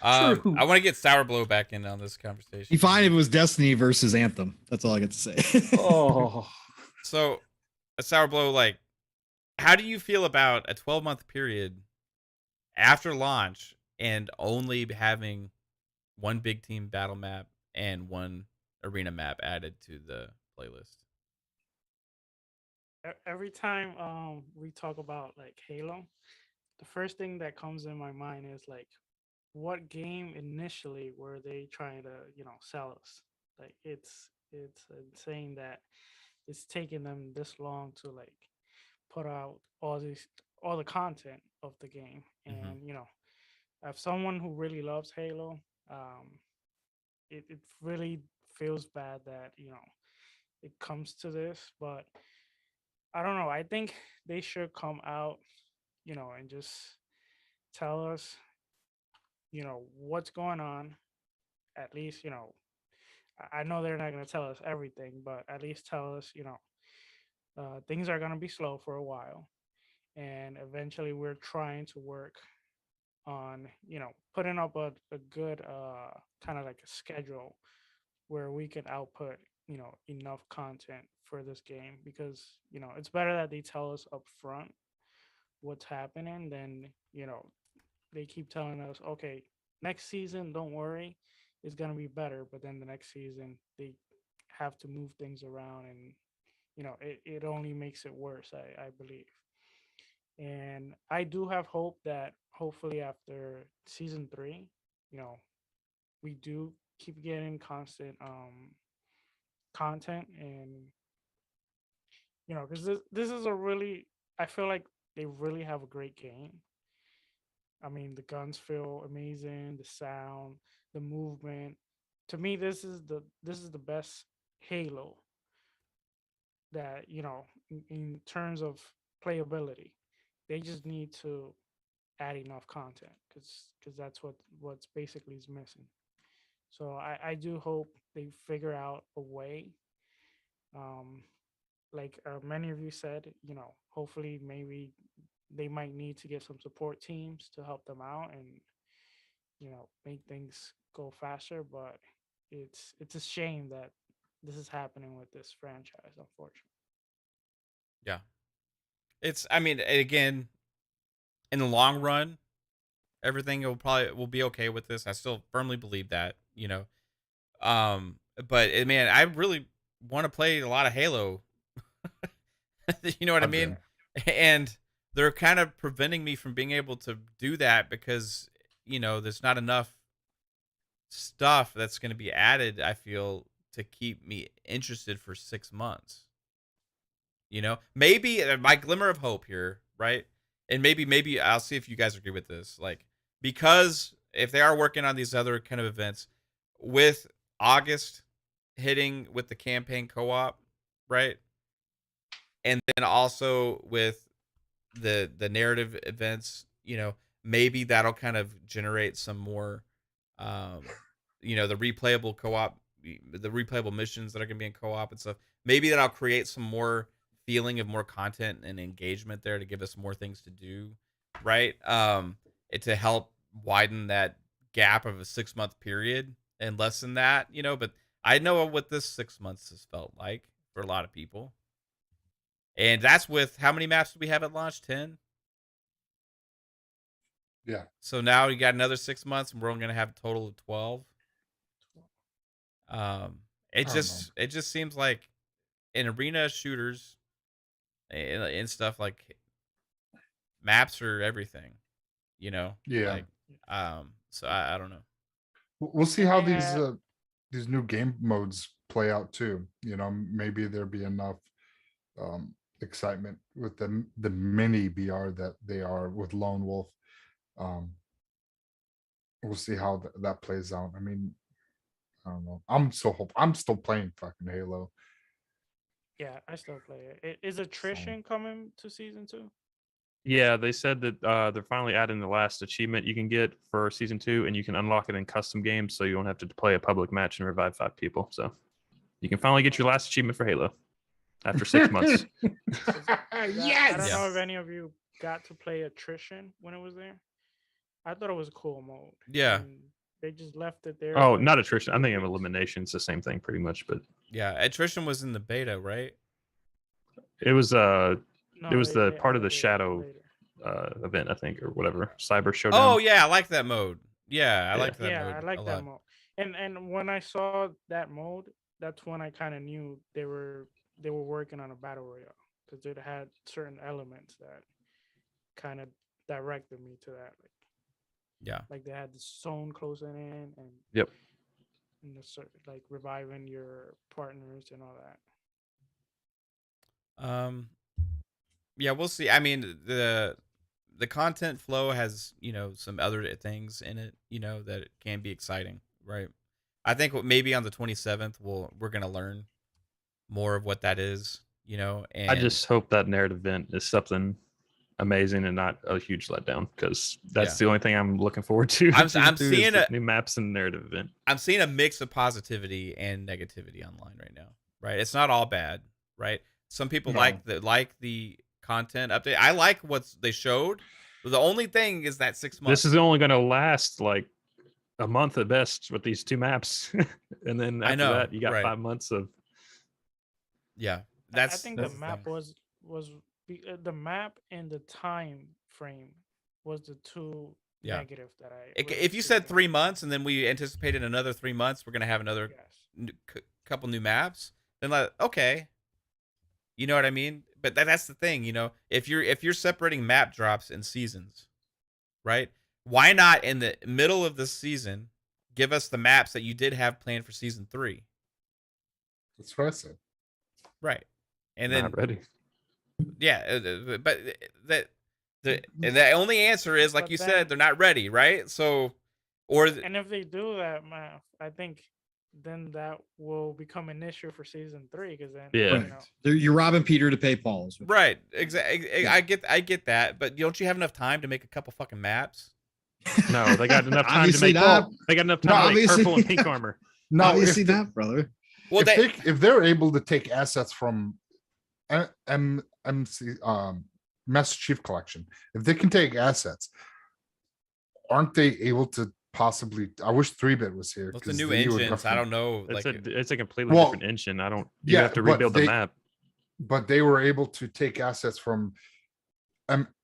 [SPEAKER 9] True.
[SPEAKER 2] I want to get Sour Blow back in on this conversation.
[SPEAKER 8] Be fine if it was Destiny versus Anthem. That's all I got to say.
[SPEAKER 9] Oh,
[SPEAKER 2] So, a Sour Blow, like, how do you feel about a 12-month period after launch and only having one big team battle map and one arena map added to the playlist?
[SPEAKER 3] Every time we talk about like Halo, the first thing that comes in my mind is like, what game initially were they trying to sell us? Like it's insane that it's taking them this long to like put out all the content of the game.
[SPEAKER 2] Mhm.
[SPEAKER 3] And as someone who really loves Halo, it really feels bad that it comes to this. But I don't know, I think they should come out and just tell us what's going on. At least I know they're not going to tell us everything, but at least tell us things are going to be slow for a while, and eventually we're trying to work on putting up a good kind of like a schedule where we can output enough content for this game, because it's better that they tell us up front what's happening than they keep telling us, okay, next season, don't worry, it's going to be better, but then the next season they have to move things around, and it only makes it worse, I believe. And I do have hope that hopefully after season 3, we do keep getting constant content, and because this is a really, I feel like they really have a great game. I mean, the guns feel amazing, the sound, the movement. To me, this is the best Halo that in terms of playability. They just need to add enough content, because that's what's basically is missing. So I do hope they figure out a way. Um, like many of you said, hopefully maybe they might need to get some support teams to help them out and make things go faster. But it's a shame that this is happening with this franchise, unfortunately.
[SPEAKER 2] Yeah. I mean, again, in the long run, everything will be okay with this. I still firmly believe that, but man, I really want to play a lot of Halo. You know what I
[SPEAKER 5] I'm
[SPEAKER 2] mean?
[SPEAKER 5] there.
[SPEAKER 2] And they're kind of preventing me from being able to do that because, there's not enough stuff that's going to be added, I feel, to keep me interested for 6 months. Maybe my glimmer of hope here, right? And maybe I'll see if you guys agree with this. Like, because if they are working on these other kind of events with August hitting with the campaign co-op, right? And then also with the narrative events, maybe that'll kind of generate some more, the replayable co-op, the replayable missions that are going to be in co-op and stuff. Maybe that'll create some more feeling of more content and engagement there to give us more things to do. right? To help widen that gap of a 6-month period and lessen that, but I know what this 6 months has felt like for a lot of people. And that's with how many maps do we have at launch? 10?
[SPEAKER 5] Yeah.
[SPEAKER 2] So now you got another 6 months and we're only going to have a total of 12. It just seems like in arena shooters and stuff, like maps are everything,
[SPEAKER 5] Yeah.
[SPEAKER 2] Like, so I don't know.
[SPEAKER 5] We'll see how
[SPEAKER 3] Yeah.
[SPEAKER 5] these new game modes play out too. Maybe there'll be enough excitement with the mini BR that they are with Lone Wolf. We'll see how that plays out. I mean, I don't know. I'm still playing fucking Halo.
[SPEAKER 3] Yeah, I still play it. Is attrition coming to season 2?
[SPEAKER 6] Yeah, they said that they're finally adding the last achievement you can get for season 2, and you can unlock it in custom games, so you won't have to play a public match and revive 5 people. So you can finally get your last achievement for Halo after 6 months.
[SPEAKER 3] I don't know if any of you got to play attrition when it was there. I thought it was a cool mode.
[SPEAKER 2] Yeah.
[SPEAKER 3] And they just left it there.
[SPEAKER 6] Oh,
[SPEAKER 3] but
[SPEAKER 6] not attrition. I think of
[SPEAKER 3] it's-
[SPEAKER 6] elimination. It's the same thing pretty much, but
[SPEAKER 2] Yeah, attrition was in the beta, right?
[SPEAKER 6] it was
[SPEAKER 3] No,
[SPEAKER 6] the
[SPEAKER 3] they
[SPEAKER 6] part of the
[SPEAKER 3] added it
[SPEAKER 6] shadow
[SPEAKER 3] later.
[SPEAKER 6] event, I think, or whatever. Cyber Showdown.
[SPEAKER 2] Oh yeah, I like that mode. Yeah, I
[SPEAKER 6] Yeah.
[SPEAKER 2] like that
[SPEAKER 3] Yeah,
[SPEAKER 2] mode.
[SPEAKER 3] I like
[SPEAKER 2] a
[SPEAKER 3] that
[SPEAKER 2] lot.
[SPEAKER 3] mode. And when I saw that mode, that's when I kind of knew they were working on a battle royale, because it had certain elements that kind of directed me to that.
[SPEAKER 2] Yeah.
[SPEAKER 3] Like they had the zone closing in and
[SPEAKER 6] Yep.
[SPEAKER 3] and like reviving your partners and all that.
[SPEAKER 2] Yeah, we'll see. I mean, the content flow has, some other things in it, that it can be exciting, right? I think maybe on the 27th we're going to learn more of what that is, and
[SPEAKER 6] I just hope that narrative event is something amazing and not a huge letdown, because that's the only thing I'm looking forward to.
[SPEAKER 2] I'm
[SPEAKER 6] Season 2 is
[SPEAKER 2] seeing
[SPEAKER 6] the new maps and narrative event.
[SPEAKER 2] I'm seeing a mix of positivity and negativity online right now, right? It's not all bad, right? Some people like the content update. I like what they showed. The only thing is that 6 months.
[SPEAKER 6] This is only going to last like a month at best with these 2 maps, and then after that you got 5 months of.
[SPEAKER 2] Yeah,
[SPEAKER 3] I think the map was the map and the time frame was the two negative that
[SPEAKER 2] If you said 3 months and then we anticipated another 3 months, we're gonna have another couple new maps. Then okay, you know what I mean. But that's the thing, if you're separating map drops in seasons, right? Why not in the middle of the season give us the maps that you did have planned for season 3?
[SPEAKER 5] That's what I said.
[SPEAKER 2] Right, and then
[SPEAKER 6] not ready.
[SPEAKER 2] Yeah, but the only answer is, like you said, they're not ready, right? So,
[SPEAKER 3] and if they do that math, I think then that will become an issue for season 3, because then
[SPEAKER 8] You're robbing Peter to pay Paul.
[SPEAKER 2] Right, exactly. I get that, but don't you have enough time to make a couple fucking maps?
[SPEAKER 6] No, they got enough time
[SPEAKER 8] Obviously
[SPEAKER 6] to make.
[SPEAKER 8] not.
[SPEAKER 6] They got enough time to make purple and pink armor.
[SPEAKER 5] No,
[SPEAKER 8] obviously not, brother.
[SPEAKER 2] Well,
[SPEAKER 5] if they're able to take assets from MC Master Chief Collection, if they can take assets, aren't they able to possibly? I wish 3-bit was here.
[SPEAKER 2] What's the new engines? I don't know.
[SPEAKER 6] It's a completely different engine. I don't. You have to rebuild the map.
[SPEAKER 5] But they were able to take assets from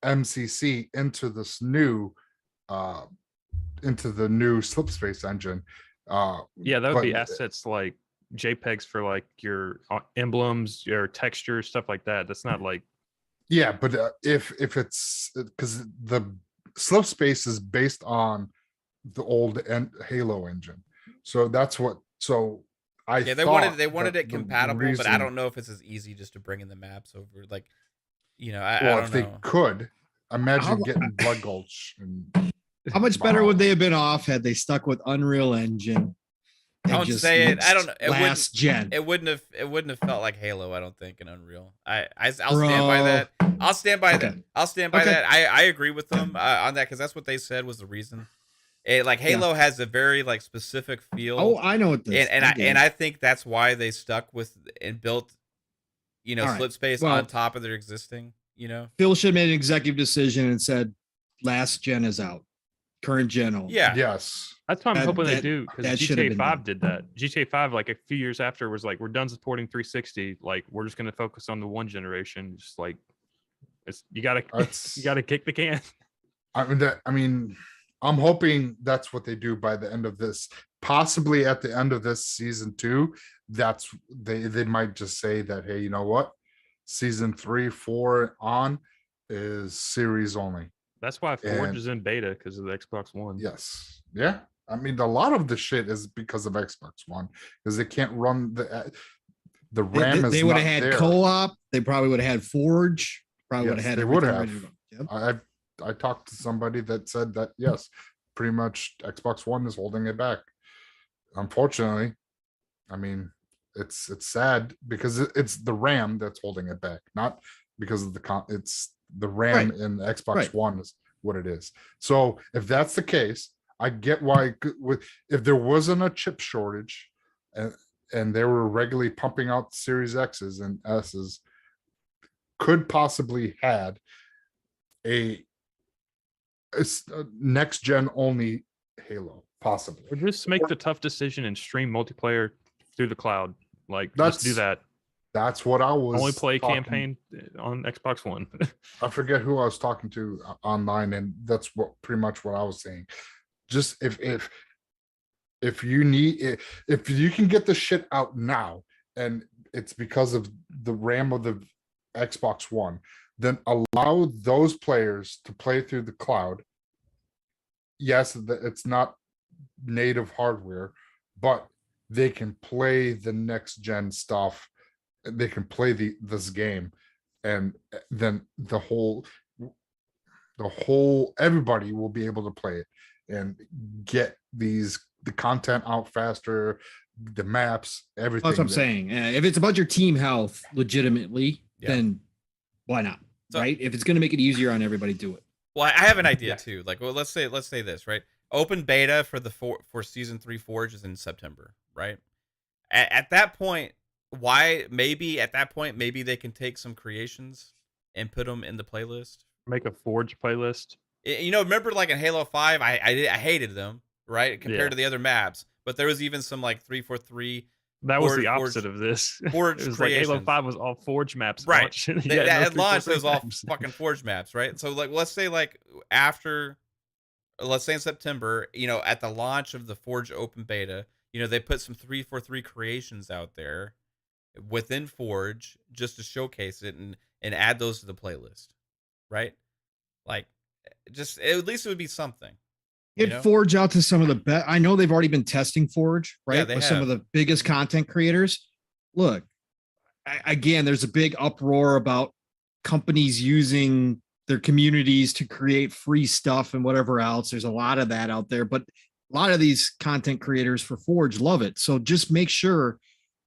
[SPEAKER 5] MCC into this new, into the new Slipspace engine.
[SPEAKER 6] Yeah, that would be assets like JPEGs for like your emblems, your textures, stuff like that. That's not like.
[SPEAKER 5] Yeah, but if it's because the Slipspace is based on the old Halo engine, so that's what. So
[SPEAKER 2] they wanted it compatible, but I don't know if it's as easy just to bring in the maps over. Like, I don't know.
[SPEAKER 5] If they could, imagine getting Blood Gulch.
[SPEAKER 8] How much better would they have been off had they stuck with Unreal Engine?
[SPEAKER 2] I don't say it. I don't know.
[SPEAKER 8] Last gen.
[SPEAKER 2] It wouldn't have felt like Halo. I don't think in Unreal. I'll stand by that. I'll stand by that. I'll stand by that. I agree with them on that, because that's what they said was the reason. Halo has a very specific feel.
[SPEAKER 8] Oh, I know what this.
[SPEAKER 2] And I think that's why they stuck with and built, Slipspace on top of their existing.
[SPEAKER 8] Phil should have made an executive decision and said, last gen is out. Current gen only.
[SPEAKER 2] Yeah.
[SPEAKER 5] Yes.
[SPEAKER 6] That's what I'm
[SPEAKER 8] That-
[SPEAKER 6] hoping they
[SPEAKER 8] that-
[SPEAKER 6] do, because
[SPEAKER 8] that should have
[SPEAKER 6] GTA
[SPEAKER 8] been
[SPEAKER 6] 5
[SPEAKER 8] done.
[SPEAKER 6] did that. GTA 5, like a few years after, was like, we're done supporting 360. Like, we're just gonna focus on the one generation. Just like, it's you gotta
[SPEAKER 5] That's-
[SPEAKER 6] you gotta kick the can.
[SPEAKER 5] I mean, I'm hoping that's what they do by the end of this. Possibly at the end of this season 2, that's they might just say that, hey, you know what? Season 3, 4 on is series only.
[SPEAKER 6] That's why Forge
[SPEAKER 5] And-
[SPEAKER 6] is in beta, because of the Xbox One.
[SPEAKER 5] Yes. Yeah. I mean, a lot of the shit is because of Xbox One, because they can't run the RAM is
[SPEAKER 8] They would
[SPEAKER 5] not
[SPEAKER 8] have had
[SPEAKER 5] there.
[SPEAKER 8] co-op. They probably would have had Forge. Probably would
[SPEAKER 5] Yes,
[SPEAKER 8] have had.
[SPEAKER 5] they would
[SPEAKER 8] everything
[SPEAKER 5] have.
[SPEAKER 8] ready to go. Yep.
[SPEAKER 5] I talked to somebody that said that yes, pretty much Xbox One is holding it back. Unfortunately, I mean, it's sad because it's the RAM that's holding it back, not because of it's the RAM
[SPEAKER 8] Right.
[SPEAKER 5] in the Xbox
[SPEAKER 8] Right.
[SPEAKER 5] One is what it is. So if that's the case, I get why if there wasn't a chip shortage and they were regularly pumping out Series X's and S's, could possibly had a next gen only Halo, possibly.
[SPEAKER 6] Or just make the tough decision and stream multiplayer through the cloud. Like, just do that.
[SPEAKER 5] That's what I was
[SPEAKER 6] Only play
[SPEAKER 5] talking-
[SPEAKER 6] campaign on Xbox One.
[SPEAKER 5] I forget who I was talking to online, and that's what pretty much what I was saying. Just if you need, if you can get the shit out now, and it's because of the RAM of the Xbox One, then allow those players to play through the cloud. Yes, it's not native hardware, but they can play the next gen stuff. They can play this game, and then the whole everybody will be able to play it and get the content out faster, the maps, everything.
[SPEAKER 8] That's what I'm saying. If it's about your team health, legitimately,
[SPEAKER 2] Yeah.
[SPEAKER 8] then why not?
[SPEAKER 2] So-
[SPEAKER 8] Right? If it's going to make it easier on everybody, do it.
[SPEAKER 2] Well, I have an idea
[SPEAKER 5] Yeah.
[SPEAKER 2] too. Like, well, let's say this, right? Open beta for season 3 Forge is in September, right? At that point, maybe they can take some creations and put them in the playlist.
[SPEAKER 6] Make a Forge playlist.
[SPEAKER 2] Remember like in Halo 5, I hated them, right? Compared
[SPEAKER 6] Yeah.
[SPEAKER 2] to the other maps, but there was even some like 343
[SPEAKER 6] That was
[SPEAKER 2] Forge-
[SPEAKER 6] the opposite
[SPEAKER 2] Forge-
[SPEAKER 6] of this.
[SPEAKER 2] Forge
[SPEAKER 6] It was like Halo
[SPEAKER 2] creations.
[SPEAKER 6] 5 was all Forge maps.
[SPEAKER 2] Right.
[SPEAKER 6] Launch. You
[SPEAKER 2] They-
[SPEAKER 6] had no
[SPEAKER 2] at launch, it
[SPEAKER 6] 343
[SPEAKER 2] was all
[SPEAKER 6] maps.
[SPEAKER 2] fucking Forge maps, right? So like, let's say like after, let's say in September, at the launch of the Forge open beta, they put some 343 creations out there within Forge just to showcase it and add those to the playlist, right? Like, just at least it would be something. you
[SPEAKER 8] Get
[SPEAKER 2] know?
[SPEAKER 8] Forge out to some of the best. I know they've already been testing Forge, right?
[SPEAKER 2] Yeah, they
[SPEAKER 8] With some of
[SPEAKER 2] have.
[SPEAKER 8] the biggest content creators. Look, again, there's a big uproar about companies using their communities to create free stuff and whatever else. There's a lot of that out there, but a lot of these content creators for Forge love it. So just make sure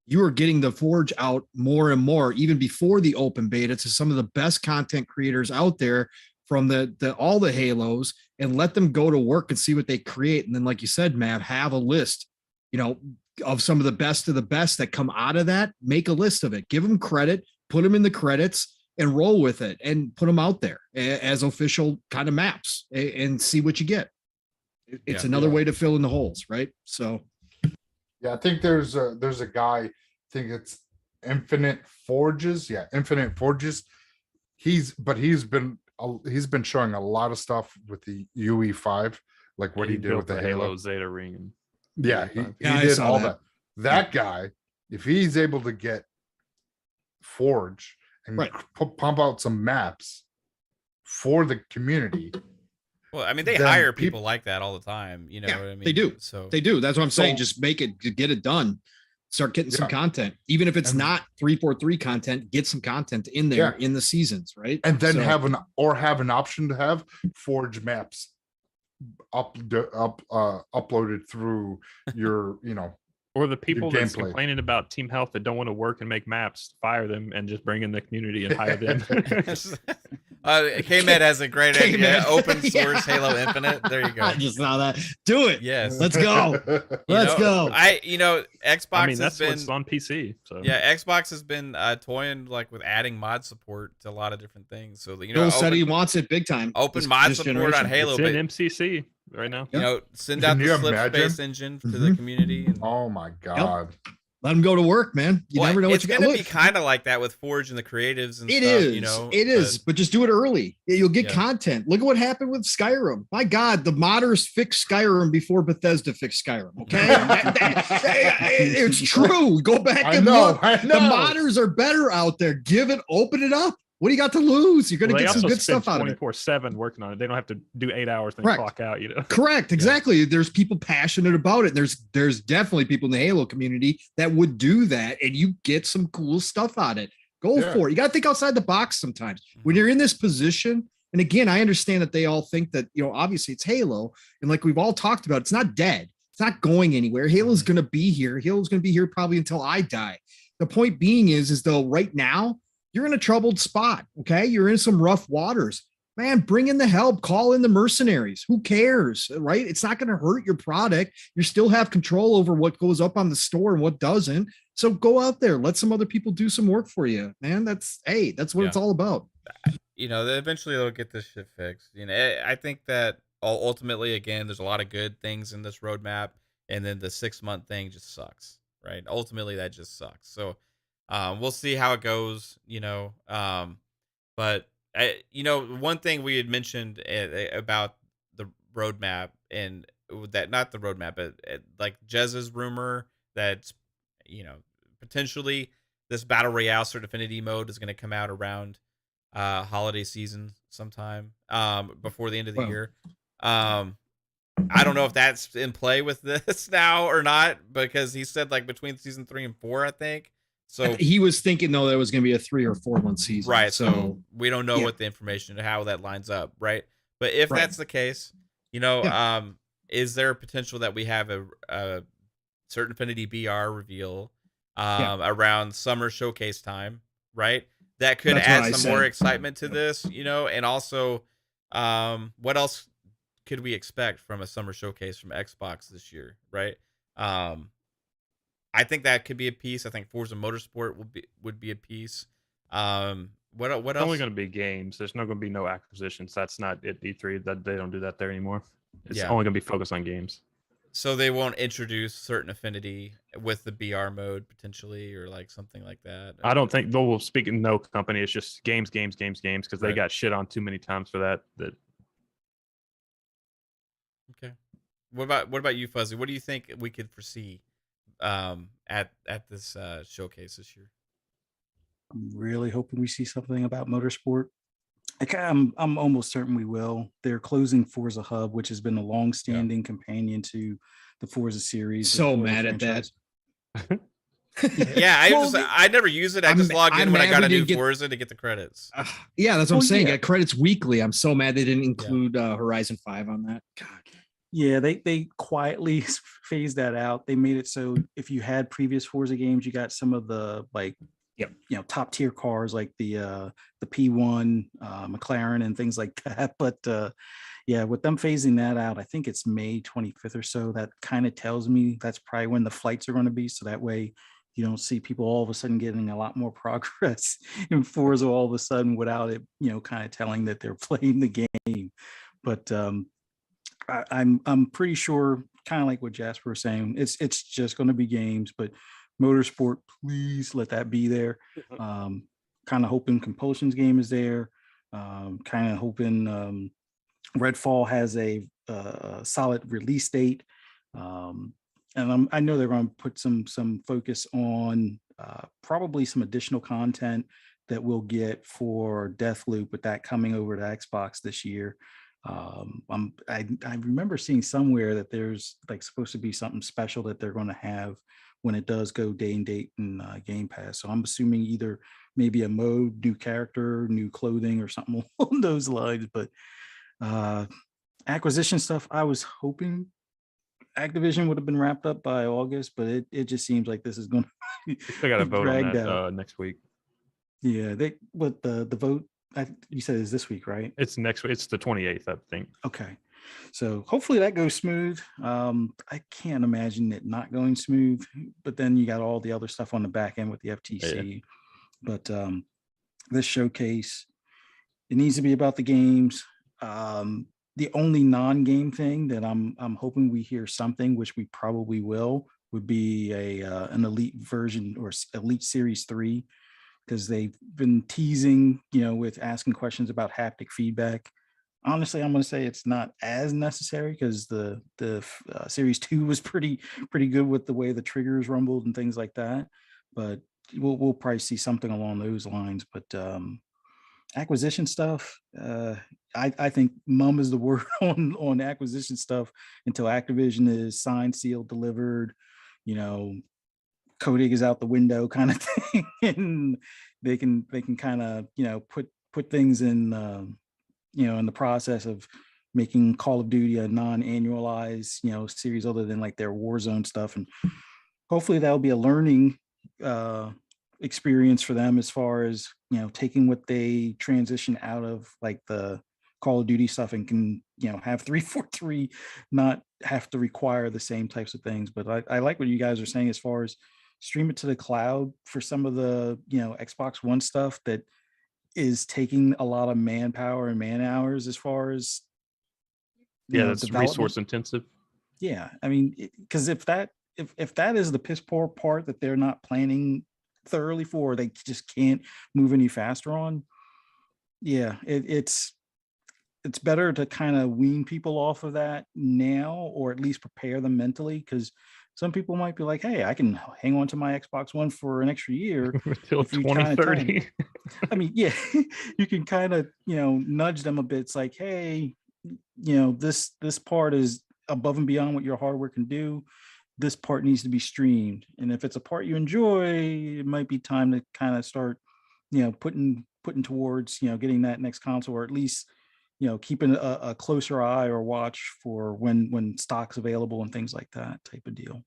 [SPEAKER 8] you are getting the Forge out more and more, even before the open beta, to some of the best content creators out there from all the Halos, and let them go to work and see what they create. And then, like you said, Matt, have a list, of some of the best that come out of that. Make a list of it, give them credit, put them in the credits, and roll with it, and put them out there as official kind of maps, and see what you get. It's
[SPEAKER 2] Yeah.
[SPEAKER 8] another way to fill in the holes, right? So
[SPEAKER 5] Yeah, I think there's a guy, I think it's Infinite Forges. Yeah, Infinite Forges. He's been showing a lot of stuff with the UE5, like what he did
[SPEAKER 6] built
[SPEAKER 5] with the Halo.
[SPEAKER 6] Zeta ring. And
[SPEAKER 5] Yeah, he
[SPEAKER 8] Yeah, I
[SPEAKER 5] did
[SPEAKER 8] saw
[SPEAKER 5] all
[SPEAKER 8] that.
[SPEAKER 5] that. That guy, if he's able to get Forge and
[SPEAKER 8] Right.
[SPEAKER 5] pump out some maps for the community,
[SPEAKER 2] Well, I mean, they
[SPEAKER 5] Then
[SPEAKER 2] hire
[SPEAKER 5] peop-
[SPEAKER 2] people like that all the time. You know
[SPEAKER 8] Yeah,
[SPEAKER 2] what I mean?
[SPEAKER 8] they do.
[SPEAKER 2] So
[SPEAKER 8] they do. That's what I'm saying.
[SPEAKER 5] So-
[SPEAKER 8] Just get it done. Start getting some
[SPEAKER 5] Yeah.
[SPEAKER 8] content, even if it's
[SPEAKER 5] And-
[SPEAKER 8] not 343 content. Get some content in there in the seasons, right?
[SPEAKER 5] and then
[SPEAKER 8] So-
[SPEAKER 5] have an option to have Forge maps uploaded through your
[SPEAKER 6] or the people that's
[SPEAKER 5] gameplay.
[SPEAKER 6] complaining about team health that don't want to work and make maps, fire them and just bring in the community and hire them.
[SPEAKER 2] KMed has a great idea.
[SPEAKER 8] KMed.
[SPEAKER 2] Open source
[SPEAKER 8] Yeah.
[SPEAKER 2] Halo Infinite. There you go.
[SPEAKER 8] I just saw that. Do it.
[SPEAKER 2] Yes.
[SPEAKER 8] Let's go. Let's go.
[SPEAKER 2] Xbox
[SPEAKER 6] I mean,
[SPEAKER 2] has
[SPEAKER 6] that's
[SPEAKER 2] been
[SPEAKER 6] what's on PC. So
[SPEAKER 2] Xbox has been toying like with adding mod support to a lot of different things. So
[SPEAKER 8] Bill said he wants it big time.
[SPEAKER 2] open mod
[SPEAKER 8] this
[SPEAKER 2] support on
[SPEAKER 8] generation.
[SPEAKER 2] Halo,
[SPEAKER 6] it's
[SPEAKER 2] but
[SPEAKER 6] in MCC right now.
[SPEAKER 2] send
[SPEAKER 5] Can
[SPEAKER 2] out
[SPEAKER 5] you
[SPEAKER 2] the Slip
[SPEAKER 5] imagine?
[SPEAKER 2] Space engine to the community. And,
[SPEAKER 5] Oh my god.
[SPEAKER 8] Let them go to work, man. You
[SPEAKER 2] well,
[SPEAKER 8] never know what
[SPEAKER 2] it's
[SPEAKER 8] you got.
[SPEAKER 2] gonna
[SPEAKER 8] Look,
[SPEAKER 2] be kind of like that with Forge and the creatives and
[SPEAKER 8] it
[SPEAKER 2] stuff.
[SPEAKER 8] is. It is. But just do it early. You'll get
[SPEAKER 2] Yeah.
[SPEAKER 8] content. Look at what happened with Skyrim. My God, the modders fixed Skyrim before Bethesda fixed Skyrim. Okay, it's true. Go back
[SPEAKER 5] I
[SPEAKER 8] and
[SPEAKER 5] know,
[SPEAKER 8] look.
[SPEAKER 5] I
[SPEAKER 8] The
[SPEAKER 5] know.
[SPEAKER 8] modders are better out there. Open it up. What do you got to lose? You're going to
[SPEAKER 6] Well, they
[SPEAKER 8] get some
[SPEAKER 6] also
[SPEAKER 8] good
[SPEAKER 6] spend
[SPEAKER 8] stuff out of it.
[SPEAKER 6] 24/7 working on it. They don't have to do 8 hours and then
[SPEAKER 8] Correct.
[SPEAKER 6] clock out. You know.
[SPEAKER 8] Correct. Exactly. There's people passionate about it. There's definitely people in the Halo community that would do that, and you get some cool stuff out of it. Go
[SPEAKER 5] Yeah.
[SPEAKER 8] for it. You got to think outside the box sometimes. When you're in this position, and again, I understand that they all think that, obviously it's Halo, and like we've all talked about, it's not dead. It's not going anywhere. Halo's going to be here. Halo's going to be here probably until I die. The point being is though right now, you're in a troubled spot. Okay. You're in some rough waters, man. Bring in the help, call in the mercenaries. Who cares? Right. It's not going to hurt your product. You still have control over what goes up on the store and what doesn't. So go out there, let some other people do some work for you, man. That's what it's all about.
[SPEAKER 2] Eventually they'll get this shit fixed. I think that ultimately, again, there's a lot of good things in this roadmap, and then the 6-month thing just sucks, right? Ultimately, that just sucks. So we'll see how it goes, but one thing we had mentioned about the roadmap, and that not the roadmap, but like Jez's rumor that potentially this battle royale sort of affinity mode is going to come out around holiday season sometime before the end of the year. I don't know if that's in play with this now or not, because he said like between season 3 and 4, I think. So
[SPEAKER 8] he was thinking though that it was going to be a 3 or 4 month season,
[SPEAKER 2] right? So we don't know what the information, how that lines up, right? But if that's the case, is there a potential that we have a certain affinity BR reveal around summer showcase time, right? That could add some more excitement to this, and also what else could we expect from a summer showcase from Xbox this year, right? I think that could be a piece. I think Forza Motorsport would be a piece. What else?
[SPEAKER 6] It's only going to be games. There's not going to be no acquisitions. That's not at E3. That they don't do that there anymore. It's only going to be focused on games.
[SPEAKER 2] So they won't introduce certain affinity with the BR mode potentially, or like something like that.
[SPEAKER 6] I don't think they'll speak in no company. It's just games, because they got shit on too many times for that.
[SPEAKER 2] Okay. What about you, Fuzzy? What do you think we could foresee at this showcase this year?
[SPEAKER 9] I'm really hoping we see something about motorsport. I'm almost certain we will. They're closing Forza Hub, which has been a long-standing companion to the Forza series.
[SPEAKER 8] So mad at that.
[SPEAKER 2] Yeah, I never use it. I just logged in when I got a new Forza to get the credits.
[SPEAKER 8] Yeah, that's what I'm saying. Get credits weekly. I'm so mad they didn't include Horizon 5 on that. God.
[SPEAKER 9] Yeah, they quietly phased that out. They made it so if you had previous Forza games, you got some of the top tier cars like the P1 McLaren and things like that. But with them phasing that out, I think it's May 25th or so. That kind of tells me that's probably when the flights are going to be. So that way you don't see people all of a sudden getting a lot more progress in Forza all of a sudden without it, kind of telling that they're playing the game. But I'm pretty sure, kind of like what Jasper was saying, it's just going to be games, but motorsport, please let that be there. Kind of hoping Compulsion's game is there. Kind of hoping Redfall has a solid release date. And I know they're going to put some focus on probably some additional content that we'll get for Deathloop, with that coming over to Xbox this year. I remember seeing somewhere that there's like supposed to be something special that they're going to have when it does go day and date in Game Pass. So I'm assuming either maybe a mode, new character, new clothing, or something along those lines. But acquisition stuff, I was hoping Activision would have been wrapped up by August, but it just seems like this is going to
[SPEAKER 6] they got to vote on that next week.
[SPEAKER 9] Yeah, the vote you said it's this week, right?
[SPEAKER 6] It's next week. It's the 28th, I think.
[SPEAKER 9] Okay. So hopefully that goes smooth. I can't imagine it not going smooth, but then you got all the other stuff on the back end with the FTC. But this showcase, it needs to be about the games. The only non-game thing that I'm hoping we hear something, which we probably will, would be an elite version or elite series 3, because they've been teasing, with asking questions about haptic feedback. Honestly, I'm going to say it's not as necessary, because the series 2 was pretty good with the way the triggers rumbled and things like that. But we'll probably see something along those lines. But acquisition stuff, I think mum is the word on acquisition stuff until Activision is signed, sealed, delivered, coding is out the window kind of thing, and they can kind of put things in in the process of making Call of Duty a non-annualized series other than like their Warzone stuff. And hopefully that'll be a learning experience for them, as far as taking what they transition out of like the Call of Duty stuff and can have 343 not have to require the same types of things. But I like what you guys are saying as far as stream it to the cloud for some of the Xbox One stuff that is taking a lot of manpower and man hours, as far as
[SPEAKER 6] that's resource intensive.
[SPEAKER 9] Yeah, I mean, because if that is the piss poor part that they're not planning thoroughly for, they just can't move any faster on. Yeah, it's better to kind of wean people off of that now, or at least prepare them mentally, because some people might be like, hey, I can hang on to my Xbox One for an extra year
[SPEAKER 6] until 2030.
[SPEAKER 9] I mean, yeah, you can kind of nudge them a bit. It's like, hey, this part is above and beyond what your hardware can do. This part needs to be streamed, and if it's a part you enjoy, it might be time to kind of start putting towards getting that next console, or at least keeping a closer eye or watch for when stock's available and things like that type of deal.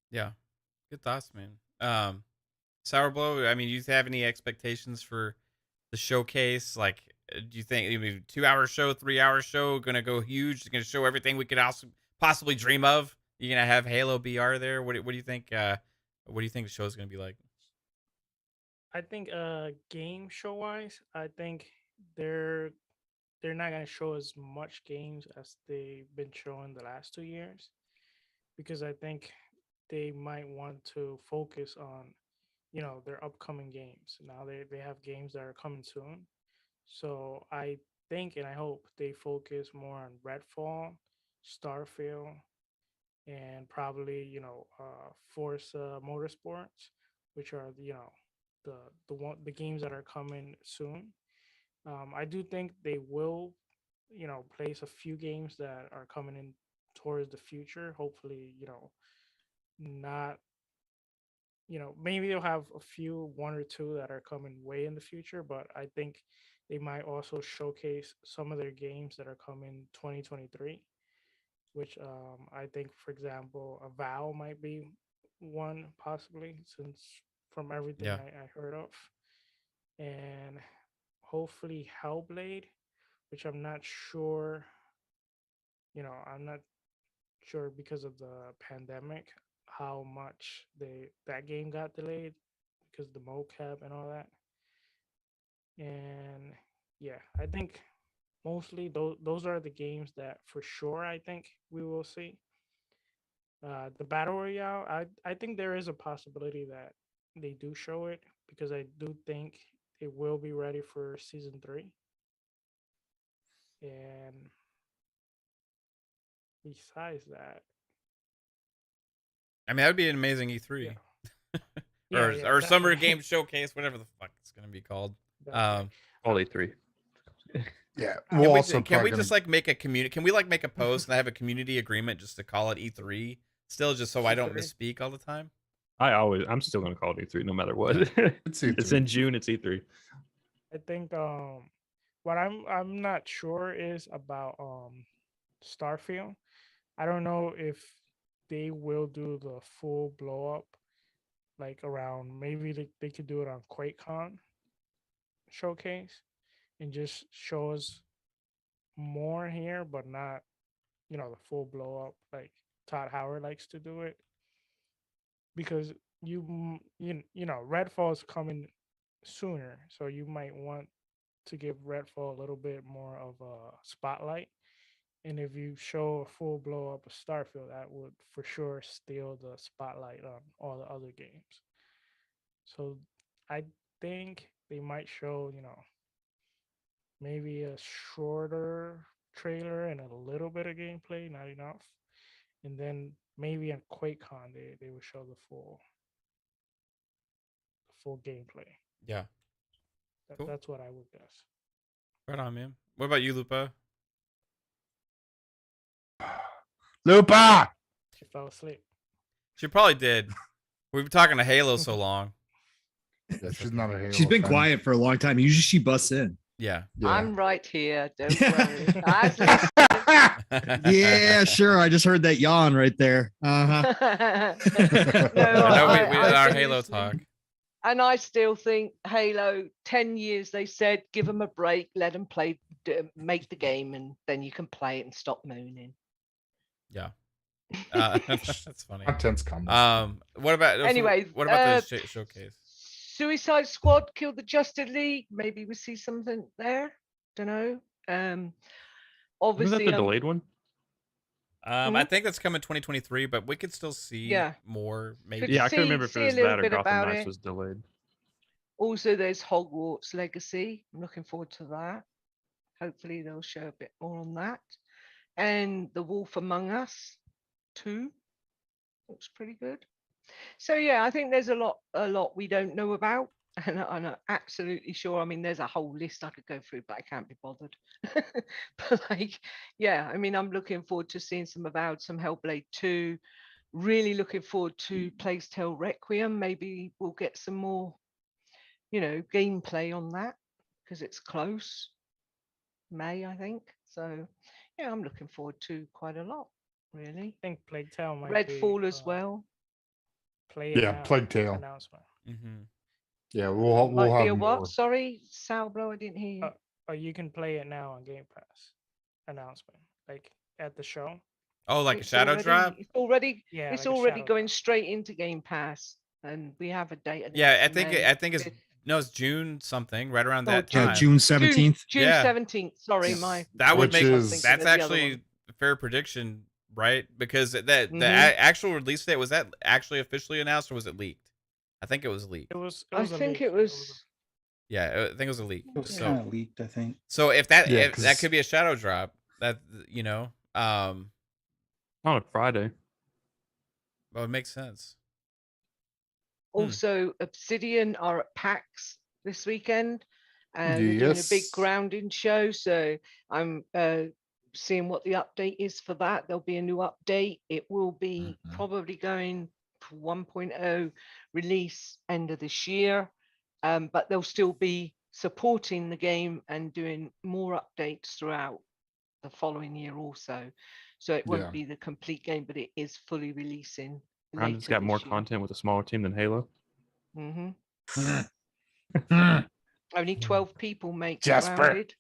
[SPEAKER 2] Yeah, good thoughts, man. Sour Blow, I mean, do you have any expectations for the showcase? Like, do you think 2-hour show, 3-hour show, gonna go huge? It's gonna show everything we could also possibly dream of? You're gonna have Halo BR there. What do you think? What do you think the show is gonna be like?
[SPEAKER 3] I think game show wise, I think they're not gonna show as much games as they've been showing the last 2 years, because I think they might want to focus on their upcoming games. Now they have games that are coming soon, so I think and I hope they focus more on Redfall, Starfield, and probably Forza Motorsports, which are the games that are coming soon. I do think they will place a few games that are coming in towards the future. Hopefully, not maybe they'll have a few, 1 or 2 that are coming way in the future, but I think they might also showcase some of their games that are coming 2023, which I think, for example, Avowed might be one possibly, since from everything
[SPEAKER 2] Yeah.
[SPEAKER 3] I heard of, and hopefully Hellblade, which I'm not sure. I'm not sure because of the pandemic how much that game got delayed because of the mocap and all that. And yeah, I think mostly those are the games that for sure I think we will see. The battle royale, I think there is a possibility that they do show it, because I do think it will be ready for season 3. And besides that,
[SPEAKER 2] I mean, that would be an amazing E3.
[SPEAKER 3] yeah.
[SPEAKER 2] or
[SPEAKER 3] Yeah,
[SPEAKER 2] or summer
[SPEAKER 3] definitely.
[SPEAKER 2] game showcase, whatever the fuck it's gonna be called.
[SPEAKER 3] Definitely.
[SPEAKER 6] All E3.
[SPEAKER 5] Yeah,
[SPEAKER 2] Can
[SPEAKER 5] we'll
[SPEAKER 2] we,
[SPEAKER 5] also
[SPEAKER 2] can we
[SPEAKER 5] probably
[SPEAKER 2] just like make a community? Can we like make a post and have a community agreement just to call it E3? Still, just so I don't
[SPEAKER 3] E3.
[SPEAKER 2] misspeak all the time.
[SPEAKER 6] I'm still gonna call it E3 no matter what.
[SPEAKER 5] It's
[SPEAKER 6] It's
[SPEAKER 5] E3.
[SPEAKER 6] in June. It's E3.
[SPEAKER 3] I think what I'm not sure is about Starfield. I don't know if they will do the full blow up like around, maybe they could do it on QuakeCon showcase. and just show us more here, but not, you know, the full blow up like Todd Howard likes to do it. Because you know, Redfall's coming sooner, so you might want to give Redfall a little bit more of a spotlight. And if you show a full blow up of Starfield, that would for sure steal the spotlight on all the other games. So I think they might show, you know, maybe a shorter trailer and a little bit of gameplay, not enough. And then maybe on QuakeCon they will show the full gameplay.
[SPEAKER 2] Yeah. Cool.
[SPEAKER 3] That's what I would guess.
[SPEAKER 2] Right on, man. What about you, Lupa?
[SPEAKER 5] Lupa.
[SPEAKER 3] She fell asleep.
[SPEAKER 2] She probably did. We've been talking to Halo so long.
[SPEAKER 5] Yeah, she's not a Halo
[SPEAKER 8] She's been
[SPEAKER 5] fan.
[SPEAKER 8] quiet for a long time. Usually she busts in.
[SPEAKER 2] Yeah.
[SPEAKER 7] I'm right here. Don't worry. I was listening.
[SPEAKER 8] Yeah, sure. I just heard that yawn right there. Uh-huh.
[SPEAKER 7] No,
[SPEAKER 2] I know we
[SPEAKER 7] I've
[SPEAKER 2] our
[SPEAKER 7] been
[SPEAKER 2] Halo
[SPEAKER 7] listening.
[SPEAKER 2] talk.
[SPEAKER 7] And I still think Halo, 10 years, they said, give them a break, let them play, make the game, and then you can play it and stop moaning.
[SPEAKER 2] Yeah. That's funny.
[SPEAKER 5] Content's coming.
[SPEAKER 2] What about
[SPEAKER 7] Anyway,
[SPEAKER 2] what about the showcase?
[SPEAKER 7] Suicide Squad killed the Justice League. Maybe we see something there. Don't know.
[SPEAKER 6] Isn't that
[SPEAKER 7] Obviously,
[SPEAKER 6] the delayed one?
[SPEAKER 2] I think that's coming 2023, but we could still see
[SPEAKER 7] Yeah.
[SPEAKER 2] more. Maybe.
[SPEAKER 7] Could
[SPEAKER 6] Yeah, I
[SPEAKER 7] see-
[SPEAKER 6] couldn't remember if
[SPEAKER 7] see
[SPEAKER 6] it
[SPEAKER 7] a
[SPEAKER 6] was
[SPEAKER 7] little
[SPEAKER 6] that or
[SPEAKER 7] bit
[SPEAKER 6] Gotham
[SPEAKER 7] about
[SPEAKER 6] Knights
[SPEAKER 7] it.
[SPEAKER 6] was delayed.
[SPEAKER 7] also there's Hogwarts Legacy. I'm looking forward to that. Hopefully they'll show a bit more on that. And The Wolf Among Us 2 looks pretty good. So yeah, I think there's a lot we don't know about, and I'm absolutely sure. I mean, there's a whole list I could go through, but I can't be bothered. But like, yeah, I mean, I'm looking forward to seeing some Avowed, some Hellblade 2. Really looking forward to Plague Tale Requiem. Maybe we'll get some more, you know, gameplay on that because it's close. May, I think. So yeah, I'm looking forward to quite a lot, really.
[SPEAKER 3] I think Plague Tale might
[SPEAKER 7] Redfall
[SPEAKER 3] be,
[SPEAKER 7] as well.
[SPEAKER 3] Play it
[SPEAKER 5] Yeah,
[SPEAKER 3] now
[SPEAKER 5] Plague Tale.
[SPEAKER 3] announcement.
[SPEAKER 2] Mm-hmm.
[SPEAKER 5] Yeah, we'll
[SPEAKER 7] Might be
[SPEAKER 5] have
[SPEAKER 7] a
[SPEAKER 5] more.
[SPEAKER 7] what? Sorry, Salbro, I didn't hear you.
[SPEAKER 3] Or you can play it now on Game Pass announcement, like at the show.
[SPEAKER 2] Oh, like
[SPEAKER 7] It's
[SPEAKER 2] a shadow
[SPEAKER 7] already-
[SPEAKER 2] drop?
[SPEAKER 7] It's already,
[SPEAKER 3] Yeah,
[SPEAKER 7] it's
[SPEAKER 3] like a
[SPEAKER 7] already
[SPEAKER 3] shadow
[SPEAKER 7] going
[SPEAKER 3] drop.
[SPEAKER 7] straight into Game Pass, and we have a date. of
[SPEAKER 2] Yeah, I
[SPEAKER 7] the
[SPEAKER 2] think
[SPEAKER 7] May.
[SPEAKER 2] it's no, it's June something, right around
[SPEAKER 7] Oh,
[SPEAKER 2] that time.
[SPEAKER 8] Yeah, June 17th.
[SPEAKER 7] June
[SPEAKER 2] Yeah.
[SPEAKER 7] 17th. Sorry,
[SPEAKER 2] Yes.
[SPEAKER 7] my
[SPEAKER 2] That would
[SPEAKER 5] Which
[SPEAKER 2] make
[SPEAKER 5] is-
[SPEAKER 2] that's
[SPEAKER 7] the other
[SPEAKER 2] actually
[SPEAKER 7] one.
[SPEAKER 2] a fair prediction, right? Because the
[SPEAKER 7] Mhm.
[SPEAKER 2] actual release date, was that actually officially announced or was it leaked? I think it was leaked.
[SPEAKER 3] It was.
[SPEAKER 7] I
[SPEAKER 3] a
[SPEAKER 7] think
[SPEAKER 3] leak.
[SPEAKER 7] it was.
[SPEAKER 2] Yeah, I think it was a leak.
[SPEAKER 9] It was
[SPEAKER 2] So
[SPEAKER 9] kind of leaked, I think.
[SPEAKER 2] so if that
[SPEAKER 5] Yeah,
[SPEAKER 2] if that
[SPEAKER 5] 'cause-
[SPEAKER 2] could be a shadow drop, that you know,
[SPEAKER 6] On a Friday.
[SPEAKER 2] well, it makes sense.
[SPEAKER 7] Also, Obsidian are at PAX this weekend, and they're doing a big
[SPEAKER 5] Yes.
[SPEAKER 7] grounding show. So I'm seeing what the update is for that. There'll be a new update. It will be
[SPEAKER 5] Mhm.
[SPEAKER 7] probably going to 1.0 release end of this year, but they'll still be supporting the game and doing more updates throughout the following year also. So it won't
[SPEAKER 5] Yeah.
[SPEAKER 7] be the complete game, but it is fully releasing.
[SPEAKER 6] Grounded's
[SPEAKER 7] later
[SPEAKER 6] got more
[SPEAKER 7] this year.
[SPEAKER 6] content with a smaller team than Halo.
[SPEAKER 7] Mhm.
[SPEAKER 5] Hmm.
[SPEAKER 7] Only 12 people make
[SPEAKER 5] Jasper.
[SPEAKER 7] Grounded.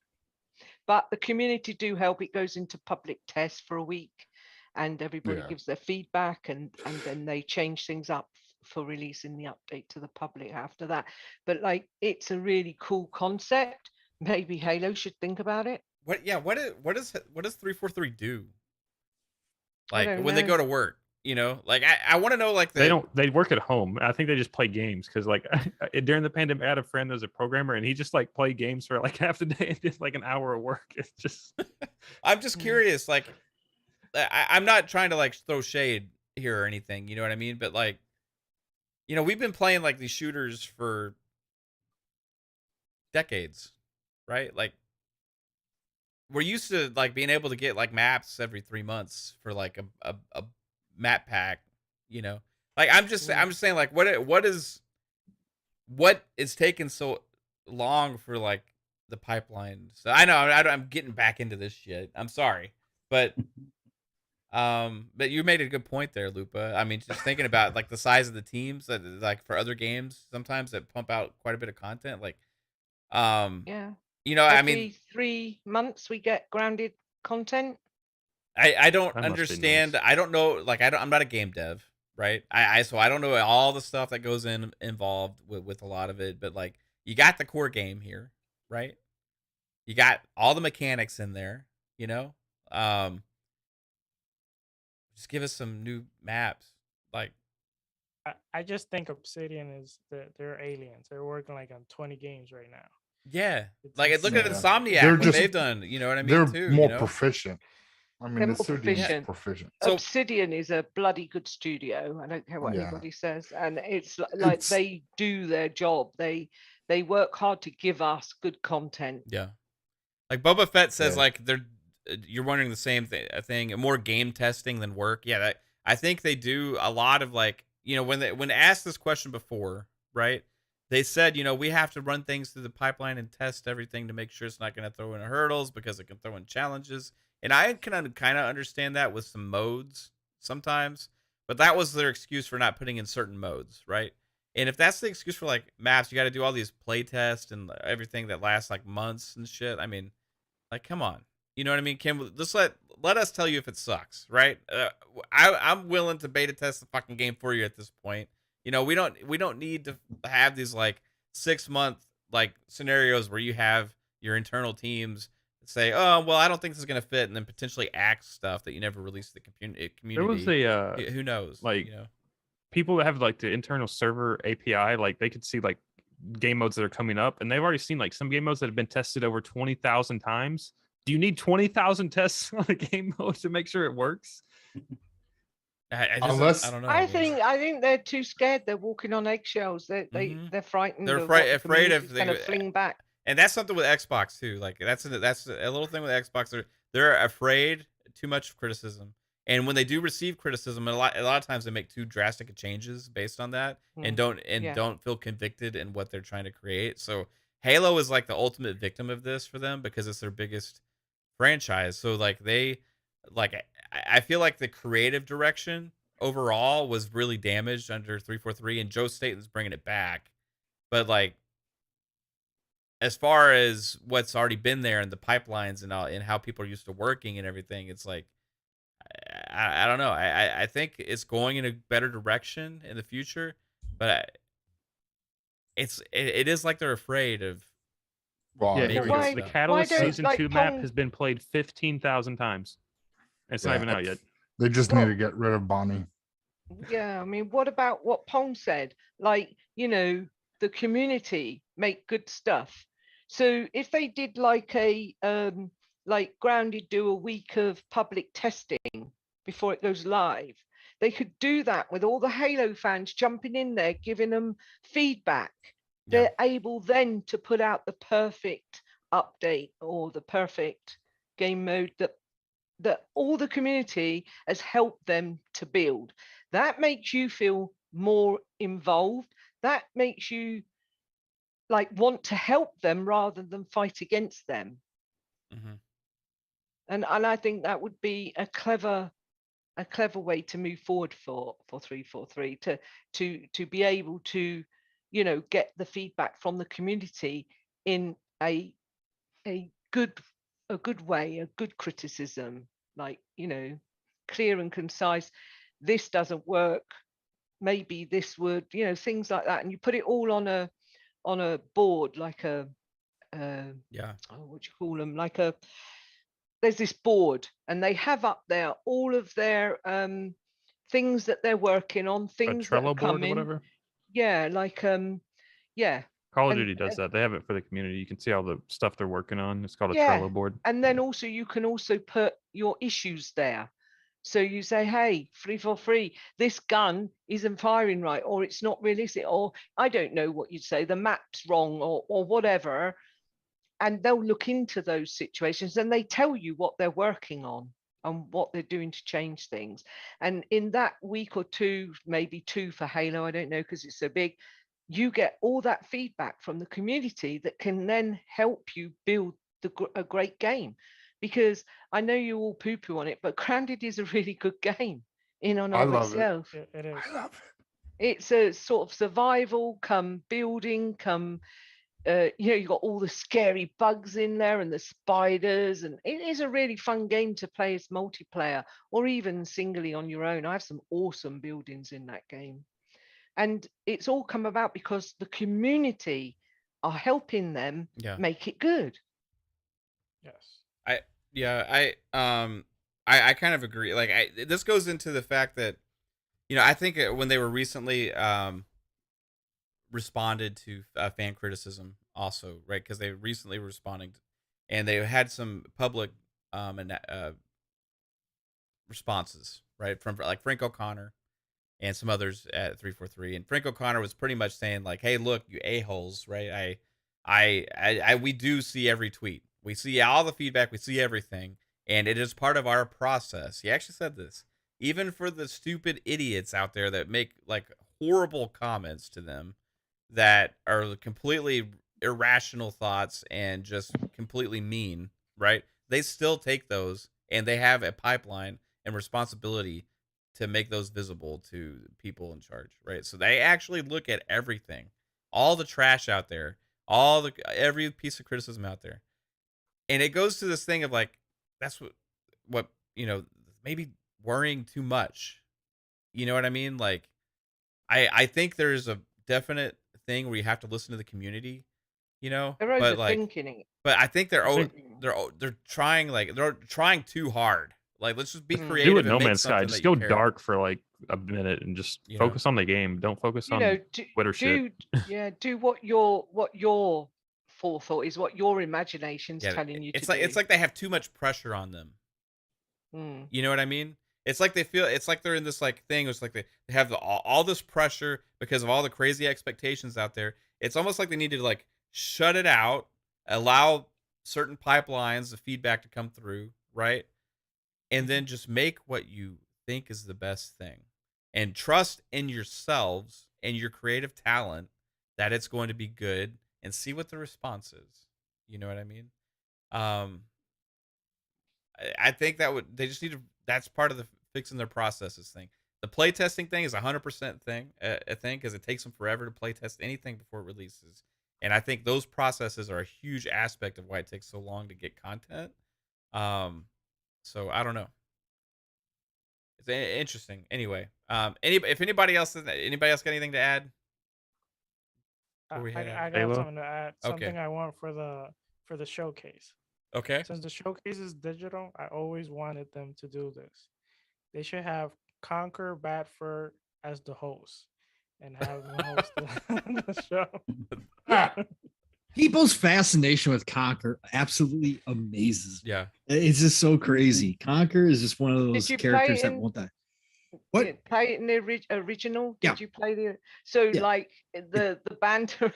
[SPEAKER 7] But the community do help. It goes into public test for a week, and everybody
[SPEAKER 5] Yeah.
[SPEAKER 7] gives their feedback, and then they change things up for releasing the update to the public after that. But like, it's a really cool concept. Maybe Halo should think about it.
[SPEAKER 2] What does 343 do?
[SPEAKER 7] I
[SPEAKER 2] Like
[SPEAKER 7] don't
[SPEAKER 2] when they
[SPEAKER 7] know.
[SPEAKER 2] go to work, you know? Like I want to know like
[SPEAKER 6] They work at home. I think they just play games because like during the pandemic, I had a friend that was a programmer and he just like played games for like half the day and did like an hour of work. It's just
[SPEAKER 2] I'm just curious, like I'm not trying to like throw shade here or anything, you know what I mean? But like, you know, we've been playing like these shooters for decades, right? Like we're used to like being able to get like maps every 3 months for like a map pack, you know. Like I'm just saying like what is taking so long for like the pipeline. So I know I'm getting back into this shit. I'm sorry, but you made a good point there, Lupa. I mean, just thinking about like the size of the teams that like for other games sometimes that pump out quite a bit of content, like
[SPEAKER 7] Yeah.
[SPEAKER 2] You know, I
[SPEAKER 7] Every
[SPEAKER 2] mean,
[SPEAKER 7] 3 months we get grounded content.
[SPEAKER 2] I don't
[SPEAKER 6] That must be
[SPEAKER 2] understand.
[SPEAKER 6] nice.
[SPEAKER 2] I don't know. Like, I'm not a game dev, right? So I don't know all the stuff that goes involved with a lot of it. But like, you got the core game here, right? You got all the mechanics in there. You know, just give us some new maps. Like,
[SPEAKER 3] I just think Obsidian is they're aliens. They're working like on 20 games right now.
[SPEAKER 2] yeah,
[SPEAKER 3] It's
[SPEAKER 2] like look at
[SPEAKER 3] insane.
[SPEAKER 2] Insomniac,
[SPEAKER 5] They're
[SPEAKER 2] what
[SPEAKER 5] just-
[SPEAKER 2] they've done. You know what I mean?
[SPEAKER 5] They're
[SPEAKER 2] Too,
[SPEAKER 5] more
[SPEAKER 2] you know?
[SPEAKER 5] proficient. I mean,
[SPEAKER 7] They're
[SPEAKER 5] the
[SPEAKER 7] more
[SPEAKER 5] studio is
[SPEAKER 7] proficient.
[SPEAKER 5] proficient.
[SPEAKER 2] So-
[SPEAKER 7] Obsidian is a bloody good studio. I don't care what
[SPEAKER 5] Yeah.
[SPEAKER 7] anybody says, and it's like
[SPEAKER 5] It's-
[SPEAKER 7] they do their job. They work hard to give us good content.
[SPEAKER 2] Yeah. Like Boba Fett says,
[SPEAKER 5] Yeah.
[SPEAKER 2] like you're wondering the same thing, more game testing than work. Yeah, that I think they do a lot of like, you know, when asked this question before, right? They said, you know, we have to run things through the pipeline and test everything to make sure it's not going to throw in hurdles because it can throw in challenges. And I can kind of understand that with some modes sometimes, but that was their excuse for not putting in certain modes, right? And if that's the excuse for like maps, you got to do all these play tests and everything that lasts like months and shit. I mean, like, come on, you know what I mean? Kim, just let us tell you if it sucks, right? I'm willing to beta test the fucking game for you at this point. You know, we don't need to have these like 6-month like scenarios where you have your internal teams say, oh, well, I don't think this is gonna fit, and then potentially axe stuff that you never released to the community.
[SPEAKER 6] There was a
[SPEAKER 2] Who knows?
[SPEAKER 6] like,
[SPEAKER 2] you know,
[SPEAKER 6] people that have like the internal server API, like they could see like game modes that are coming up, and they've already seen like some game modes that have been tested over 20,000 times. Do you need 20,000 tests on a game mode to make sure it works?
[SPEAKER 2] I
[SPEAKER 5] Unless-
[SPEAKER 2] I don't know.
[SPEAKER 7] I
[SPEAKER 2] man.
[SPEAKER 7] think they're too scared. They're walking on eggshells.
[SPEAKER 2] Mhm.
[SPEAKER 7] They're frightened.
[SPEAKER 2] They're
[SPEAKER 7] of what the
[SPEAKER 2] afraid if
[SPEAKER 7] community's gonna
[SPEAKER 2] they-
[SPEAKER 7] fling back.
[SPEAKER 2] And that's something with Xbox too. Like that's a little thing with Xbox. They're afraid too much of criticism, and when they do receive criticism, a lot of times they make too drastic of changes based on that, and
[SPEAKER 7] Yeah.
[SPEAKER 2] don't feel convicted in what they're trying to create. So Halo is like the ultimate victim of this for them because it's their biggest franchise. So like I feel like the creative direction overall was really damaged under 343, and Joe Staten's bringing it back, but like, as far as what's already been there and the pipelines and all, and how people are used to working and everything, it's like, I don't know. I think it's going in a better direction in the future, but it is like they're afraid of.
[SPEAKER 5] Well,
[SPEAKER 6] Yeah,
[SPEAKER 2] maybe
[SPEAKER 6] here we go.
[SPEAKER 7] why-
[SPEAKER 6] The
[SPEAKER 2] stuff.
[SPEAKER 6] Catalyst
[SPEAKER 7] why don't,
[SPEAKER 6] Season
[SPEAKER 7] like,
[SPEAKER 6] 2 map
[SPEAKER 7] Pong-
[SPEAKER 6] has been played 15,000 times. It's not
[SPEAKER 5] Yeah.
[SPEAKER 6] even out yet.
[SPEAKER 5] they just
[SPEAKER 7] Well-
[SPEAKER 5] need to get rid of Bonnie.
[SPEAKER 7] Yeah, I mean, what about what Pong said? Like, you know, the community make good stuff. So if they did like a like Grounded do a week of public testing before it goes live, they could do that with all the Halo fans jumping in there, giving them feedback.
[SPEAKER 2] Yeah.
[SPEAKER 7] They're able then to put out the perfect update or the perfect game mode that all the community has helped them to build. That makes you feel more involved. That makes you like want to help them rather than fight against them.
[SPEAKER 2] Mhm.
[SPEAKER 7] And I think that would be a clever way to move forward for 343 to be able to, you know, get the feedback from the community in a good way, a good criticism, like, you know, clear and concise. This doesn't work, maybe this would, you know, things like that, and you put it all on a board, like a
[SPEAKER 2] Yeah.
[SPEAKER 7] what do you call them, like there's this board, and they have up there all of their things that they're working on,
[SPEAKER 6] A
[SPEAKER 7] things that are
[SPEAKER 6] Trello board or
[SPEAKER 7] coming.
[SPEAKER 6] whatever.
[SPEAKER 7] Yeah, like yeah.
[SPEAKER 6] Call of
[SPEAKER 7] And-
[SPEAKER 6] Duty does that. They have it for the community. You can see all the stuff they're working on. It's called a
[SPEAKER 7] Yeah,
[SPEAKER 6] Trello board.
[SPEAKER 7] And then also you can also put your issues there. So you say, hey, 343, this gun isn't firing right, or it's not realistic, or I don't know what you'd say, the map's wrong, or whatever. And they'll look into those situations and they tell you what they're working on and what they're doing to change things. And in that week or two, maybe 2 for Halo, I don't know, because it's so big, you get all that feedback from the community that can then help you build a great game. Because I know you all poo-poo on it, but Grounded is a really good game in and
[SPEAKER 5] I
[SPEAKER 7] of
[SPEAKER 5] love it.
[SPEAKER 7] itself.
[SPEAKER 3] It is.
[SPEAKER 5] I love it.
[SPEAKER 7] It's a sort of survival, come building, come you got all the scary bugs in there and the spiders, and it is a really fun game to play as multiplayer or even singly on your own. I have some awesome buildings in that game, and it's all come about because the community are helping them make it good.
[SPEAKER 3] Yes.
[SPEAKER 2] I kind of agree. Like, this goes into the fact that, I think when they were recently responded to fan criticism also, right? Because they recently were responding, and they had some public responses, right, from like Frank O'Connor and some others at 343. And Frank O'Connor was pretty much saying like, "Hey, look, you a-holes, right? We do see every tweet. We see all the feedback. We see everything, and it is part of our process." He actually said this. Even for the stupid idiots out there that make like horrible comments to them, that are completely irrational thoughts and just completely mean, right? They still take those, and they have a pipeline and responsibility to make those visible to people in charge, right? So they actually look at everything, all the trash out there, every piece of criticism out there. And it goes to this thing of like, that's what maybe worrying too much. You know what I mean? Like, I think there's a definite thing where you have to listen to the community,
[SPEAKER 7] They're
[SPEAKER 2] but like,
[SPEAKER 7] overthinking it.
[SPEAKER 2] but I think they're trying too hard. Like, let's just be creative.
[SPEAKER 6] Do it,
[SPEAKER 2] and
[SPEAKER 6] No
[SPEAKER 2] make
[SPEAKER 6] Man's Sky.
[SPEAKER 2] something
[SPEAKER 6] Just
[SPEAKER 2] that you
[SPEAKER 6] go
[SPEAKER 2] care.
[SPEAKER 6] dark for like a minute and just focus on the game. Don't focus on Twitter shit.
[SPEAKER 7] Do what your forethought is, what your imagination's telling you to do.
[SPEAKER 2] It's like they have too much pressure on them. You know what I mean? It's like it's like they're in this like thing. It's like they have all this pressure because of all the crazy expectations out there. It's almost like they need to like shut it out, allow certain pipelines of feedback to come through, right? And then just make what you think is the best thing, and trust in yourselves and your creative talent that it's going to be good, and see what the response is. You know what I mean? I think they just need to. That's part of the fixing their processes thing. The playtesting thing is 100% thing, a thing, because it takes them forever to playtest anything before it releases. And I think those processes are a huge aspect of why it takes so long to get content. So I don't know. It's interesting. Anyway, if anybody else got anything to add?
[SPEAKER 3] I got something to add. Something I want for the showcase.
[SPEAKER 2] Okay.
[SPEAKER 3] Since the showcase is digital, I always wanted them to do this. They should have Conquer Badford as the host and have him host the show.
[SPEAKER 8] People's fascination with Conquer absolutely amazes me.
[SPEAKER 2] Yeah.
[SPEAKER 8] It's just so crazy. Conquer is just one of those characters that won't die. What?
[SPEAKER 7] Did play it in the original?
[SPEAKER 8] Yeah.
[SPEAKER 7] Did you play like the banter?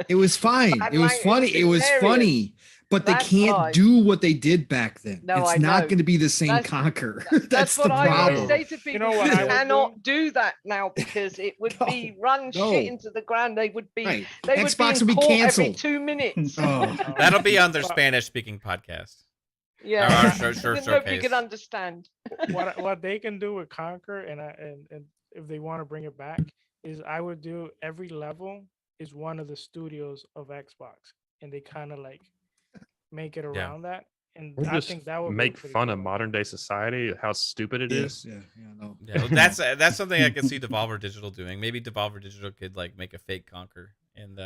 [SPEAKER 8] It was fine. It was funny. It was funny, but they can't do what they did back then.
[SPEAKER 7] No,
[SPEAKER 8] it's not going to be the same Conquer. That's the
[SPEAKER 7] what I
[SPEAKER 8] problem.
[SPEAKER 7] always say to people. You cannot do that now because it would be run shit into the ground. They would be.
[SPEAKER 8] Right.
[SPEAKER 7] They
[SPEAKER 8] Xbox
[SPEAKER 7] would be
[SPEAKER 8] canceled
[SPEAKER 7] every 2 minutes.
[SPEAKER 2] That'll be on their Spanish-speaking podcast.
[SPEAKER 7] Yeah,
[SPEAKER 2] sure.
[SPEAKER 7] Nobody can understand.
[SPEAKER 3] What they can do with Conquer, and if they want to bring it back, is I would do every level is one of the studios of Xbox, and they kind of like make it around that. And I think that would
[SPEAKER 6] make fun of modern day society, how stupid it is.
[SPEAKER 2] Yeah, that's something I could see Devolver Digital doing. Maybe Devolver Digital could like make a fake Conquer and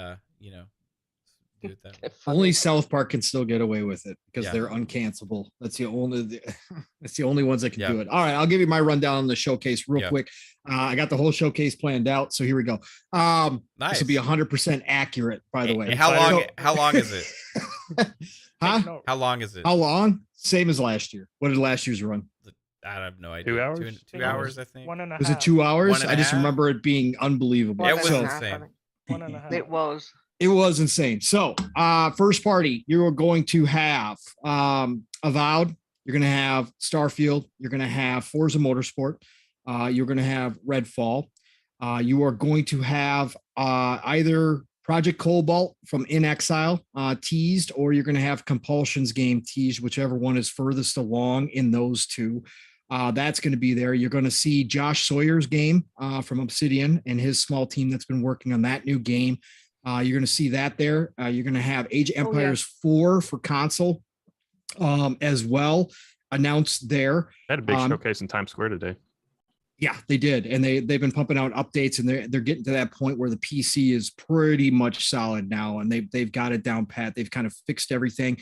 [SPEAKER 2] do it that way.
[SPEAKER 8] Only South Park can still get away with it because they're uncancelable. That's the only ones that can do it. All right, I'll give you my rundown on the showcase real quick. I got the whole showcase planned out, so here we go.
[SPEAKER 2] Nice.
[SPEAKER 8] This will be 100% accurate, by the way.
[SPEAKER 2] And how long is it?
[SPEAKER 8] Huh?
[SPEAKER 2] How long is it?
[SPEAKER 8] How long? Same as last year. What did last year's run?
[SPEAKER 2] I have no idea.
[SPEAKER 6] 2 hours?
[SPEAKER 2] 2 hours, I think.
[SPEAKER 3] 1.5.
[SPEAKER 8] Was it 2 hours? I just
[SPEAKER 2] 1.5?
[SPEAKER 8] remember it being unbelievable.
[SPEAKER 2] It was insane.
[SPEAKER 3] 1.5.
[SPEAKER 7] It was.
[SPEAKER 8] It was insane. So, first party, you're going to have Avowed. You're going to have Starfield. You're going to have Forza Motorsport. You're going to have Redfall. You are going to have either Project Cobalt from In Exile teased, or you're going to have Compulsion's game teased, whichever one is furthest along in those two. That's going to be there. You're going to see Josh Sawyer's game from Obsidian and his small team that's been working on that new game. You're going to see that there. You're going to have Age of
[SPEAKER 7] Oh, yeah.
[SPEAKER 8] Empires 4 for console as well announced there.
[SPEAKER 6] They had a big showcase in Times Square today.
[SPEAKER 8] Yeah, they did, and they've been pumping out updates, and they're getting to that point where the PC is pretty much solid now, and they've got it down pat. They've kind of fixed everything.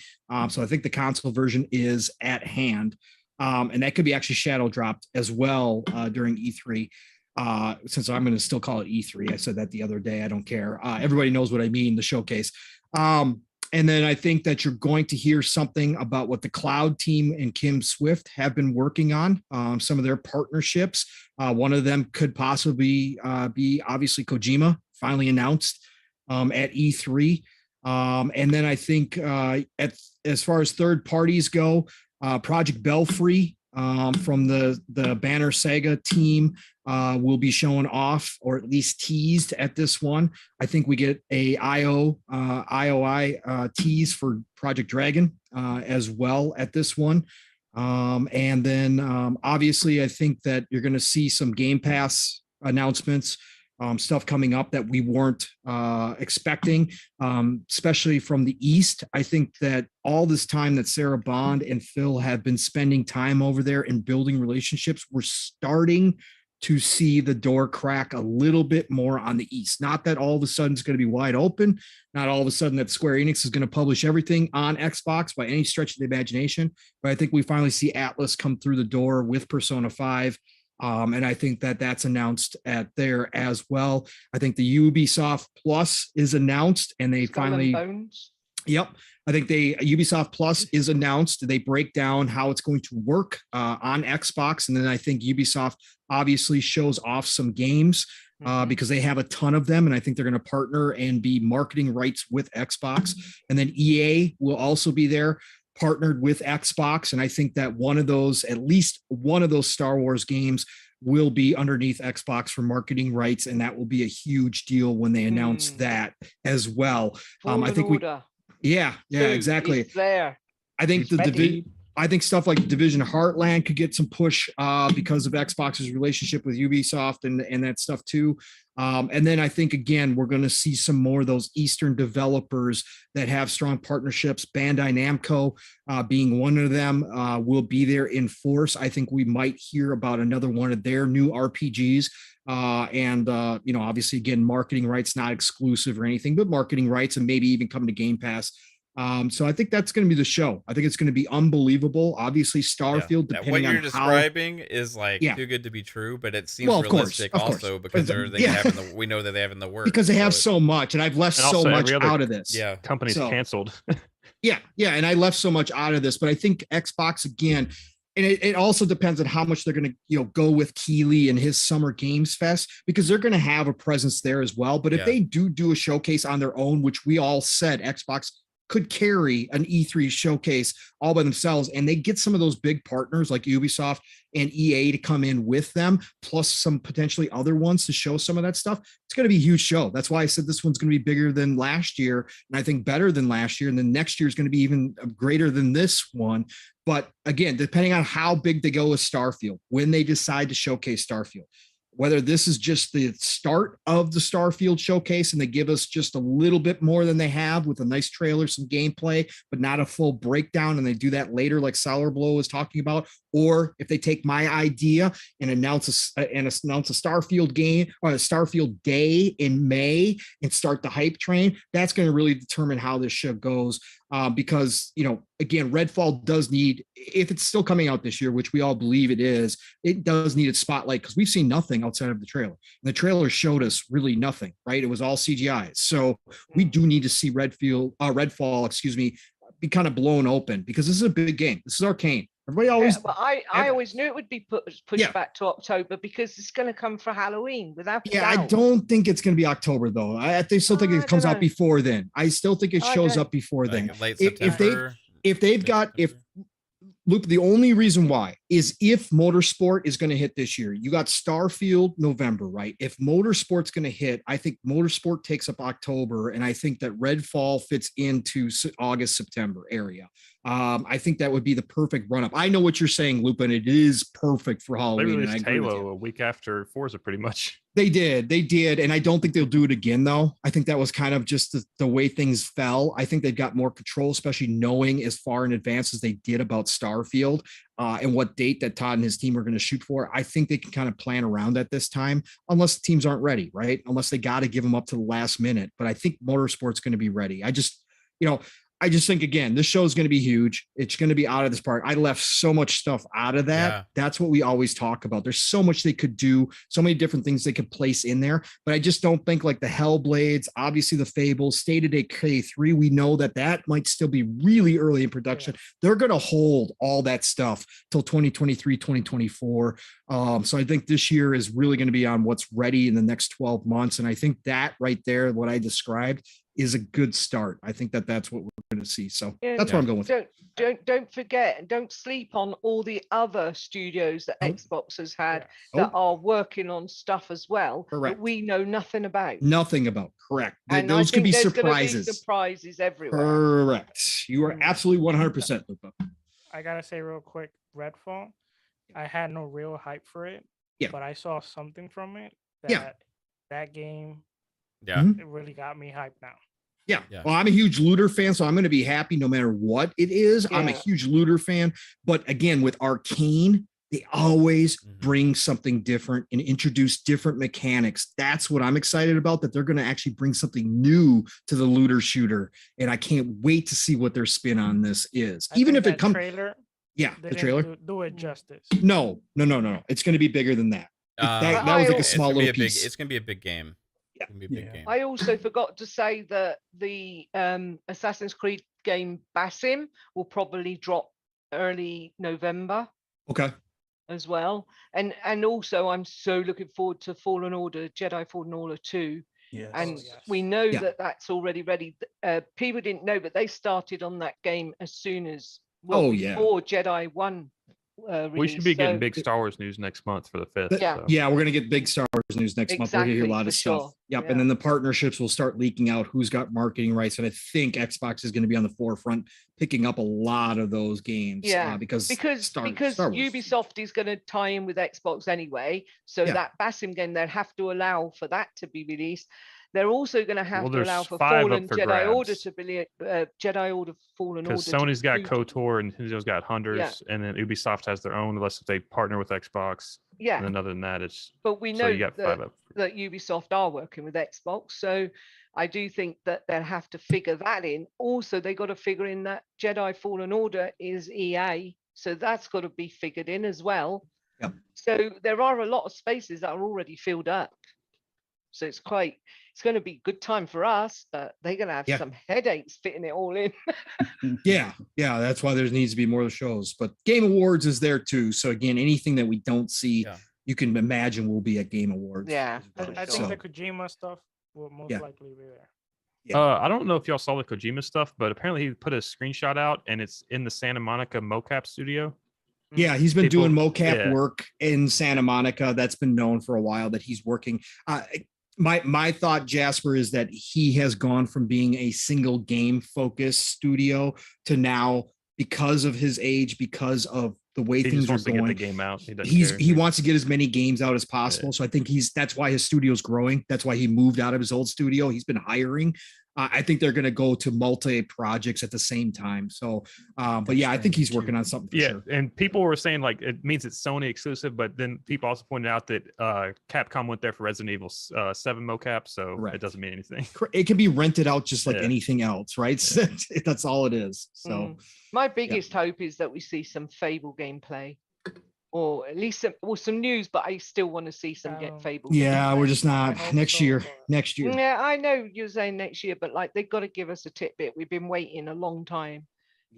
[SPEAKER 8] So I think the console version is at hand, and that could be actually shadow dropped as well during E3. Since I'm going to still call it E3, I said that the other day. I don't care. Everybody knows what I mean. The showcase. And then I think that you're going to hear something about what the Cloud team and Kim Swift have been working on, some of their partnerships. One of them could possibly be obviously Kojima, finally announced at E3. And then I think as far as third parties go, Project Belfry from the Banner Saga team will be showing off, or at least teased at this one. I think we get a IOI tease for Project Dragon as well at this one. And then obviously I think that you're going to see some Game Pass announcements, stuff coming up that we weren't expecting, especially from the East. I think that all this time that Sarah Bond and Phil have been spending time over there and building relationships, we're starting to see the door crack a little bit more on the East. Not that all of a sudden it's going to be wide open. Not all of a sudden that Square Enix is going to publish everything on Xbox by any stretch of the imagination. But I think we finally see Atlas come through the door with Persona 5. And I think that that's announced at there as well. I think the Ubisoft Plus is announced, and they
[SPEAKER 7] Skull and
[SPEAKER 8] finally,
[SPEAKER 7] Bones.
[SPEAKER 8] yep. I think Ubisoft Plus is announced. They break down how it's going to work on Xbox. And then I think Ubisoft obviously shows off some games because they have a ton of them. And I think they're going to partner and be marketing rights with Xbox. And then EA will also be there, partnered with Xbox. And I think that one of those, at least one of those Star Wars games will be underneath Xbox for marketing rights. And that will be a huge deal when they announce that as well. I think yeah,
[SPEAKER 7] Dude,
[SPEAKER 8] exactly.
[SPEAKER 7] it's there.
[SPEAKER 8] I think
[SPEAKER 9] He's ready.
[SPEAKER 8] I think stuff like Division Heartland could get some push because of Xbox's relationship with Ubisoft and that stuff too. And then I think, again, we're going to see some more of those Eastern developers that have strong partnerships. Bandai Namco being one of them will be there in force. I think we might hear about another one of their new RPGs. Obviously, again, marketing rights, not exclusive or anything, but marketing rights, and maybe even coming to Game Pass. So I think that's going to be the show. I think it's going to be unbelievable. Obviously, Starfield,
[SPEAKER 2] Yeah,
[SPEAKER 8] depending
[SPEAKER 2] what you're
[SPEAKER 8] on
[SPEAKER 2] describing is like too good to be true, but it seems realistic
[SPEAKER 8] of
[SPEAKER 2] also
[SPEAKER 8] course.
[SPEAKER 2] because we know that they have in the works.
[SPEAKER 8] Because they have so much, and I've left so much out of this.
[SPEAKER 2] Yeah,
[SPEAKER 6] company's canceled.
[SPEAKER 8] yeah, and I left so much out of this, but I think Xbox again. And it also depends on how much they're going to, go with Keighley and his Summer Games Fest, because they're going to have a presence there as well. But if they do a showcase on their own, which we all said Xbox could carry an E3 showcase all by themselves, and they get some of those big partners like Ubisoft and EA to come in with them, plus some potentially other ones to show some of that stuff, it's going to be a huge show. That's why I said this one's going to be bigger than last year, and I think better than last year, and then next year is going to be even greater than this one. But again, depending on how big they go with Starfield, when they decide to showcase Starfield, whether this is just the start of the Starfield showcase and they give us just a little bit more than they have with a nice trailer, some gameplay, but not a full breakdown, and they do that later like Solar Blow was talking about, or if they take my idea and announce a Starfield game or a Starfield day in May and start the hype train, that's going to really determine how this show goes. Because, again, Redfall does need, if it's still coming out this year, which we all believe it is, it does need its spotlight because we've seen nothing outside of the trailer. And the trailer showed us really nothing, right? It was all CGI. So we do need to see Redfall, be kind of blown open, because this is a big game. This is Arcane. Everybody always.
[SPEAKER 7] But I always knew it would be pushed back to October because it's going to come for Halloween without.
[SPEAKER 8] I don't think it's going to be October though. I still think it comes out before then. I still think it shows up before then.
[SPEAKER 2] Late September.
[SPEAKER 8] If Lupa, the only reason why is if Motorsport is going to hit this year. You got Starfield November, right? If Motorsport's going to hit, I think Motorsport takes up October, and I think that Redfall fits into August, September area. I think that would be the perfect run up. I know what you're saying, Lupa, and it is perfect for
[SPEAKER 6] They
[SPEAKER 8] Halloween. And I
[SPEAKER 6] released
[SPEAKER 8] agree with you.
[SPEAKER 6] Halo a week after Forza, pretty much.
[SPEAKER 8] They did. And I don't think they'll do it again, though. I think that was kind of just the way things fell. I think they've got more control, especially knowing as far in advance as they did about Starfield and what date that Todd and his team are going to shoot for. I think they can kind of plan around at this time, unless the teams aren't ready, right? Unless they got to give them up to the last minute. But I think Motorsport's going to be ready. I just think, again, this show is going to be huge. It's going to be out of this park. I left so much stuff out of that.
[SPEAKER 2] Yeah.
[SPEAKER 8] That's what we always talk about. There's so much they could do, so many different things they could place in there. But I just don't think like the Hellblades, obviously the Fables, State of Decay 3, we know that might still be really early in production.
[SPEAKER 3] Yeah.
[SPEAKER 8] They're going to hold all that stuff till 2023, 2024. So I think this year is really going to be on what's ready in the next 12 months. And I think that right there, what I described, is a good start. I think that's what we're going to see. So that's where I'm going with.
[SPEAKER 7] Don't forget and don't sleep on all the other studios that
[SPEAKER 8] Nope.
[SPEAKER 7] Xbox has had
[SPEAKER 8] Yeah.
[SPEAKER 7] that are working on stuff as well
[SPEAKER 8] Correct.
[SPEAKER 7] that we know nothing about.
[SPEAKER 8] Nothing about. Correct.
[SPEAKER 7] And
[SPEAKER 8] Those could be
[SPEAKER 7] there's gonna
[SPEAKER 8] surprises.
[SPEAKER 7] surprises everywhere.
[SPEAKER 8] Correct. You are absolutely 100%, Lupa.
[SPEAKER 3] I gotta say real quick, Redfall, I had no real hype for it.
[SPEAKER 8] Yeah.
[SPEAKER 3] But I saw something from it
[SPEAKER 8] Yeah.
[SPEAKER 3] that game,
[SPEAKER 2] Yeah.
[SPEAKER 8] Mhm.
[SPEAKER 3] it really got me hyped now.
[SPEAKER 8] Yeah.
[SPEAKER 2] Yeah.
[SPEAKER 8] Well, I'm a huge Looter fan, so I'm going to be happy no matter what it is. I'm a
[SPEAKER 7] Yeah.
[SPEAKER 8] huge Looter fan. But again, with Arcane, they always
[SPEAKER 2] Mhm.
[SPEAKER 8] bring something different and introduce different mechanics. That's what I'm excited about, that they're going to actually bring something new to the Looter shooter. And I can't wait to see what their spin on this is.
[SPEAKER 3] I
[SPEAKER 8] Even
[SPEAKER 3] think
[SPEAKER 8] if it
[SPEAKER 3] that
[SPEAKER 8] comes.
[SPEAKER 3] trailer,
[SPEAKER 8] Yeah,
[SPEAKER 3] they
[SPEAKER 8] the
[SPEAKER 3] didn't
[SPEAKER 8] trailer.
[SPEAKER 3] do it justice.
[SPEAKER 8] No. It's going to be bigger than that. That was like a
[SPEAKER 2] It's
[SPEAKER 8] small
[SPEAKER 2] gonna be
[SPEAKER 8] little
[SPEAKER 2] a big.
[SPEAKER 8] piece.
[SPEAKER 2] It's gonna be a big game.
[SPEAKER 8] Yeah.
[SPEAKER 2] It's gonna be a big
[SPEAKER 9] Yeah.
[SPEAKER 2] game.
[SPEAKER 7] I also forgot to say that the Assassin's Creed game Basim will probably drop early November
[SPEAKER 8] Okay.
[SPEAKER 7] as well. And also I'm so looking forward to Fallen Order, Jedi Fallen Order 2.
[SPEAKER 9] Yes.
[SPEAKER 7] And
[SPEAKER 3] yes.
[SPEAKER 7] we know
[SPEAKER 8] Yeah.
[SPEAKER 7] that that's already ready. People didn't know, but they started on that game as soon as
[SPEAKER 8] Oh, yeah.
[SPEAKER 7] before Jedi 1
[SPEAKER 6] We should be
[SPEAKER 7] release.
[SPEAKER 6] getting
[SPEAKER 7] So-
[SPEAKER 6] big Star Wars news next month for the 5th.
[SPEAKER 8] But-
[SPEAKER 6] so.
[SPEAKER 8] Yeah, we're gonna get big Star Wars news next month. We're gonna hear a
[SPEAKER 7] Exactly,
[SPEAKER 8] lot
[SPEAKER 7] for
[SPEAKER 8] of stuff.
[SPEAKER 7] sure.
[SPEAKER 8] Yep,
[SPEAKER 7] Yeah.
[SPEAKER 8] and then the partnerships will start leaking out who's got marketing rights, and I think Xbox is going to be on the forefront, picking up a lot of those games.
[SPEAKER 7] Yeah,
[SPEAKER 8] because Star Wars.
[SPEAKER 7] Ubisoft is going to tie in with Xbox anyway, so
[SPEAKER 8] Yeah.
[SPEAKER 7] that Basim game they'll have to allow for that to be released. They're also going to have
[SPEAKER 6] Well,
[SPEAKER 7] to allow
[SPEAKER 6] there's
[SPEAKER 7] for
[SPEAKER 6] 5 up
[SPEAKER 7] Fallen
[SPEAKER 6] for
[SPEAKER 7] Jedi Order
[SPEAKER 6] grabs.
[SPEAKER 7] to be Jedi Order Fallen Order.
[SPEAKER 6] Because Sony's got
[SPEAKER 7] to-
[SPEAKER 6] KOTOR and Nintendo's got Hunters, and then Ubisoft has their own, unless they partner with Xbox.
[SPEAKER 7] Yeah,
[SPEAKER 6] And then other than that, it's
[SPEAKER 7] but we
[SPEAKER 6] so
[SPEAKER 7] know
[SPEAKER 6] you got 5
[SPEAKER 7] that,
[SPEAKER 6] up.
[SPEAKER 7] that Ubisoft are working with Xbox, so I do think that they'll have to figure that in. Also, they got to figure in that Jedi Fallen Order is EA, so that's got to be figured in as well.
[SPEAKER 8] Yep.
[SPEAKER 7] So there are a lot of spaces that are already filled up. So it's going to be a good time for us, but they're going to have
[SPEAKER 8] Yeah.
[SPEAKER 7] some headaches fitting it all in.
[SPEAKER 8] Yeah, that's why there needs to be more shows. But Game Awards is there too. So again, anything that we don't see,
[SPEAKER 2] Yeah.
[SPEAKER 8] you can imagine will be at Game Awards.
[SPEAKER 7] Yeah,
[SPEAKER 8] as well.
[SPEAKER 3] I
[SPEAKER 8] So,
[SPEAKER 3] think the Kojima stuff will most
[SPEAKER 8] Yeah.
[SPEAKER 3] likely be there.
[SPEAKER 8] Yeah.
[SPEAKER 6] I don't know if y'all saw the Kojima stuff, but apparently he put a screenshot out, and it's in the Santa Monica mocap studio.
[SPEAKER 8] yeah, he's been doing
[SPEAKER 6] People-
[SPEAKER 8] mocap
[SPEAKER 6] yeah.
[SPEAKER 8] work in Santa Monica. That's been known for a while that he's working. My thought, Jasper, is that he has gone from being a single game focused studio to now, because of his age, because of the way
[SPEAKER 6] He
[SPEAKER 8] things
[SPEAKER 6] just
[SPEAKER 8] are
[SPEAKER 6] wants to get the
[SPEAKER 8] going,
[SPEAKER 6] game out. He doesn't care.
[SPEAKER 8] he wants to get as many games out as possible. So I think that's why his studio's growing. That's why he moved out of his old studio. He's been hiring. I think they're going to go to multi projects at the same time. So, but yeah, I think he's working on something for
[SPEAKER 6] Yeah,
[SPEAKER 8] sure.
[SPEAKER 6] and people were saying like it means it's Sony exclusive, but then people also pointed out that Capcom went there for Resident Evil 7 mocap, so
[SPEAKER 8] Correct.
[SPEAKER 6] it doesn't mean anything.
[SPEAKER 8] It can be rented out just like
[SPEAKER 6] Yeah.
[SPEAKER 8] anything else, right? That's all it is. So
[SPEAKER 7] Mm. My biggest hope is that we see some Fable gameplay, or at least some news. But I still want to see some Fable.
[SPEAKER 8] yeah, we're
[SPEAKER 7] gameplay.
[SPEAKER 8] just not
[SPEAKER 3] hope
[SPEAKER 8] next
[SPEAKER 3] so,
[SPEAKER 8] year.
[SPEAKER 3] but-
[SPEAKER 8] Next year.
[SPEAKER 7] Yeah, I know you're saying next year, but like they've got to give us a tidbit. We've been waiting a long time.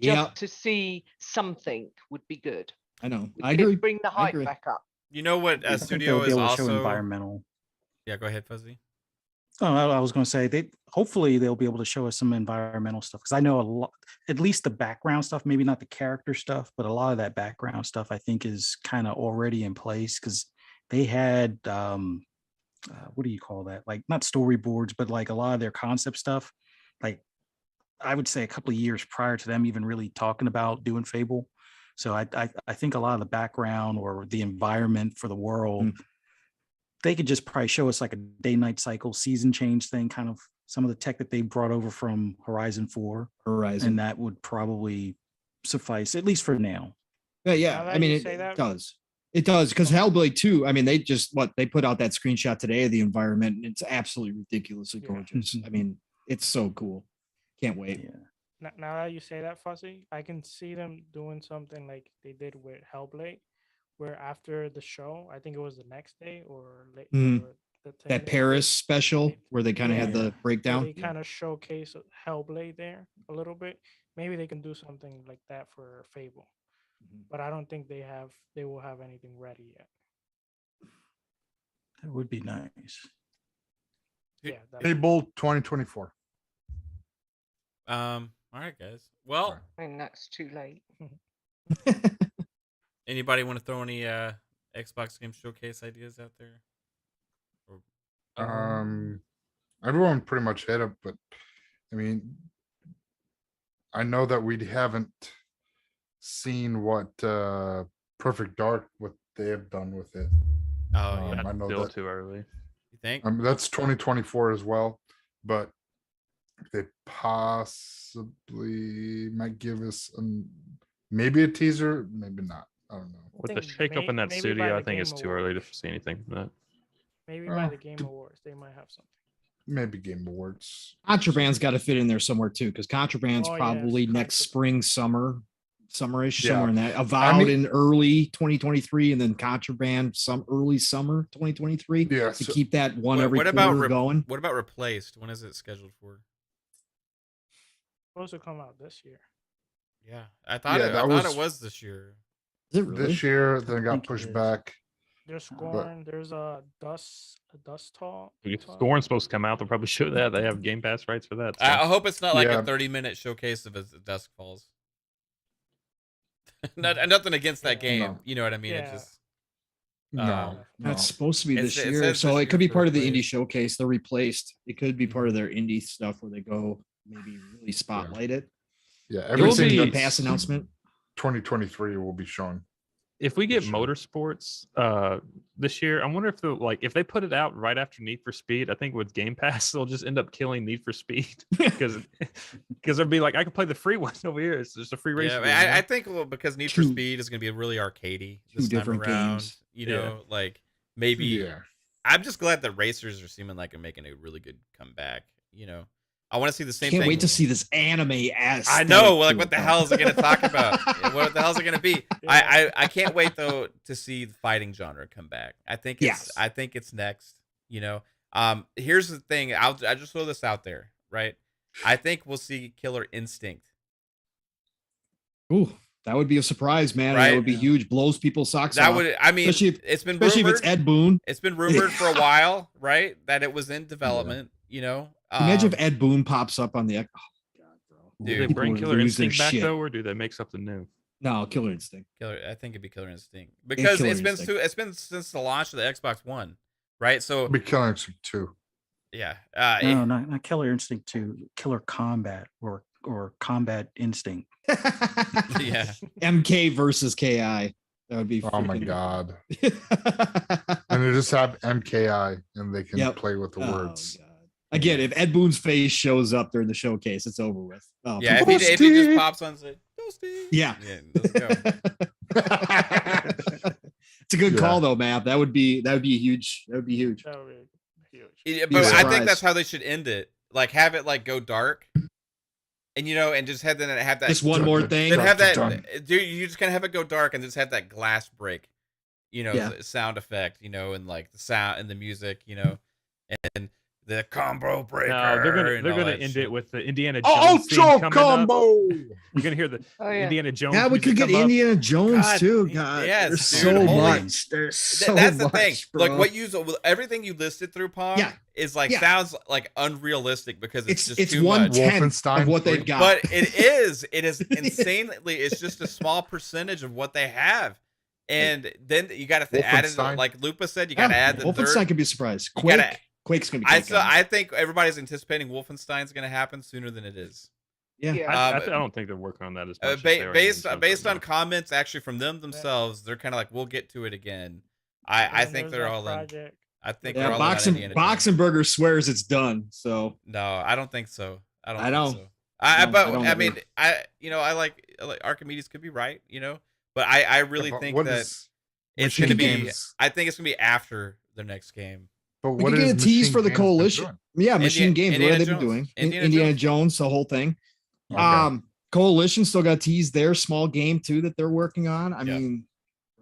[SPEAKER 7] Just
[SPEAKER 8] Yeah,
[SPEAKER 7] to see something would be good.
[SPEAKER 8] I know.
[SPEAKER 7] It
[SPEAKER 8] I
[SPEAKER 7] could
[SPEAKER 8] agree.
[SPEAKER 7] Bring the
[SPEAKER 8] I
[SPEAKER 7] hype
[SPEAKER 8] agree.
[SPEAKER 7] back up.
[SPEAKER 2] You know what?
[SPEAKER 9] I
[SPEAKER 2] A
[SPEAKER 9] think
[SPEAKER 2] studio
[SPEAKER 9] they'll be
[SPEAKER 2] is
[SPEAKER 9] able to show
[SPEAKER 2] also.
[SPEAKER 9] environmental.
[SPEAKER 2] Yeah, go ahead, Fuzzy.
[SPEAKER 9] Oh, I was going to say hopefully they'll be able to show us some environmental stuff because I know a lot, at least the background stuff, maybe not the character stuff, but a lot of that background stuff I think is kind of already in place because they had what do you call that? Like not storyboards, but like a lot of their concept stuff. Like I would say a couple of years prior to them even really talking about doing Fable. So I think a lot of the background or the environment for the world. They could just probably show us like a day-night cycle, season change thing, kind of some of the tech that they brought over from Horizon 4. And that would probably suffice, at least for now.
[SPEAKER 8] Yeah. I mean, it does. It does, because Hellblade 2, I mean, they put out that screenshot today of the environment, and it's absolutely ridiculously gorgeous. I mean, it's so cool. Can't wait.
[SPEAKER 3] Yeah. Now that you say that, Fuzzy, I can see them doing something like they did with Hellblade, where after the show, I think it was the next day or late,
[SPEAKER 8] that Paris special where they kind of had the breakdown.
[SPEAKER 3] They kind of showcase Hellblade there a little bit. Maybe they can do something like that for Fable, but I don't think they will have anything ready yet.
[SPEAKER 9] That would be nice.
[SPEAKER 3] Yeah.
[SPEAKER 5] Fable 2024.
[SPEAKER 2] All right, guys. Well,
[SPEAKER 7] I think that's too late.
[SPEAKER 2] Anybody want to throw any Xbox game showcase ideas out there?
[SPEAKER 5] Everyone pretty much hit it, but I mean, I know that we haven't seen what Perfect Dark, what they have done with it.
[SPEAKER 2] Oh, yeah.
[SPEAKER 5] I know
[SPEAKER 6] Still
[SPEAKER 5] that
[SPEAKER 6] too early.
[SPEAKER 2] You think?
[SPEAKER 5] That's 2024 as well, but they possibly might give us maybe a teaser, maybe not. I don't know.
[SPEAKER 6] With the shakeup in that studio, I think it's too early to see anything from that.
[SPEAKER 3] Maybe by the Game Awards, they might have something.
[SPEAKER 5] Maybe Game Awards.
[SPEAKER 8] Contraband's got to fit in there somewhere too, because Contraband's probably next spring, summerish, somewhere in that. Avowed in early 2023, and then Contraband some early summer 2023.
[SPEAKER 5] Yeah,
[SPEAKER 8] to keep that one every quarter going.
[SPEAKER 2] What about Replaced? When is it scheduled for?
[SPEAKER 3] Supposed to come out this year.
[SPEAKER 2] Yeah, I thought it was this year.
[SPEAKER 8] Is it really?
[SPEAKER 5] This year, then got pushed back.
[SPEAKER 3] There's Scorn. There's a Dust Talk.
[SPEAKER 6] Scorn's supposed to come out. They'll probably show that. They have Game Pass rights for that. So.
[SPEAKER 2] I hope it's not like a 30-minute showcase of as Dusk Falls. Nothing against that game. No. You know what I mean? It just
[SPEAKER 8] that's supposed to be this year, so it could be part of the indie showcase. They're replaced. It could be part of their indie stuff where they go maybe really spotlight it.
[SPEAKER 5] Yeah,
[SPEAKER 8] everything. Game Pass announcement.
[SPEAKER 5] 2023 will be shown.
[SPEAKER 6] If we get Motorsports this year, I wonder if they put it out right after Need for Speed. I think with Game Pass, they'll just end up killing Need for Speed because they'll be like, I can play the free one over here. It's just a free race.
[SPEAKER 2] Yeah, I think because Need for Speed is going to be really arcadey this time around. Games. You know, like maybe. Yeah. I'm just glad that racers are seeming like they're making a really good comeback. You know. I want to see the same thing.
[SPEAKER 8] Can't wait to see this anime ass.
[SPEAKER 2] I know, like what the hell is it going to talk about? What the hell is it going to be? I can't wait though to see the fighting genre come back. I think it's next. You know, here's the thing. I just throw this out there, right? I think we'll see Killer Instinct.
[SPEAKER 8] Ooh, that would be a surprise, man. Right? That would be huge. Blows people's socks off.
[SPEAKER 2] That would. I mean,
[SPEAKER 8] especially if it's Ed Boon.
[SPEAKER 2] It's been rumored for a while, right? That it was in development. You know.
[SPEAKER 8] Imagine if Ed Boon pops up on the. Oh God, bro!
[SPEAKER 6] Do they bring Killer Instinct back though, or do they make something new?
[SPEAKER 8] No, Killer Instinct.
[SPEAKER 2] I think it'd be Killer Instinct because it's been since the launch of the Xbox One, right? So
[SPEAKER 5] it'd be Killer Instinct 2.
[SPEAKER 2] Yeah.
[SPEAKER 9] No, not Killer Instinct 2. Killer Combat or Combat Instinct.
[SPEAKER 2] Yeah.
[SPEAKER 8] MK versus KI. That would be.
[SPEAKER 5] Oh my God. And they just have MKI, and they can play with the words.
[SPEAKER 8] God. Again, if Ed Boon's face shows up during the showcase, it's over with.
[SPEAKER 2] Oh, yeah, if he just pops on and says,
[SPEAKER 8] yeah.
[SPEAKER 2] Let's go.
[SPEAKER 8] It's a good call though, Matt. That would be huge. That would be huge.
[SPEAKER 3] That would be huge.
[SPEAKER 2] Yeah, but I think that's how they should end it. Like have it like go dark. And and just have that
[SPEAKER 8] just one more thing.
[SPEAKER 2] Then have that dude, you just kind of have it go dark and just have that glass break, sound effect, and like the sound and the music, and the combo breaker.
[SPEAKER 6] No, they're
[SPEAKER 2] and
[SPEAKER 6] gonna
[SPEAKER 2] all that
[SPEAKER 6] end
[SPEAKER 2] shit.
[SPEAKER 6] it with the Indiana Jones theme
[SPEAKER 5] Ultra
[SPEAKER 6] coming up.
[SPEAKER 5] combo.
[SPEAKER 6] You're gonna hear the
[SPEAKER 7] Oh, yeah.
[SPEAKER 6] Indiana Jones.
[SPEAKER 8] Yeah, we
[SPEAKER 6] music
[SPEAKER 8] could get
[SPEAKER 6] come up.
[SPEAKER 8] Indiana Jones
[SPEAKER 2] God,
[SPEAKER 8] too. God,
[SPEAKER 2] yes,
[SPEAKER 8] there's
[SPEAKER 2] dude,
[SPEAKER 8] so
[SPEAKER 2] holy-
[SPEAKER 8] much. There's so
[SPEAKER 2] That's the
[SPEAKER 8] much,
[SPEAKER 2] thing.
[SPEAKER 8] bro.
[SPEAKER 2] Like what you everything you listed through Pong
[SPEAKER 8] Yeah.
[SPEAKER 2] is like
[SPEAKER 8] Yeah.
[SPEAKER 2] sounds like unrealistic because it's just
[SPEAKER 8] it's
[SPEAKER 2] too
[SPEAKER 8] one
[SPEAKER 2] much.
[SPEAKER 8] tenth
[SPEAKER 5] Wolfenstein
[SPEAKER 8] of what they've
[SPEAKER 5] 3.
[SPEAKER 8] got.
[SPEAKER 2] But it is insanely. It's just a small percentage of what they have, and then you got to add it.
[SPEAKER 5] Wolfenstein.
[SPEAKER 2] Like Lupa said, you got to add the
[SPEAKER 8] Wolfenstein
[SPEAKER 2] third.
[SPEAKER 8] could be a surprise.
[SPEAKER 2] You gotta-
[SPEAKER 8] Quake's gonna be.
[SPEAKER 2] I think everybody's anticipating Wolfenstein's going to happen sooner than it is.
[SPEAKER 8] Yeah.
[SPEAKER 7] Yeah.
[SPEAKER 6] I don't think they're working on that as much. as they are
[SPEAKER 2] Based
[SPEAKER 6] on
[SPEAKER 2] based
[SPEAKER 6] stuff
[SPEAKER 2] on
[SPEAKER 6] right
[SPEAKER 2] comments actually from them themselves, they're kind of like, we'll get to it again. I
[SPEAKER 3] And
[SPEAKER 2] think
[SPEAKER 3] there's
[SPEAKER 2] they're
[SPEAKER 3] that
[SPEAKER 2] all in.
[SPEAKER 3] project.
[SPEAKER 2] I think
[SPEAKER 8] Yeah,
[SPEAKER 2] they're all in on Indiana Jones.
[SPEAKER 8] Boxenberger swears it's done. So
[SPEAKER 2] No, I don't think so. I don't.
[SPEAKER 8] I
[SPEAKER 2] think
[SPEAKER 8] don't.
[SPEAKER 2] So.
[SPEAKER 8] I
[SPEAKER 2] But
[SPEAKER 8] don't
[SPEAKER 2] I
[SPEAKER 8] either.
[SPEAKER 2] mean, I like Archimedes could be right, but I really
[SPEAKER 5] But
[SPEAKER 2] think
[SPEAKER 5] what
[SPEAKER 2] that
[SPEAKER 5] is
[SPEAKER 2] it's
[SPEAKER 5] Machine
[SPEAKER 2] going to be.
[SPEAKER 5] Games-
[SPEAKER 2] I think it's going to be after the next game.
[SPEAKER 5] But
[SPEAKER 8] we
[SPEAKER 5] what
[SPEAKER 8] could get a
[SPEAKER 5] is
[SPEAKER 8] tease
[SPEAKER 5] Machine
[SPEAKER 8] for the
[SPEAKER 5] Games been
[SPEAKER 8] coalition.
[SPEAKER 5] doing?
[SPEAKER 8] Yeah, Machine Games.
[SPEAKER 2] Indiana
[SPEAKER 8] What have they been
[SPEAKER 2] Jones.
[SPEAKER 8] doing?
[SPEAKER 2] Indiana
[SPEAKER 8] Indiana
[SPEAKER 2] Jones.
[SPEAKER 8] Jones, the whole thing.
[SPEAKER 5] Okay.
[SPEAKER 8] Coalition still got teased their small game too that they're working on. I
[SPEAKER 2] Yeah.
[SPEAKER 8] mean,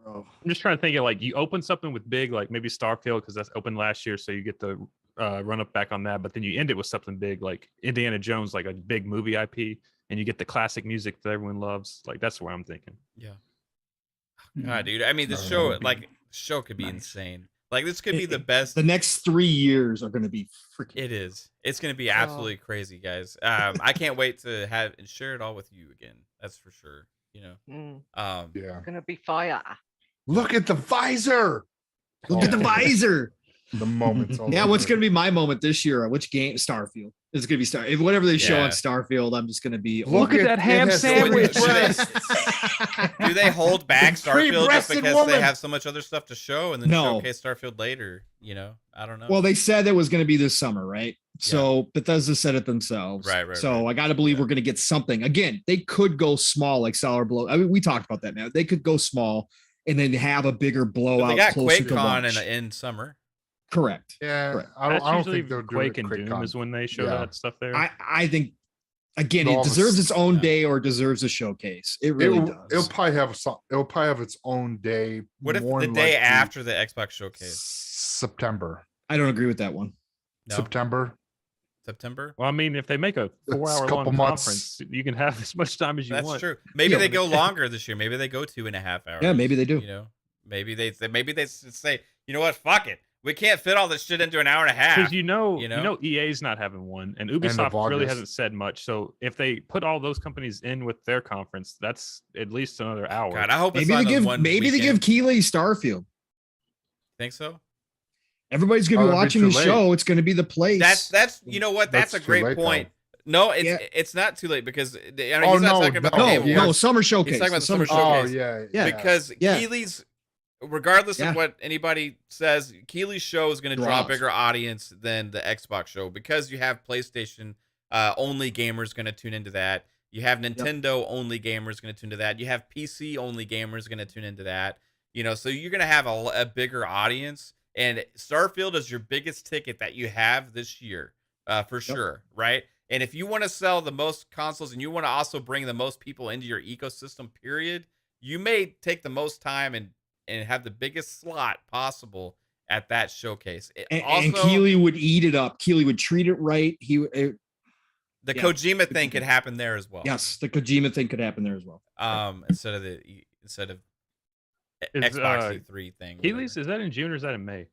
[SPEAKER 8] bro.
[SPEAKER 6] I'm just trying to think of like you open something with big, like maybe Starfield because that's open last year, so you get the run up back on that. But then you end it with something big like Indiana Jones, like a big movie IP, and you get the classic music that everyone loves. Like that's where I'm thinking.
[SPEAKER 2] Yeah. God, dude. I mean, the
[SPEAKER 5] No, that
[SPEAKER 2] show,
[SPEAKER 5] would be
[SPEAKER 2] like, show could be
[SPEAKER 8] nice.
[SPEAKER 2] insane. Like, this could be
[SPEAKER 8] It-
[SPEAKER 2] the best.
[SPEAKER 8] The next 3 years are going to be freaking.
[SPEAKER 2] It is. It's going to be absolutely crazy, guys. I can't wait to have and share it all with you again. That's for sure.
[SPEAKER 7] Mm,
[SPEAKER 5] Yeah.
[SPEAKER 7] gonna be fire.
[SPEAKER 5] Look at the visor.
[SPEAKER 8] Look at the visor.
[SPEAKER 5] The moments. all
[SPEAKER 8] Yeah,
[SPEAKER 5] over
[SPEAKER 8] what's
[SPEAKER 5] it.
[SPEAKER 8] going to be my moment this year? Which game? Starfield. It's going to be Star. If whatever they show
[SPEAKER 2] Yeah.
[SPEAKER 8] on Starfield, I'm just going to be.
[SPEAKER 5] Look
[SPEAKER 8] over
[SPEAKER 5] at
[SPEAKER 8] it.
[SPEAKER 6] that ham
[SPEAKER 5] it has
[SPEAKER 6] sandwich.
[SPEAKER 5] so many breasts.
[SPEAKER 2] Do they hold back Starfield just
[SPEAKER 5] Three-breasted
[SPEAKER 2] because
[SPEAKER 5] woman.
[SPEAKER 2] they have so much other stuff to show and then
[SPEAKER 8] No.
[SPEAKER 2] showcase Starfield later? I don't know.
[SPEAKER 8] Well, they said it was going to be this summer, right? So Bethesda said it themselves.
[SPEAKER 2] Right.
[SPEAKER 8] So I got to believe we're going to get something. Again, they could go small like Solar Blow. I mean, we talked about that now. They could go small and then have a bigger
[SPEAKER 2] But
[SPEAKER 8] blowout.
[SPEAKER 2] they got
[SPEAKER 8] closer to
[SPEAKER 2] QuakeCon
[SPEAKER 8] launch.
[SPEAKER 2] in summer.
[SPEAKER 8] Correct.
[SPEAKER 5] Yeah,
[SPEAKER 8] Correct.
[SPEAKER 5] I don't,
[SPEAKER 6] That's
[SPEAKER 5] I don't
[SPEAKER 6] usually
[SPEAKER 5] think they'll do
[SPEAKER 6] Quake
[SPEAKER 5] it
[SPEAKER 6] and
[SPEAKER 5] at
[SPEAKER 6] Doom
[SPEAKER 5] QuakeCon.
[SPEAKER 6] is when they show
[SPEAKER 5] Yeah.
[SPEAKER 6] that stuff there.
[SPEAKER 8] I think again,
[SPEAKER 5] All
[SPEAKER 8] it
[SPEAKER 5] of
[SPEAKER 8] deserves
[SPEAKER 5] us-
[SPEAKER 8] its own
[SPEAKER 2] yeah.
[SPEAKER 8] day or deserves a showcase. It really
[SPEAKER 5] It'll,
[SPEAKER 8] does.
[SPEAKER 5] it'll probably have some. It'll probably have its own day.
[SPEAKER 2] What if
[SPEAKER 5] more
[SPEAKER 2] the
[SPEAKER 5] than
[SPEAKER 2] day
[SPEAKER 5] likely
[SPEAKER 2] after the Xbox showcase?
[SPEAKER 5] September.
[SPEAKER 8] I don't agree with that one.
[SPEAKER 2] No,
[SPEAKER 5] September.
[SPEAKER 2] September.
[SPEAKER 6] Well, I mean, if they make a
[SPEAKER 5] It's
[SPEAKER 6] 4-hour
[SPEAKER 5] couple
[SPEAKER 6] long
[SPEAKER 5] months.
[SPEAKER 6] conference, you can have as much time as you
[SPEAKER 2] That's
[SPEAKER 6] want.
[SPEAKER 2] true. Maybe
[SPEAKER 8] Yeah,
[SPEAKER 2] they
[SPEAKER 8] but-
[SPEAKER 2] go longer this year. Maybe they go 2.5 hours.
[SPEAKER 8] Yeah, maybe they do.
[SPEAKER 2] Maybe they say, you know what? Fuck it. We can't fit all this shit into an hour and a half.
[SPEAKER 6] Because you know EA's not having one, and
[SPEAKER 5] of
[SPEAKER 6] Ubisoft really
[SPEAKER 5] August.
[SPEAKER 6] hasn't said much. So if they put all those companies in with their conference, that's at least another hour.
[SPEAKER 2] God, I hope it's
[SPEAKER 8] Maybe
[SPEAKER 2] not
[SPEAKER 8] they
[SPEAKER 2] in
[SPEAKER 8] give
[SPEAKER 2] one
[SPEAKER 8] maybe they give
[SPEAKER 2] weekend.
[SPEAKER 8] Keeley Starfield.
[SPEAKER 2] Think so?
[SPEAKER 8] Everybody's gonna be
[SPEAKER 5] That'd be
[SPEAKER 8] watching
[SPEAKER 5] too
[SPEAKER 8] the
[SPEAKER 5] late.
[SPEAKER 8] show. It's gonna be the place.
[SPEAKER 2] That's you know what? That's
[SPEAKER 5] That's
[SPEAKER 2] a
[SPEAKER 5] too
[SPEAKER 2] great
[SPEAKER 5] late, though.
[SPEAKER 2] point. No,
[SPEAKER 8] Yeah.
[SPEAKER 2] it's not too late because
[SPEAKER 5] Oh,
[SPEAKER 2] he's not
[SPEAKER 5] no,
[SPEAKER 2] talking about
[SPEAKER 5] no,
[SPEAKER 2] the
[SPEAKER 8] no,
[SPEAKER 2] Game
[SPEAKER 5] yeah.
[SPEAKER 8] no
[SPEAKER 2] Awards.
[SPEAKER 8] summer showcase.
[SPEAKER 2] He's talking about the summer
[SPEAKER 5] Oh
[SPEAKER 2] showcase.
[SPEAKER 5] yeah,
[SPEAKER 8] Yeah.
[SPEAKER 2] Because
[SPEAKER 8] Yeah.
[SPEAKER 2] Keeley's, regardless
[SPEAKER 8] Yeah.
[SPEAKER 2] of what anybody says, Keeley's show is going to draw a
[SPEAKER 8] Draws.
[SPEAKER 2] bigger audience than the Xbox show because you have PlayStation only gamers going to tune into that. You have Nintendo only gamers going to tune into that. You have PC only gamers going to tune into that. So you're going to have a bigger audience. And Starfield is your biggest ticket that you have this year, for sure, right? And if you want to sell the most consoles and you want to also bring the most people into your ecosystem, period, you may take the most time and have the biggest slot possible at that showcase.
[SPEAKER 8] And Keeley would eat it up. Keeley would treat it right.
[SPEAKER 2] The
[SPEAKER 8] yeah.
[SPEAKER 2] Kojima thing could happen there as well.
[SPEAKER 8] Yes, the Kojima thing could happen there as well.
[SPEAKER 2] Instead of
[SPEAKER 6] Is,
[SPEAKER 2] Xbox E3 thing.
[SPEAKER 6] Keeley's,
[SPEAKER 2] whatever.
[SPEAKER 6] is that in June or is that in May?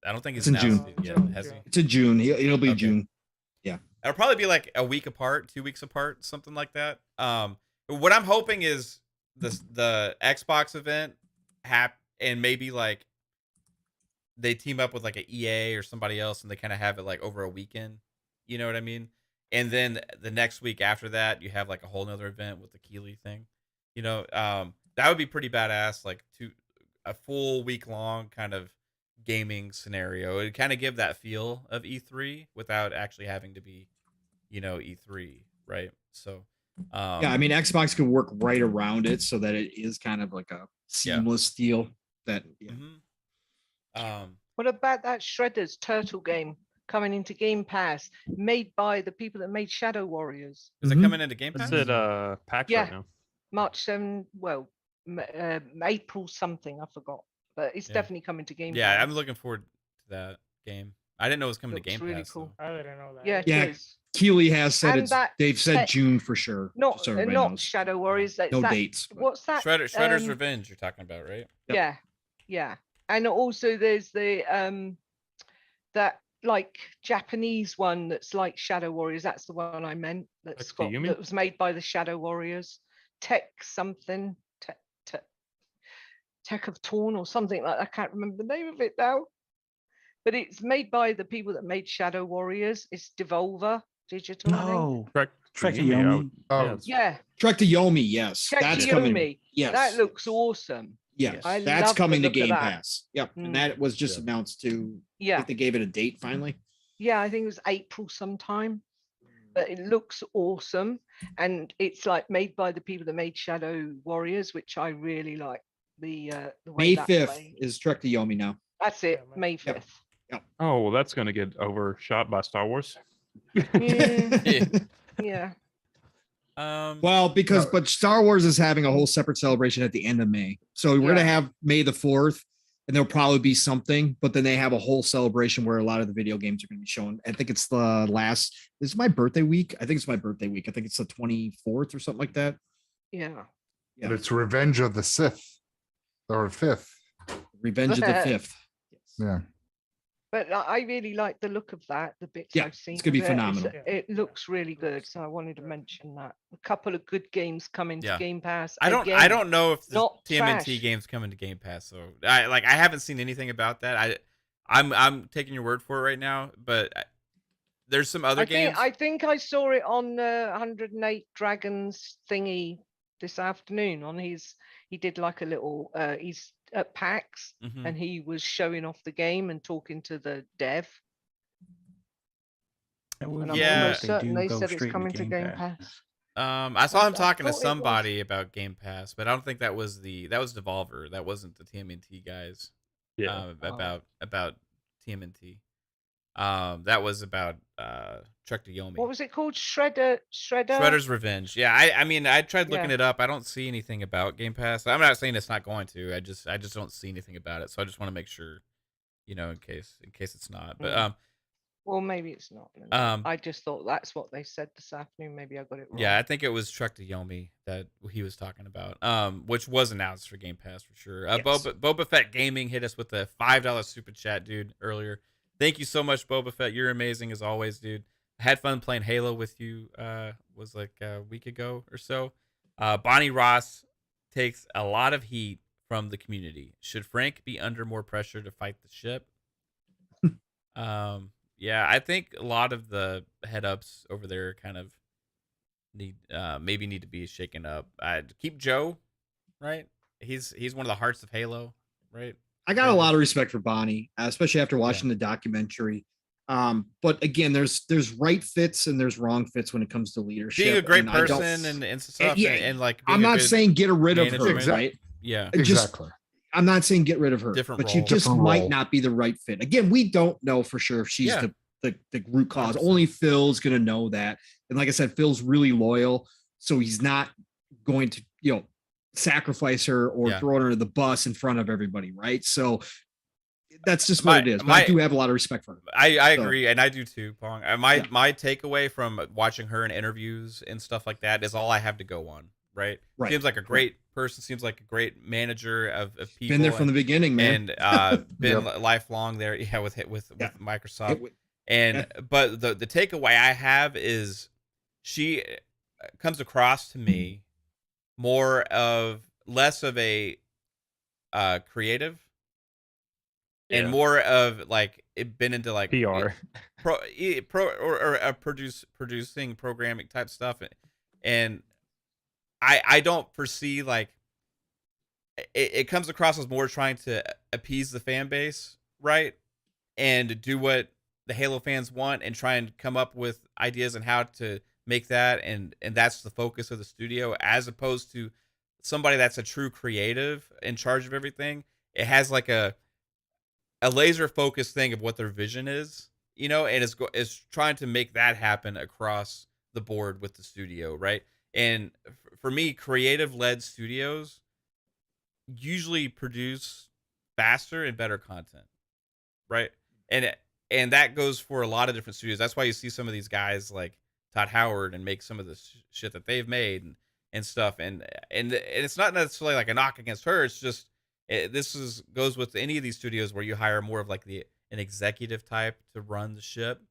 [SPEAKER 2] I don't think
[SPEAKER 8] It's in
[SPEAKER 2] announced
[SPEAKER 8] June.
[SPEAKER 2] it yet, has he?
[SPEAKER 8] It's in June. It'll be
[SPEAKER 2] Okay.
[SPEAKER 8] June.
[SPEAKER 2] It'll probably be like a week apart, 2 weeks apart, something like that. What I'm hoping is the Xbox event and maybe like they team up with like an EA or somebody else and they kind of have it like over a weekend. You know what I mean? And then the next week after that, you have like a whole nother event with the Keeley thing. That would be pretty badass. Like a full week long kind of gaming scenario. It would kind of give that feel of E3 without actually having to be, E3, right? So,
[SPEAKER 8] Yeah, I mean Xbox could work right around it so that it is kind of like a seamless deal. That
[SPEAKER 7] What about that Shredder's Turtle game coming into Game Pass, made by the people that made Shadow Warriors?
[SPEAKER 2] is it coming into Game Pass?
[SPEAKER 6] It's at PAX
[SPEAKER 7] Yeah.
[SPEAKER 6] right now.
[SPEAKER 7] March 7, April something, I forgot. But it's
[SPEAKER 2] Yeah.
[SPEAKER 7] definitely coming to Game
[SPEAKER 2] Yeah,
[SPEAKER 7] Pass.
[SPEAKER 2] I'm looking forward to that game. I didn't know it was coming
[SPEAKER 7] Looks
[SPEAKER 2] to Game
[SPEAKER 7] really
[SPEAKER 2] Pass.
[SPEAKER 7] cool.
[SPEAKER 2] though.
[SPEAKER 3] I didn't know that.
[SPEAKER 7] Yeah, it
[SPEAKER 8] Yeah.
[SPEAKER 7] is.
[SPEAKER 8] Keely has said
[SPEAKER 7] And
[SPEAKER 8] it's.
[SPEAKER 7] that
[SPEAKER 8] They've said
[SPEAKER 7] tech-
[SPEAKER 8] June for sure.
[SPEAKER 7] Not
[SPEAKER 8] just so everybody
[SPEAKER 7] not
[SPEAKER 8] knows.
[SPEAKER 7] Shadow Warriors. That's
[SPEAKER 8] No
[SPEAKER 7] that,
[SPEAKER 8] dates. but-
[SPEAKER 7] What's that?
[SPEAKER 2] Shredder's Revenge you're talking about, right?
[SPEAKER 8] Yep.
[SPEAKER 7] Yeah, yeah. And also there's the that like Japanese one that's like Shadow Warriors. That's the one I meant. That's
[SPEAKER 6] Like the
[SPEAKER 7] got
[SPEAKER 6] Yumi?
[SPEAKER 7] that was made by the Shadow Warriors. Tech something. Tech of Torn or something like that. I can't remember the name of it now. But it's made by the people that made Shadow Warriors. It's Devolver Digital. I think.
[SPEAKER 9] No,
[SPEAKER 6] Trek
[SPEAKER 9] Trek to
[SPEAKER 6] Yomi, I
[SPEAKER 9] Yomi.
[SPEAKER 6] would-
[SPEAKER 5] Oh,
[SPEAKER 6] it's-
[SPEAKER 7] Yeah,
[SPEAKER 8] Trek to Yomi, yes.
[SPEAKER 7] Trek
[SPEAKER 8] That's
[SPEAKER 7] to
[SPEAKER 8] coming.
[SPEAKER 7] Yomi.
[SPEAKER 8] Yes.
[SPEAKER 7] That looks awesome.
[SPEAKER 8] Yes.
[SPEAKER 7] I
[SPEAKER 8] That's
[SPEAKER 7] love the
[SPEAKER 8] coming to
[SPEAKER 7] look of
[SPEAKER 8] Game
[SPEAKER 7] that.
[SPEAKER 8] Pass. Yep.
[SPEAKER 7] Mm.
[SPEAKER 8] And that was just
[SPEAKER 5] Yeah.
[SPEAKER 8] announced to. I
[SPEAKER 7] Yeah,
[SPEAKER 8] think they gave it a date finally.
[SPEAKER 7] yeah. I think it was April sometime. But it looks awesome, and it's like made by the people that made Shadow Warriors, which I really like. The way
[SPEAKER 8] May
[SPEAKER 7] that's
[SPEAKER 8] 5th
[SPEAKER 7] made.
[SPEAKER 8] is Trek to Yomi now.
[SPEAKER 7] That's it,
[SPEAKER 3] Yeah,
[SPEAKER 7] May
[SPEAKER 3] Yep.
[SPEAKER 7] 5th.
[SPEAKER 6] Oh, well, that's going to get overshot by Star Wars.
[SPEAKER 7] Mm, yeah.
[SPEAKER 8] Well, because
[SPEAKER 5] No.
[SPEAKER 8] but Star Wars is having a whole separate celebration at the end of May. So we're gonna
[SPEAKER 7] Yeah.
[SPEAKER 8] have May the 4th, and there'll probably be something, but then they have a whole celebration where a lot of the video games are gonna be shown. I think it's the last, this is my birthday week. I think it's my birthday week. I think it's the 24th or something like that.
[SPEAKER 7] Yeah.
[SPEAKER 5] but it's Revenge of the Sith or 5th.
[SPEAKER 8] Revenge of the 5th.
[SPEAKER 5] Yeah.
[SPEAKER 7] But I really like the look of that, the bits
[SPEAKER 8] Yeah,
[SPEAKER 7] I've seen.
[SPEAKER 8] it's gonna be
[SPEAKER 7] of it.
[SPEAKER 8] phenomenal.
[SPEAKER 7] It looks really good. So I wanted to mention that. A couple of good games coming to
[SPEAKER 2] Yeah.
[SPEAKER 7] Game Pass.
[SPEAKER 2] I
[SPEAKER 7] Again,
[SPEAKER 2] don't know if the
[SPEAKER 7] not
[SPEAKER 2] TMNT
[SPEAKER 7] trash.
[SPEAKER 2] game's coming to Game Pass. So I haven't seen anything about that. I'm taking your word for it right now, but there's some other games.
[SPEAKER 7] I think I saw it on 108 Dragons thingy this afternoon. He did like a little. He's at PAX
[SPEAKER 2] Mhm.
[SPEAKER 7] and he was showing off the game and talking to the dev.
[SPEAKER 9] That would
[SPEAKER 7] And
[SPEAKER 9] be
[SPEAKER 7] I'm
[SPEAKER 2] Yeah.
[SPEAKER 7] almost
[SPEAKER 9] if
[SPEAKER 7] certain
[SPEAKER 9] do
[SPEAKER 7] they
[SPEAKER 9] go
[SPEAKER 7] said it's
[SPEAKER 9] straight
[SPEAKER 7] coming to Game Pass.
[SPEAKER 2] I saw him
[SPEAKER 7] I
[SPEAKER 2] talking to
[SPEAKER 7] thought it was.
[SPEAKER 2] somebody about Game Pass, but I don't think that was Devolver. That wasn't the TMNT guys.
[SPEAKER 6] Yeah.
[SPEAKER 2] About TMNT. That was about Trek to Yomi.
[SPEAKER 7] What was it called? Shredder.
[SPEAKER 2] Shredder's Revenge. Yeah, I mean, I tried looking
[SPEAKER 7] Yeah.
[SPEAKER 2] it up. I don't see anything about Game Pass. I'm not saying it's not going to. I just don't see anything about it. So I just want to make sure, in case it's not. But
[SPEAKER 7] Well, maybe it's not. then. I just thought that's what they said this afternoon. Maybe I got it wrong.
[SPEAKER 2] yeah, I think it was Trek to Yomi that he was talking about. Which was announced for Game Pass for sure.
[SPEAKER 8] Yes.
[SPEAKER 2] Boba Fett Gaming hit us with a $5 super chat, dude, earlier. Thank you so much, Boba Fett. You're amazing as always, dude. I had fun playing Halo with you. Was like a week ago or so. Bonnie Ross takes a lot of heat from the community. Should Frank be under more pressure to fight the ship? Yeah, I think a lot of the head ups over there kind of need to be shaken up. Keep Joe, right? He's one of the hearts of Halo, right?
[SPEAKER 8] I got a lot of respect for Bonnie, especially after watching the documentary. But again, there's right fits and there's wrong fits when it comes to leadership.
[SPEAKER 2] Being a great
[SPEAKER 8] and I don't-
[SPEAKER 2] person and stuff,
[SPEAKER 8] yeah,
[SPEAKER 2] and like being
[SPEAKER 8] I'm
[SPEAKER 2] a
[SPEAKER 8] not
[SPEAKER 2] good
[SPEAKER 8] saying get rid of her,
[SPEAKER 2] management.
[SPEAKER 8] right?
[SPEAKER 2] Yeah,
[SPEAKER 8] Just
[SPEAKER 5] Exactly.
[SPEAKER 8] I'm not saying get rid of her,
[SPEAKER 2] Different
[SPEAKER 8] but you
[SPEAKER 2] role.
[SPEAKER 8] just
[SPEAKER 5] Different
[SPEAKER 8] might
[SPEAKER 5] role.
[SPEAKER 8] not be the right fit. Again, we don't know for sure if she's
[SPEAKER 2] Yeah.
[SPEAKER 8] the root cause.
[SPEAKER 2] 100%.
[SPEAKER 8] Only Phil's gonna know that. And like I said, Phil's really loyal, so he's not going to, sacrifice her or
[SPEAKER 2] Yeah.
[SPEAKER 8] throw her under the bus in front of everybody, right? So that's just
[SPEAKER 2] My-
[SPEAKER 8] what it is. But I
[SPEAKER 2] my-
[SPEAKER 8] do have a lot of respect for her.
[SPEAKER 2] I
[SPEAKER 8] So-
[SPEAKER 2] agree, and I do too, Pong. My
[SPEAKER 8] Yeah.
[SPEAKER 2] my takeaway from watching her in interviews and stuff like that is all I have to go on. Right?
[SPEAKER 8] Right.
[SPEAKER 2] Seems like a great person. Seems like a great manager of people.
[SPEAKER 8] Been there from the beginning, man.
[SPEAKER 2] and been
[SPEAKER 5] Yep.
[SPEAKER 2] lifelong there. Yeah, with
[SPEAKER 8] Yeah.
[SPEAKER 2] Microsoft. And but the takeaway I have is she comes across to me less of a creative and
[SPEAKER 6] Yeah.
[SPEAKER 2] more of like it been into like
[SPEAKER 6] PR.
[SPEAKER 2] producing programming type stuff, and I don't foresee like it comes across as more trying to appease the fan base, right, and do what the Halo fans want and try and come up with ideas on how to make that, and that's the focus of the studio, as opposed to somebody that's a true creative in charge of everything. It has like a laser focused thing of what their vision is, and is trying to make that happen across the board with the studio, right? And for me, creative led studios usually produce faster and better content, right? And and that goes for a lot of different studios. That's why you see some of these guys like Todd Howard and make some of the shit that they've made and stuff. And it's not necessarily like a knock against her. It's just goes with any of these studios where you hire more of like an executive type to run the ship.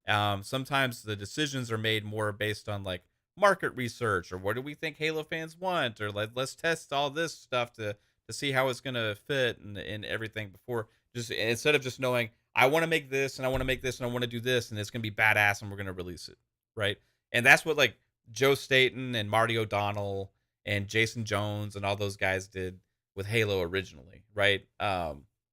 [SPEAKER 2] Sometimes the decisions are made more based on like market research or what do we think Halo fans want, or like let's test all this stuff to see how it's gonna fit and everything before, just instead of just knowing I want to make this and I want to make this and I want to do this and it's gonna be badass and we're gonna release it, right? And that's what like Joe Staten and Marty O'Donnell and Jason Jones and all those guys did with Halo originally, right?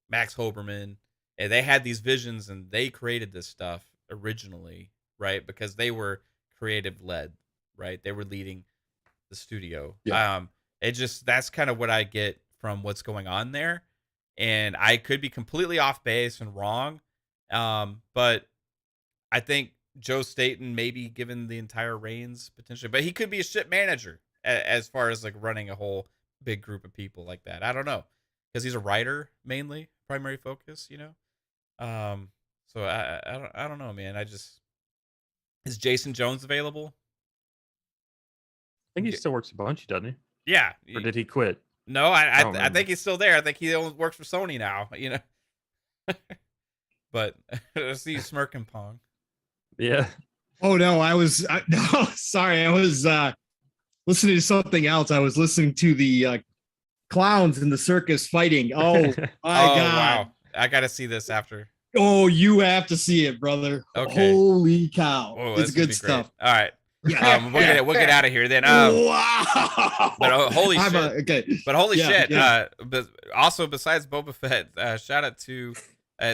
[SPEAKER 2] Max Hoberman, and they had these visions and they created this stuff originally, right? Because they were creative led, right? They were leading the studio.
[SPEAKER 5] Yeah.
[SPEAKER 2] That's kind of what I get from what's going on there. And I could be completely off base and wrong. But I think Joe Staten may be given the entire reins potentially, but he could be a ship manager as far as like running a whole big group of people like that. I don't know, because he's a writer mainly, primary focus, you know? So I don't know, man. Is Jason Jones available?
[SPEAKER 6] I think he still works a bunch, doesn't he?
[SPEAKER 2] Yeah.
[SPEAKER 6] Or did he quit?
[SPEAKER 2] No,
[SPEAKER 6] I don't
[SPEAKER 2] I
[SPEAKER 6] remember.
[SPEAKER 2] think he's still there. I think he works for Sony now, you know? But I see you smirking, Pong.
[SPEAKER 6] Yeah.
[SPEAKER 8] Oh no, no, sorry, I was listening to something else. I was listening to the clowns in the circus fighting. Oh my god.
[SPEAKER 2] Wow. I gotta see this after.
[SPEAKER 8] Oh, you have to see it, brother.
[SPEAKER 2] Okay.
[SPEAKER 8] Holy cow.
[SPEAKER 2] Whoa,
[SPEAKER 8] It's good stuff.
[SPEAKER 2] All right.
[SPEAKER 8] Yeah.
[SPEAKER 2] We'll get out of here then.
[SPEAKER 8] Wow.
[SPEAKER 2] But holy shit.
[SPEAKER 8] Okay.
[SPEAKER 2] But holy
[SPEAKER 8] Yeah,
[SPEAKER 2] shit.
[SPEAKER 8] yeah.
[SPEAKER 2] But also besides Boba Fett, shout out to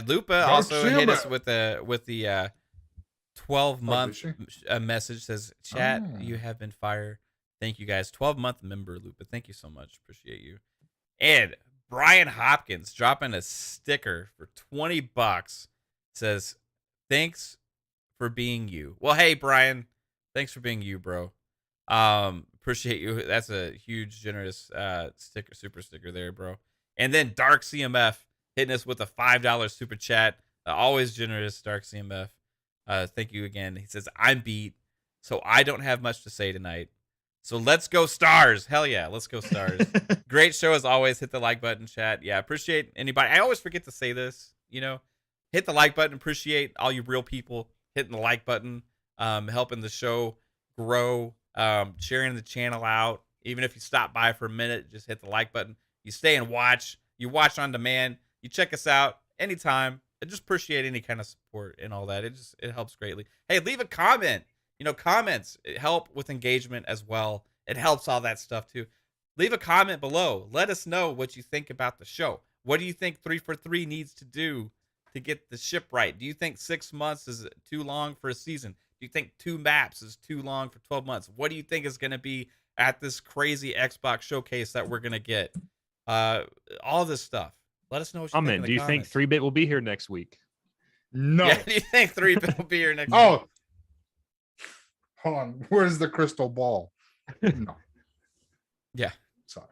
[SPEAKER 2] Lupa also hit us with the 12-month message. Says, chat, you have been fire. Thank you guys. 12-month member, Lupa. Thank you so much. Appreciate you. And Brian Hopkins dropping a sticker for $20. Says, thanks for being you. Well, hey, Brian. Thanks for being you, bro. Appreciate you. That's a huge, generous super sticker there, bro. And then Dark CMF hitting us with a $5 super chat. Always generous, Dark CMF. Thank you again. He says, I'm beat, so I don't have much to say tonight. So let's go Stars. Hell yeah, let's go Stars. Great show as always. Hit the like button, chat. Yeah, appreciate anybody. I always forget to say this, you know. Hit the like button. Appreciate all you real people hitting the like button, helping the show grow, sharing the channel out. Even if you stop by for a minute, just hit the like button. You stay and watch. You watch on demand. You check us out anytime. I just appreciate any kind of support and all that. It helps greatly. Hey, leave a comment. You know, comments help with engagement as well. It helps all that stuff too. Leave a comment below. Let us know what you think about the show. What do you think 343 needs to do to get the ship right? Do you think 6 months is too long for a season? Do you think 2 maps is too long for 12 months? What do you think is going to be at this crazy Xbox showcase that we're going to get? All this stuff. Let us know what you think in the
[SPEAKER 6] do you
[SPEAKER 2] comments.
[SPEAKER 6] think 3-Bit will be here next week?
[SPEAKER 5] No.
[SPEAKER 2] Yeah, do you think 3-Bit will be here next week?
[SPEAKER 5] Oh, hold on. Where's the crystal ball? No.
[SPEAKER 2] Yeah.
[SPEAKER 5] Sorry.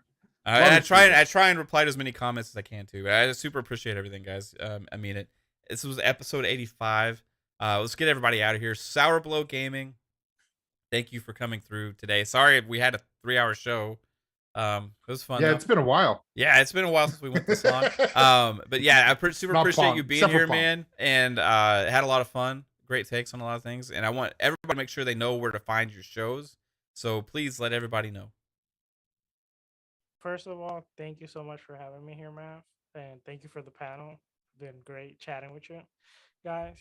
[SPEAKER 2] I try and reply to as many comments as I can too. I super appreciate everything, guys. I mean it. This was episode 85. Let's get everybody out of here. Sour Gaming, thank you for coming through today. Sorry we had a 3-hour show. It was fun.
[SPEAKER 5] Yeah,
[SPEAKER 2] though.
[SPEAKER 5] it's been a while.
[SPEAKER 2] Yeah, it's been a while since we went this long. But yeah, I super appreciate you being here, man. And had a lot of fun. Great takes on a lot of things. And I want everybody to make sure they know where to find your shows. So please let everybody know.
[SPEAKER 3] First of all, thank you so much for having me here, man. And thank you for the panel. Been great chatting with you guys.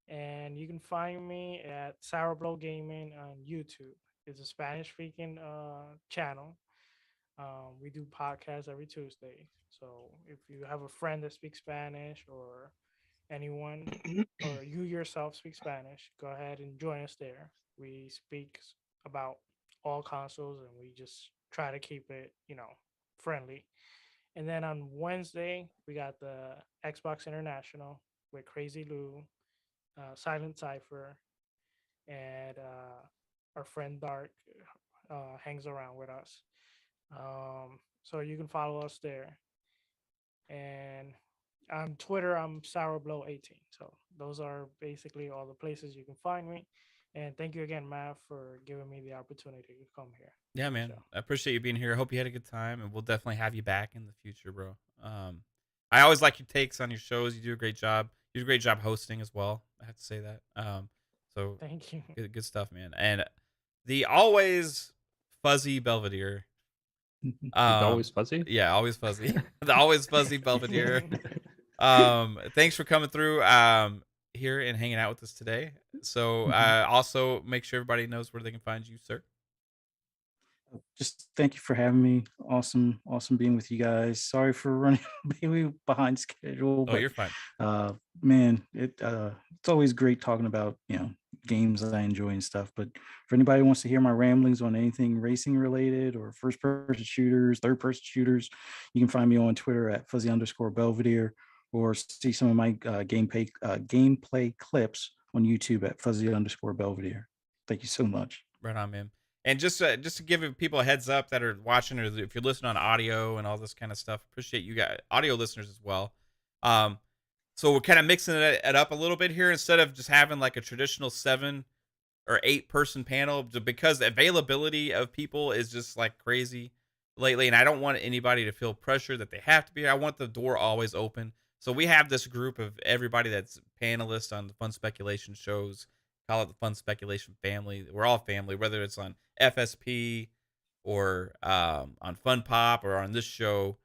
[SPEAKER 3] And you can find me at Sour Gaming on YouTube. It's a Spanish-speaking channel. We do podcasts every Tuesday. So if you have a friend that speaks Spanish or anyone or you yourself speak Spanish, go ahead and join us there. We speak about all consoles and we just try to keep it, friendly. And then on Wednesday, we got the Xbox International with Crazy Lou, Silent Cypher, and our friend Dark hangs around with us. So you can follow us there. And on Twitter, I'm SourBlow18. So those are basically all the places you can find me. And thank you again, Matt, for giving me the opportunity to come here.
[SPEAKER 2] Yeah, man.
[SPEAKER 3] So.
[SPEAKER 2] I appreciate you being here. I hope you had a good time, and we'll definitely have you back in the future, bro. I always like your takes on your shows. You do a great job. You do a great job hosting as well. I have to say that. So
[SPEAKER 3] Thank you.
[SPEAKER 2] good stuff, man. And the always fuzzy Belvedere.
[SPEAKER 6] He's always fuzzy.
[SPEAKER 2] Yeah, always fuzzy. The always fuzzy Belvedere. Thanks for coming through here and hanging out with us today. So also make sure everybody knows where they can find you, sir.
[SPEAKER 9] Just thank you for having me. Awesome being with you guys. Sorry for running being behind schedule.
[SPEAKER 2] Oh, you're fine.
[SPEAKER 9] Man, it's always great talking about, games that I enjoy and stuff. But for anybody who wants to hear my ramblings on anything racing related or first person shooters, third person shooters, you can find me on Twitter at @fuzzy_Belvedere, or see some of my gameplay clips on YouTube at @fuzzy_Belvedere. Thank you so much.
[SPEAKER 2] Right on, man. And just to give people a heads up that are watching, or if you're listening on audio and all this kind of stuff, appreciate you guys, audio listeners as well. So we're kind of mixing it up a little bit here, instead of just having like a traditional 7 or 8 person panel, because the availability of people is just like crazy lately. And I don't want anybody to feel pressure that they have to be. I want the door always open. So we have this group of everybody that's panelists on the Fun Speculation shows. Call it the Fun Speculation family. We're all family, whether it's on FSP or on Fun Pop or on this show.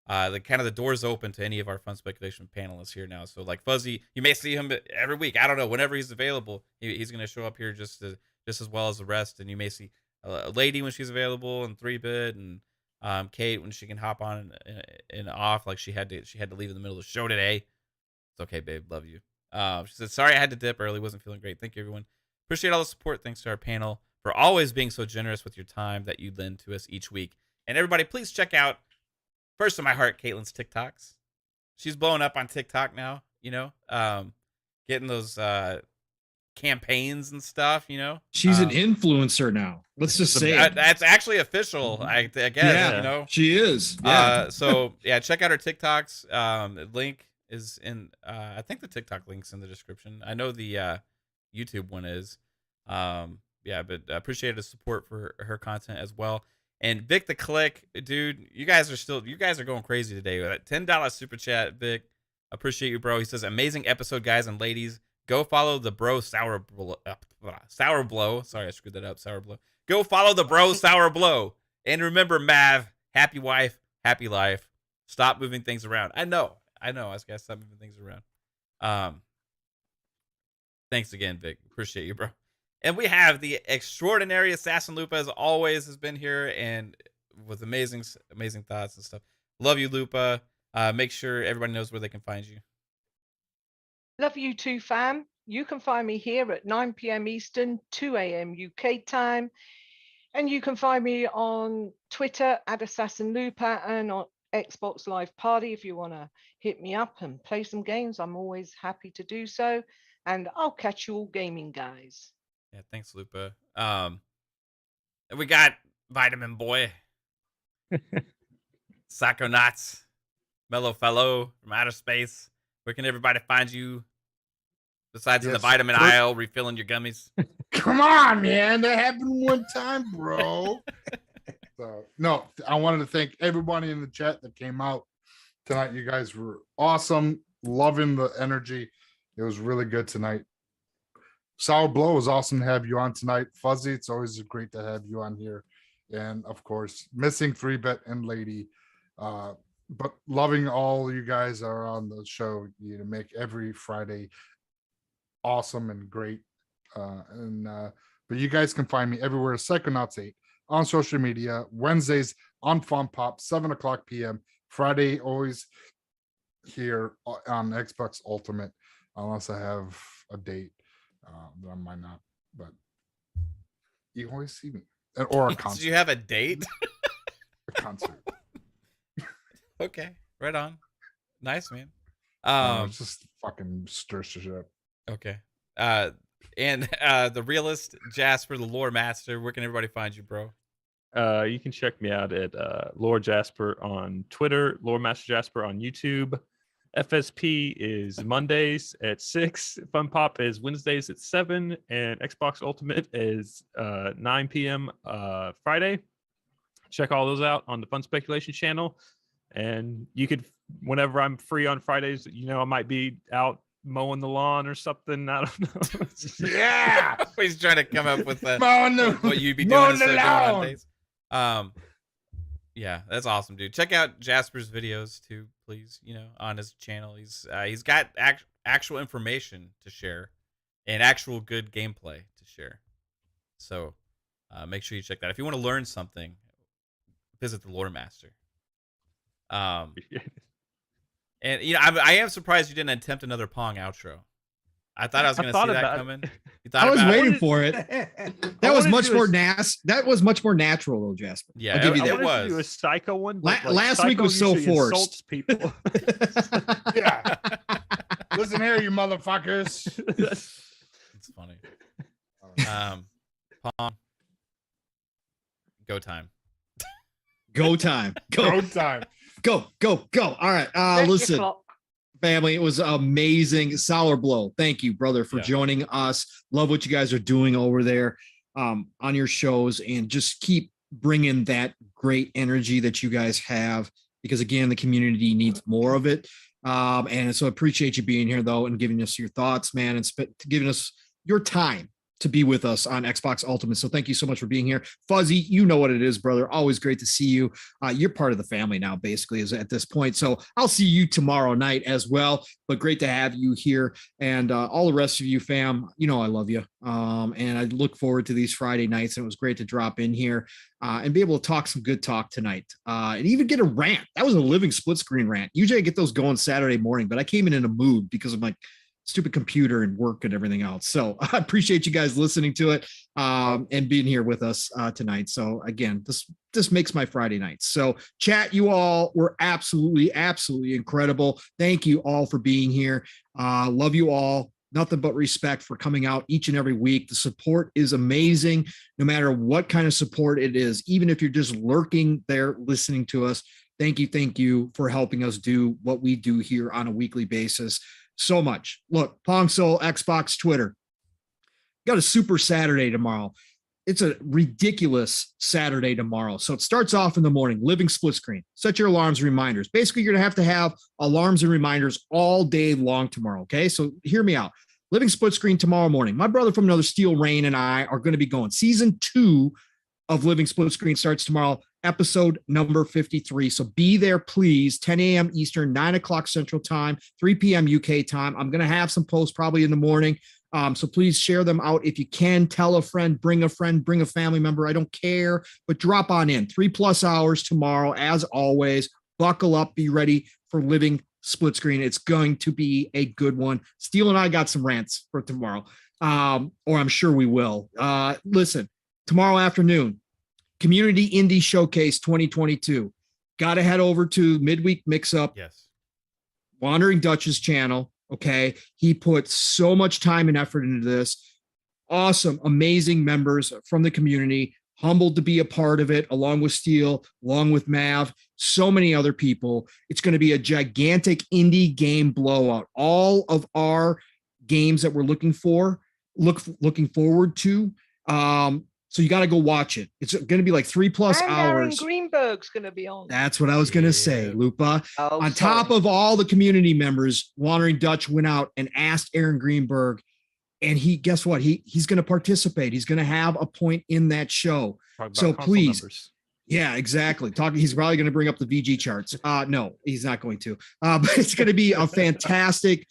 [SPEAKER 2] The door's open to any of our Fun Speculation panelists here now. So like Fuzzy, you may see him every week. I don't know, whenever he's available, he's going to show up here just as well as the rest. And you may see a lady when she's available, and 3-Bit, and Kate when she can hop on and off. Like she had to leave in the middle of the show today. It's okay, babe. Love you. She said, sorry I had to dip early. Wasn't feeling great. Thank you, everyone. Appreciate all the support. Thanks to our panel for always being so generous with your time that you lend to us each week. And everybody, please check out, first in my heart, Caitlin's TikToks. She's blowing up on TikTok now, getting those campaigns and stuff,
[SPEAKER 8] She's an influencer now. Let's just say it.
[SPEAKER 2] That's actually official, I guess,
[SPEAKER 8] Yeah, she is. Yeah.
[SPEAKER 2] So, yeah, check out her TikToks. Link is in, I think the TikTok link's in the description. I know the YouTube one is. Yeah, but I appreciate the support for her content as well. And Vic the Click, dude, you guys are going crazy today with that $10 super chat. Vic, appreciate you, bro. He says, amazing episode, guys and ladies. Go follow the bro Sour Blow. Sorry, I screwed that up. Sour Blow. Go follow the bro Sour Blow. And remember, Mav, happy wife, happy life. Stop moving things around. I know. I was gotta stop moving things around. Thanks again, Vic. Appreciate you, bro. And we have the extraordinary AssassinLupa, as always, has been here and with amazing thoughts and stuff. Love you, Lupa. Make sure everybody knows where they can find you.
[SPEAKER 7] Love you too, fam. You can find me here at 9 p.m. Eastern, 2 a.m. UK time. And you can find me on Twitter at AssassinLupa and on Xbox Live Party if you want to hit me up and play some games. I'm always happy to do so. And I'll catch you all gaming, guys.
[SPEAKER 2] Yeah, thanks, Lupa. And we got Vitamin Boy, Psychonauts, Mellow Fellow from outer space. Where can everybody find you besides in the vitamin aisle refilling your gummies?
[SPEAKER 5] Come on, man. That happened one time, bro. So, no, I wanted to thank everybody in the chat that came out tonight. You guys were awesome. Loving the energy. It was really good tonight. Sour Blow, was awesome to have you on tonight. Fuzzy, it's always great to have you on here. And of course, missing 3-Bit and Lady. But loving all you guys are on the show. You make every Friday awesome and great. But you guys can find me everywhere, Psychonauts8, on social media. Wednesdays on Fun Pop, 7:00 p.m. Friday, always here on Xbox Ultimate, unless I have a date. I might not, but you always see me. Or a concert.
[SPEAKER 2] Do you have a date?
[SPEAKER 5] A concert.
[SPEAKER 2] Okay, right on. Nice, man.
[SPEAKER 5] It's just fucking stir shit up.
[SPEAKER 2] Okay. And the realist, Jasper, the lore master, where can everybody find you, bro?
[SPEAKER 6] You can check me out at Lore Jasper on Twitter, Lore Master Jasper on YouTube. FSP is Mondays at 6. Fun Pop is Wednesdays at 7, and Xbox Ultimate is 9 p.m. Friday. Check all those out on the Fun Speculation channel. And you could, whenever I'm free on Fridays, you know, I might be out mowing the lawn or something. I don't know.
[SPEAKER 5] Yeah.
[SPEAKER 2] He's trying to come up with what you'd be doing
[SPEAKER 5] mowing
[SPEAKER 2] instead
[SPEAKER 5] the
[SPEAKER 2] of doing on
[SPEAKER 5] lawn.
[SPEAKER 2] days. Yeah, that's awesome, dude. Check out Jasper's videos too, please. You know, on his channel, he's got actual information to share and actual good gameplay to share. So make sure you check that. If you want to learn something, visit the Lore Master. And you know, I am surprised you didn't attempt another Pong outro. I thought I was going to see that coming. You thought
[SPEAKER 8] I was
[SPEAKER 2] about
[SPEAKER 8] waiting
[SPEAKER 2] it?
[SPEAKER 8] for it. That was much more That was much more natural, though, Jasper.
[SPEAKER 2] Yeah,
[SPEAKER 8] I'll give you
[SPEAKER 6] I
[SPEAKER 8] that.
[SPEAKER 6] wanted to do a psycho one. But
[SPEAKER 8] Last week
[SPEAKER 6] Psycho
[SPEAKER 8] was so
[SPEAKER 6] usually
[SPEAKER 8] forced.
[SPEAKER 6] insults people.
[SPEAKER 5] Yeah. Listen here, you motherfuckers.
[SPEAKER 2] It's funny. Pong. Go time.
[SPEAKER 8] Go time.
[SPEAKER 5] Go time.
[SPEAKER 8] Go. All right.
[SPEAKER 7] Set your
[SPEAKER 8] Listen,
[SPEAKER 7] clock.
[SPEAKER 8] family, it was amazing. Solar Blow. Thank you, brother, for joining us. Love what you guys are doing over there on your shows, and just keep bringing that great energy that you guys have, because again, the community needs more of it. And so I appreciate you being here, though, and giving us your thoughts, man, and giving us your time to be with us on Xbox Ultimate. So thank you so much for being here. Fuzzy, you know what it is, brother. Always great to see you. You're part of the family now, basically, is at this point. So I'll see you tomorrow night as well, but great to have you here. And all the rest of you, fam, you know I love you. And I look forward to these Friday nights. And it was great to drop in here and be able to talk some good talk tonight, and even get a rant. That was a living split screen rant. Usually I get those going Saturday morning, but I came in a mood because of my stupid computer and work and everything else. So I appreciate you guys listening to it and being here with us tonight. So again, this makes my Friday nights. So chat, you all were absolutely incredible. Thank you all for being here. Love you all. Nothing but respect for coming out each and every week. The support is amazing, no matter what kind of support it is. Even if you're just lurking there listening to us, thank you for helping us do what we do here on a weekly basis. So much. Look, Pong Soul, Xbox, Twitter. Got a super Saturday tomorrow. It's a ridiculous Saturday tomorrow. So it starts off in the morning, living split screen. Set your alarms and reminders. Basically, you're going to have alarms and reminders all day long tomorrow. Okay. So hear me out. Living split screen tomorrow morning. My brother from another Steel Rain and I are going to be going. Season 2 of Living Split Screen starts tomorrow, episode number 53. So be there, please. 10 a.m. Eastern, 9 o'clock Central Time, 3 p.m. UK time. I'm going to have some posts probably in the morning. So please share them out if you can. Tell a friend, bring a family member. I don't care, but drop on in. 3+ hours tomorrow, as always. Buckle up, be ready for Living Split Screen. It's going to be a good one. Steele and I got some rants for tomorrow, or I'm sure we will. Listen, tomorrow afternoon, Community Indie Showcase 2022. Got to head over to Midweek Mix Up.
[SPEAKER 2] Yes.
[SPEAKER 8] Wandering Dutch's channel. Okay. He put so much time and effort into this. Awesome, amazing members from the community. Humbled to be a part of it, along with Steele, along with Mav, so many other people. It's going to be a gigantic indie game blowout. All of our games that we're looking forward to. So you got to go watch it. It's going to be like 3+ hours.
[SPEAKER 7] Darren Greenberg's going to be on.
[SPEAKER 8] That's what I was going to say, Lupa.
[SPEAKER 7] Oh,
[SPEAKER 8] on top of all the community members, Wandering Dutch went out and asked Aaron Greenberg, and guess what? He's going to participate. He's going to have a point in that show. So please. Numbers. Yeah, exactly. He's probably going to bring up the VG charts. No, he's not going to. But it's going to be a fantastic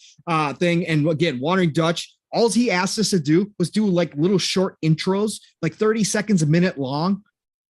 [SPEAKER 8] thing. And again, Wandering Dutch, all he asked us to do was do like little short intros, like 30 seconds, a minute long.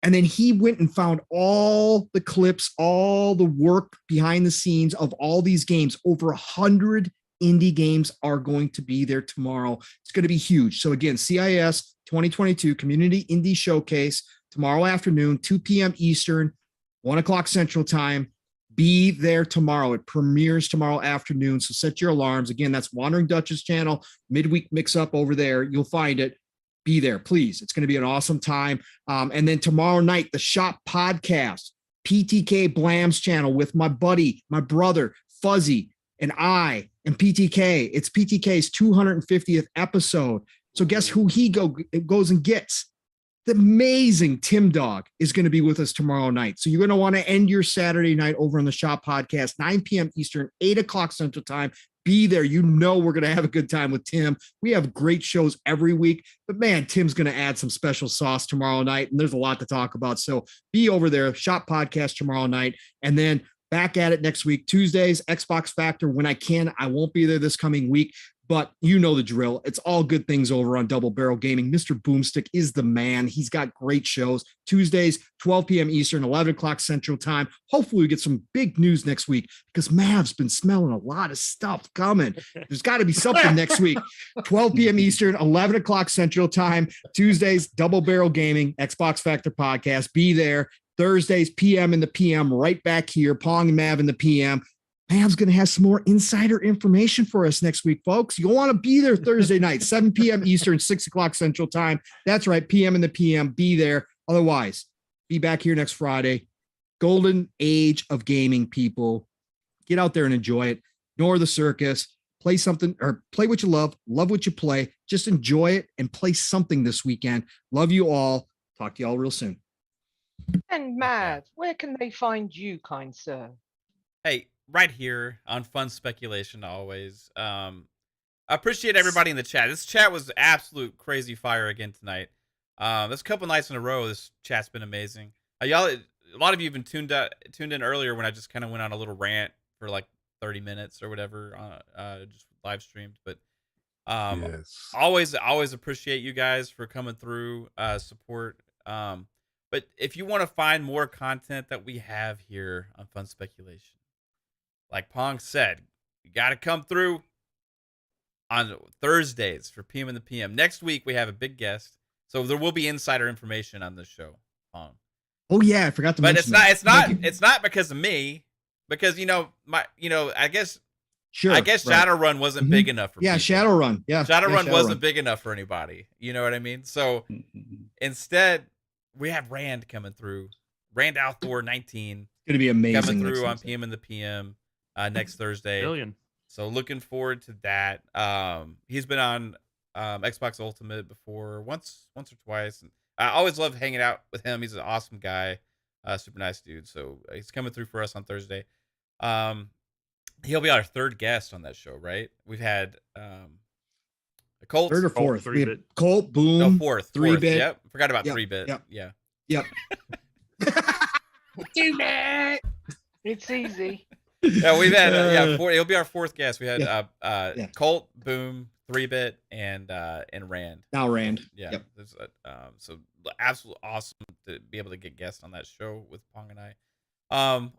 [SPEAKER 8] And then he went and found all the clips, all the work behind the scenes of all these games. Over 100 indie games are going to be there tomorrow. It's going to be huge. So again, CIS 2022 Community Indie Showcase tomorrow afternoon, 2 p.m. Eastern, 1 o'clock Central Time. Be there tomorrow. It premieres tomorrow afternoon. So set your alarms. Again, that's Wandering Dutch's channel, Midweek Mix Up over there. You'll find it. Be there, please. It's going to be an awesome time. And then tomorrow night, the Shop Podcast, PTK Blam's channel with my buddy, my brother, Fuzzy, and I am PTK. It's PTK's 250th episode. So guess who he goes and gets? The amazing Tim Dog is going to be with us tomorrow night. So you're going to want to end your Saturday night over on the Shop Podcast, 9 p.m. Eastern, 8 o'clock Central Time. Be there. You know we're going to have a good time with Tim. We have great shows every week. But, man, Tim's going to add some special sauce tomorrow night, and there's a lot to talk about. So be over there, Shop Podcast tomorrow night, and then back at it next week. Tuesdays, Xbox Factor when I can. I won't be there this coming week. But you know the drill. It's all good things over on Double Barrel Gaming. Mr. Boomstick is the man. He's got great shows. Tuesdays, 12 p.m. Eastern, 11 o'clock Central Time. Hopefully we get some big news next week because Mav's been smelling a lot of stuff coming. There's got to be something next week. 12 p.m. Eastern, 11 o'clock Central Time. Tuesdays, Double Barrel Gaming, Xbox Factor Podcast. Be there. Thursdays, PM in the PM, right back here. Pong and Mav in the PM. Mav's going to have some more insider information for us next week, folks. You'll want to be there Thursday night, 7 p.m. Eastern, 6 o'clock Central Time. That's right, PM in the PM. Be there. Otherwise, be back here next Friday. Golden age of gaming, people. Get out there and enjoy it. Ignore the circus. Play something or play what you love what you play. Just enjoy it and play something this weekend. Love you all. Talk to you all real soon.
[SPEAKER 7] And Mav, where can they find you, kind sir?
[SPEAKER 2] Hey, right here on Fun Speculation always. I appreciate everybody in the chat. This chat was absolute crazy fire again tonight. There's a couple nights in a row. This chat's been amazing. Y'all, a lot of you have been tuned in earlier when I just kind of went on a little rant for like 30 minutes or whatever, just live streamed. But
[SPEAKER 5] Yes.
[SPEAKER 2] always appreciate you guys for coming through, support. But if you want to find more content that we have here on Fun Speculation, like Pong said, you got to come through on Thursdays for PM in the PM. Next week, we have a big guest. So there will be insider information on this show, Pong.
[SPEAKER 8] Oh, yeah. I forgot to
[SPEAKER 2] But
[SPEAKER 8] mention
[SPEAKER 2] it's not because of me, because, I guess
[SPEAKER 8] Sure. right.
[SPEAKER 2] Shadowrun wasn't big enough for
[SPEAKER 8] Yeah,
[SPEAKER 2] people.
[SPEAKER 8] Shadowrun. Yeah.
[SPEAKER 2] Shadowrun
[SPEAKER 8] yeah,
[SPEAKER 2] wasn't big enough for anybody. You know what I mean? So instead, we have Rand coming through. Rand Althor 19
[SPEAKER 8] Going to be amazing.
[SPEAKER 2] coming
[SPEAKER 8] next
[SPEAKER 2] through on
[SPEAKER 8] Wednesday.
[SPEAKER 2] PM in the PM next Thursday.
[SPEAKER 6] Billion.
[SPEAKER 2] So looking forward to that. He's been on Xbox Ultimate before, once or twice. And I always love hanging out with him. He's an awesome guy, super nice dude. So he's coming through for us on Thursday. He'll be our third guest on that show, right? We've had Colt.
[SPEAKER 8] Third or
[SPEAKER 6] Colt,
[SPEAKER 8] fourth. We
[SPEAKER 6] 3-bit.
[SPEAKER 8] have Colt, Boom.
[SPEAKER 2] No, fourth.
[SPEAKER 8] 3-bit.
[SPEAKER 2] Yep. Forgot about
[SPEAKER 8] Yep,
[SPEAKER 2] 3-bit.
[SPEAKER 8] yep.
[SPEAKER 2] Yeah.
[SPEAKER 8] Yep.
[SPEAKER 7] It's easy.
[SPEAKER 2] Yeah, we've had he'll be our fourth guest. We had
[SPEAKER 8] Yeah.
[SPEAKER 2] Colt, Boom, 3-bit, and Rand.
[SPEAKER 8] Now Rand.
[SPEAKER 2] Yeah.
[SPEAKER 8] Yep.
[SPEAKER 2] There's so absolutely awesome to be able to get guests on that show with Pong and I.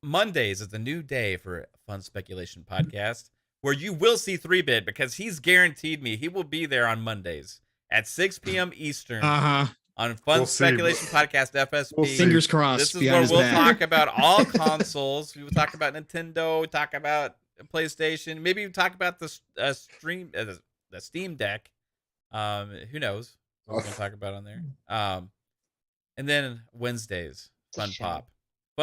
[SPEAKER 2] Mondays is the new day for Fun Speculation Podcast, where you will see 3-bit because he's guaranteed me he will be there on Mondays at 6 p.m. Eastern
[SPEAKER 8] Uh-huh.
[SPEAKER 2] on Fun
[SPEAKER 5] We'll see.
[SPEAKER 2] Speculation Podcast FSP.
[SPEAKER 5] We'll see.
[SPEAKER 8] Fingers crossed.
[SPEAKER 2] This is
[SPEAKER 8] behind
[SPEAKER 2] where
[SPEAKER 8] his
[SPEAKER 2] we'll
[SPEAKER 8] back.
[SPEAKER 2] talk about all consoles. We will talk about Nintendo. We talk about PlayStation. Maybe we talk about the Steam Deck. Who knows what we're gonna talk about on there. And then Wednesdays, Fun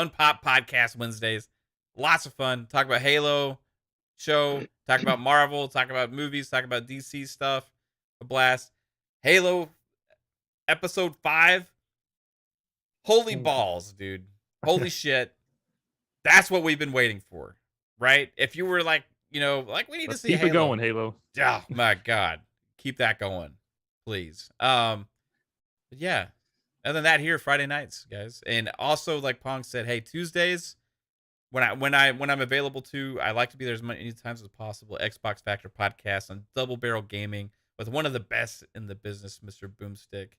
[SPEAKER 2] Pop Podcast Wednesdays. Lots of fun. Talk about Halo show. Talk about Marvel. Talk about movies. Talk about DC stuff. A blast. Halo episode 5. Holy balls, dude. Holy shit. That's what we've been waiting for, right? If you were like, we need
[SPEAKER 6] Let's
[SPEAKER 2] to see
[SPEAKER 6] keep
[SPEAKER 2] Halo.
[SPEAKER 6] it going, Halo.
[SPEAKER 2] Oh my God. Keep that going, please. But yeah. Other than that, here Friday nights, guys. And also, like Pong said, hey, Tuesdays, when I'm available to, I like to be there as many times as possible. Xbox Factor Podcast on Double Barrel Gaming with one of the best in the business, Mr. Boomstick.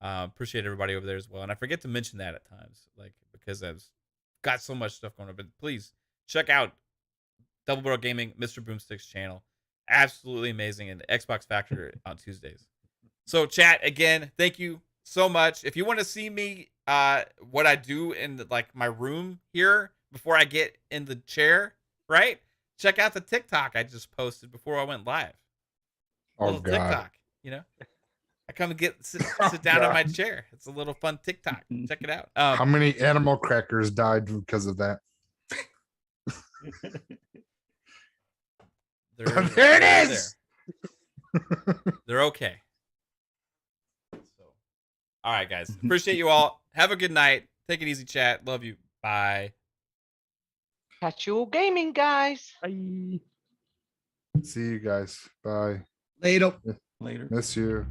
[SPEAKER 2] Appreciate everybody over there as well. And I forget to mention that at times, because I've got so much stuff going on. But please check out Double Barrel Gaming, Mr. Boomstick's channel. Absolutely amazing. And Xbox Factor on Tuesdays. So chat, again, thank you so much. If you want to see me, what I do in my room here before I get in the chair, right? Check out the TikTok I just posted before I went live.
[SPEAKER 5] Oh,
[SPEAKER 2] Little
[SPEAKER 5] God.
[SPEAKER 2] TikTok, I come and sit down in my chair. It's a little fun TikTok. Check it out.
[SPEAKER 5] How many animal crackers died because of that?
[SPEAKER 2] They're
[SPEAKER 5] There it
[SPEAKER 2] they're
[SPEAKER 5] is!
[SPEAKER 2] there. They're okay. So, all right, guys. Appreciate you all. Have a good night. Take it easy, chat. Love you. Bye.
[SPEAKER 7] Catch you all gaming, guys.
[SPEAKER 6] Bye.
[SPEAKER 5] See you guys. Bye.
[SPEAKER 8] Later.
[SPEAKER 9] Later.
[SPEAKER 5] Miss you.